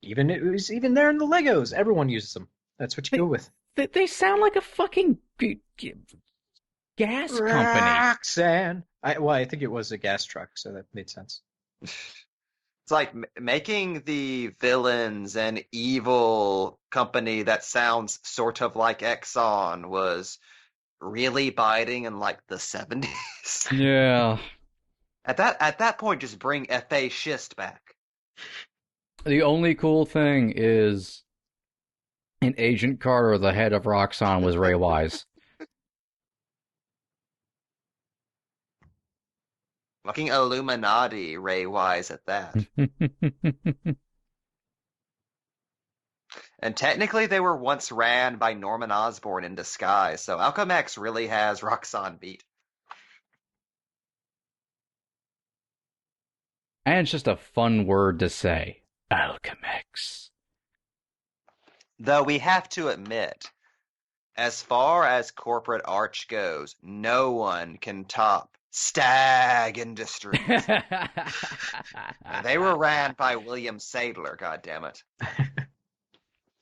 it was even there in the Legos. Everyone uses them. That's what you go with. They sound like a fucking gas company. Roxanne. I think it was a gas truck, so that made sense. It's like making the villains an evil company that sounds sort of like Exxon was really biting in like the 70s. Yeah. At that point, just bring F.A. Schist back. The only cool thing is in Agent Carter, the head of Roxxon was Ray Wise. Fucking Illuminati Ray Wise at that. And technically they were once ran by Norman Osborn in disguise, so Alchemax really has Roxxon beat. And it's just a fun word to say. Alchemax. Though we have to admit, as far as corporate arch goes, no one can top Stag Industries. They were ran by William Sadler, goddammit.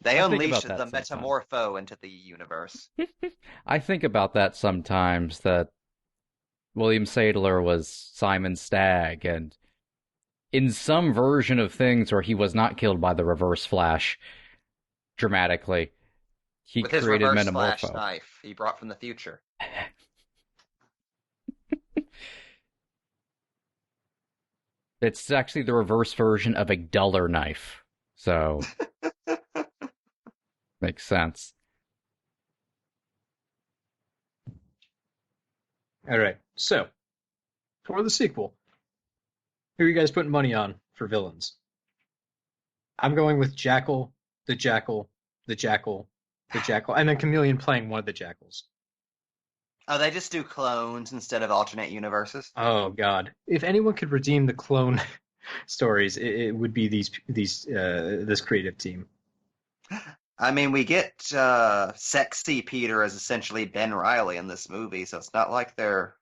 They unleashed the Metamorpho into the universe. I think about that sometimes, that William Sadler was Simon Stagg, and in some version of things where he was not killed by the Reverse Flash dramatically, he with his created Reverse Metamorpho. Flash knife he brought from the future. It's actually the reverse version of a duller knife, so makes sense. All right. So, for the sequel, who are you guys putting money on for villains? I'm going with Jackal, the Jackal, the Jackal, the Jackal, and then Chameleon playing one of the Jackals. Oh, they just do clones instead of alternate universes? Oh God! If anyone could redeem the clone stories, it would be this creative team. I mean, we get sexy Peter as essentially Ben Reilly in this movie, so it's not like they're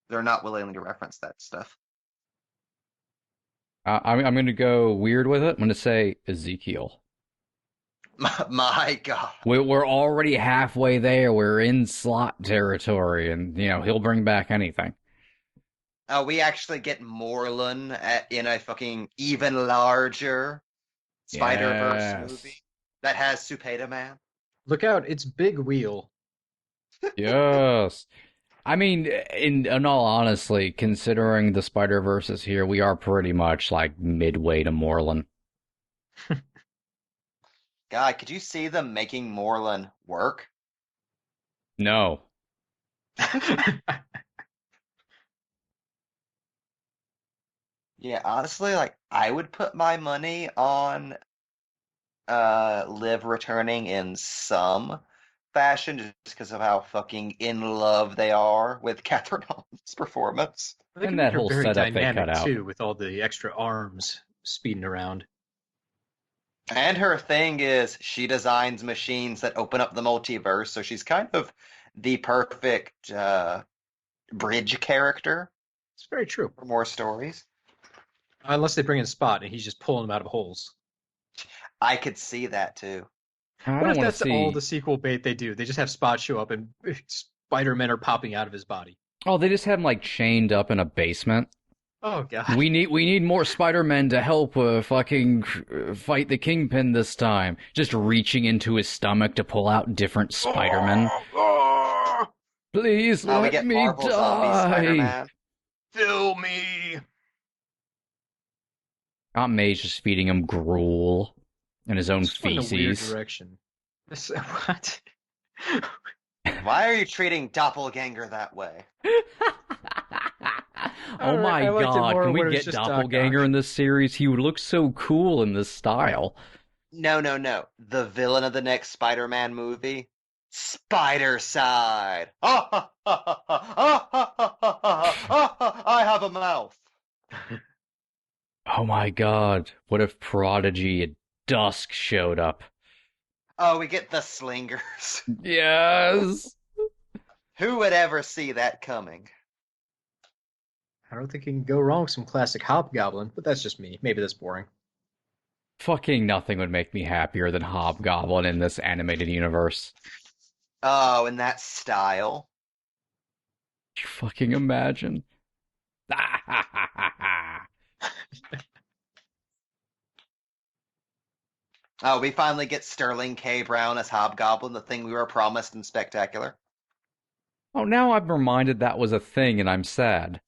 not willing to reference that stuff. I'm going to go weird with it. I'm going to say Ezekiel. My God. We're already halfway there. We're in slot territory, and he'll bring back anything. We actually get Morlun in a fucking even larger Spider-Verse movie that has Supeda Man. Look out, it's Big Wheel. Yes. I mean, in all honesty, considering the Spider-Verse is here, we are pretty much like midway to Morlun. God, could you see them making Morlun work? No. Yeah, honestly, like, I would put my money on Liv returning in some fashion just because of how fucking in love they are with Catherine Hahn's performance. And that whole very setup they dynamic cut out. too, with all the extra arms speeding around. And her thing is she designs machines that open up the multiverse, so she's kind of the perfect bridge character It's very true. for more stories. Unless they bring in Spot and he's just pulling them out of holes. I could see that too. I What don't if want that's to see. all the sequel bait they do? They just have Spot show up and Spider-Men are popping out of his body. Oh, they just have him like chained up in a basement. Oh God. We need more Spider-Men to help fucking fight the Kingpin this time. Just reaching into his stomach to pull out different Spider-Men. Please We let get me Marvel Zombie die. Spider-Man. Fill me. Aunt May's just feeding him gruel and his own This went in a weird feces. direction. What? Why are you treating Doppelganger that way? Oh my I liked it God, more can when we it was get just Doc Doppelganger Ock. in this series? He would look so cool in this style. No. The villain of the next Spider-Man movie? Spider-Side. I have a mouth. Oh my God, what if Prodigy at dusk showed up? Oh, we get the Slingers. Yes! Who would ever see that coming? I don't think you can go wrong with some classic Hobgoblin, but that's just me. Maybe that's boring. Fucking nothing would make me happier than Hobgoblin in this animated universe. Oh, in that style. You fucking imagine. Oh, we finally get Sterling K. Brown as Hobgoblin, the thing we were promised in Spectacular. Oh, now I'm reminded that was a thing and I'm sad.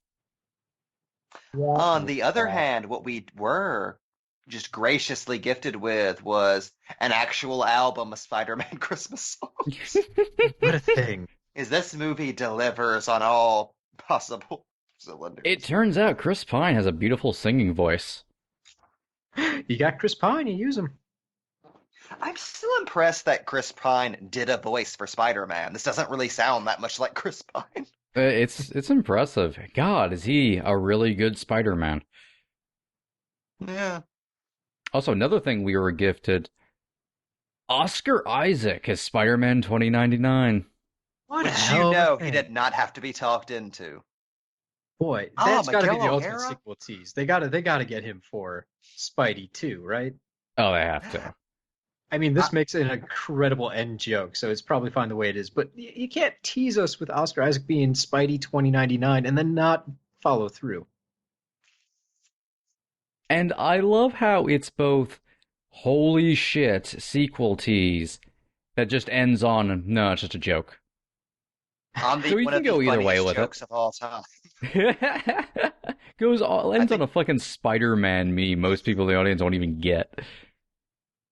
On the other hand, what we were just graciously gifted with was an actual album of Spider-Man Christmas songs. What a thing. Is this movie delivers on all possible cylinders. It turns out Chris Pine has a beautiful singing voice. You got Chris Pine, you use him. I'm still impressed that Chris Pine did a voice for Spider-Man. This doesn't really sound that much like Chris Pine. It's impressive. God, is he a really good Spider-Man? Yeah. Also, another thing we were gifted, Oscar Isaac as Spider-Man 2099. What Which a you hell of a know thing. he did not have to be talked into. Boy, Oh, that's got to be Miguel the ultimate O'Hara? sequel tease. They got to get him for Spidey too, right? Oh, they have to. I mean, this makes an incredible end joke, so it's probably fine the way it is. But you can't tease us with Oscar Isaac being Spidey 2099 and then not follow through. And I love how it's both holy shit sequel tease that just ends on, no, it's just a joke. On the So you one can of the go either way funniest with it. jokes of all time. Ends on a fucking Spider-Man meme most people in the audience won't even get.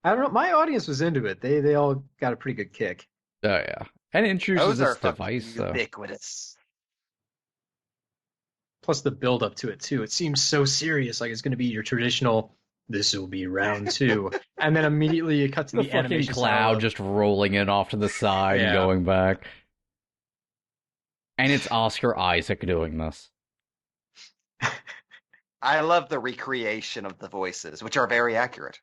I don't know. My audience was into it. They all got a pretty good kick. Oh, yeah. And it introduces Those are this fucking device, though. ubiquitous. Plus the build up to it too. It seems so serious, like it's going to be your traditional. This will be round 2, and then immediately you cut to The the fucking animation cloud style of- just rolling it off to the side and Yeah. going back. And it's Oscar Isaac doing this. I love the recreation of the voices, which are very accurate.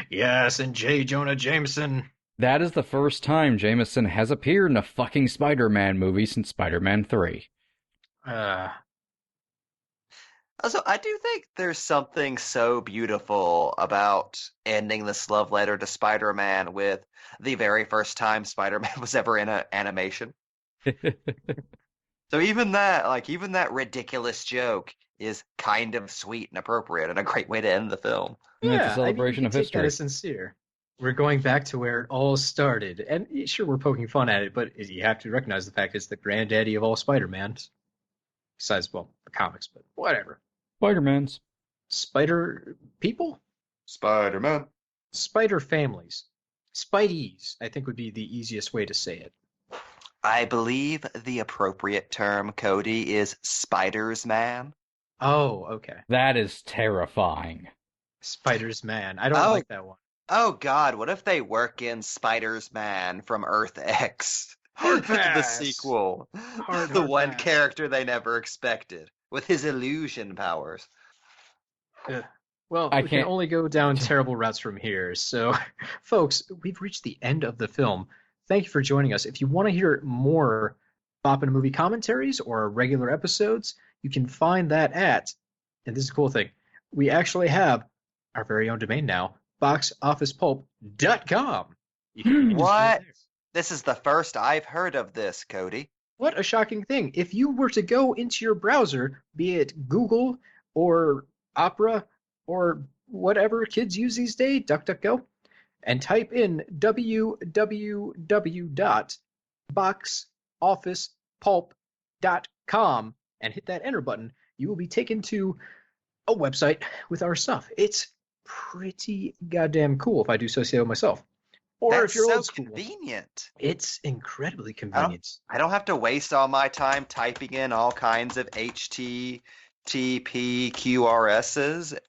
Yes, and J. Jonah Jameson. That is the first time Jameson has appeared in a fucking Spider-Man movie since Spider-Man 3. Also, I do think there's something so beautiful about ending this love letter to Spider-Man with the very first time Spider-Man was ever in an animation. So even that ridiculous joke is kind of sweet and appropriate and a great way to end the film. And it's a Yeah, celebration you of can take history. That as sincere. We're going back to where it all started, and sure, we're poking fun at it, but you have to recognize the fact it's the granddaddy of all Spider-Mans. Besides, well, the comics, but whatever. Spider-Man's. Spider people? Spider-Man. Spider families. Spideys, I think would be the easiest way to say it. I believe the appropriate term, Cody, is Spider's Man. Oh, okay. That is terrifying. Spider's Man. I don't Oh. like that one. Oh God, what if they work in Spider's Man from Earth X? Hard The pass. sequel. Hard The one pass. character they never expected. With his illusion powers. Ugh. Well, I we can can't- only go down terrible routes from here. So, folks, we've reached the end of the film. Thank you for joining us. If you want to hear more Bop and Movie commentaries or regular episodes, you can find that at, and this is a cool thing, we actually have our very own domain now, boxofficepulp.com. You can just go What? there. This is the first I've heard of this, Cody. What a shocking thing. If you were to go into your browser, be it Google or Opera or whatever kids use these days, DuckDuckGo, and type in www.boxofficepulp.com and hit that enter button, you will be taken to a website with our stuff. It's pretty goddamn cool if I do so say myself. Or That's if you're so old school. convenient. It's incredibly convenient. I don't have to waste all my time typing in all kinds of HTTPQRSs.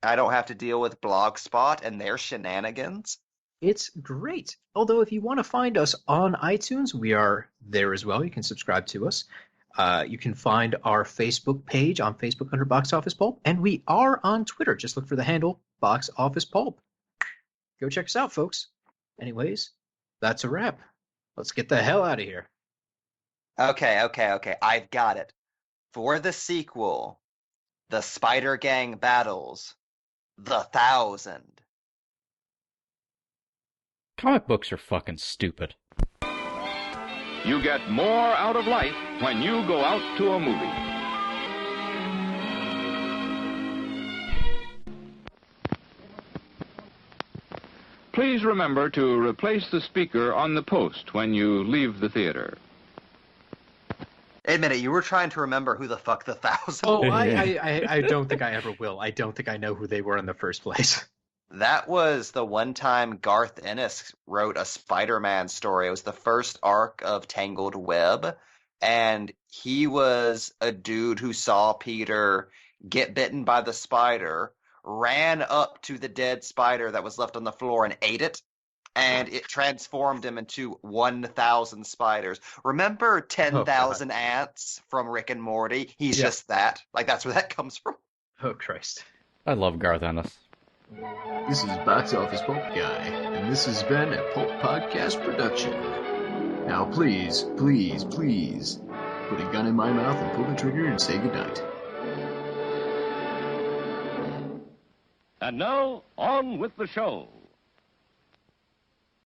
I don't have to deal with Blogspot and their shenanigans. It's great. Although if you want to find us on iTunes, we are there as well. You can subscribe to us. You can find our Facebook page on Facebook under Box Office Pulp, and we are on Twitter. Just look for the handle Box Office Pulp. Go check us out, folks. Anyways, that's a wrap. Let's get the hell out of here. Okay. I've got it. For the sequel, The Spider Gang Battles, The 1000. Comic books are fucking stupid. You get more out of life when you go out to a movie. Please remember to replace the speaker on the post when you leave the theater. Admit it, you were trying to remember who the fuck the 1,000 Oh, were. I don't think I ever will. I don't think I know who they were in the first place. That was the one time Garth Ennis wrote a Spider-Man story. It was the first arc of Tangled Web, and he was a dude who saw Peter get bitten by the spider, ran up to the dead spider that was left on the floor and ate it, and it transformed him into 1,000 spiders. Remember 10,000 ants from Rick and Morty? He's just that. Like, that's where that comes from. Oh, Christ. I love Garth Ennis. This is Box Office Pulp Guy, and this has been a Pulp Podcast production. Now please, please, please, put a gun in my mouth and pull the trigger and say goodnight. And now, on with the show.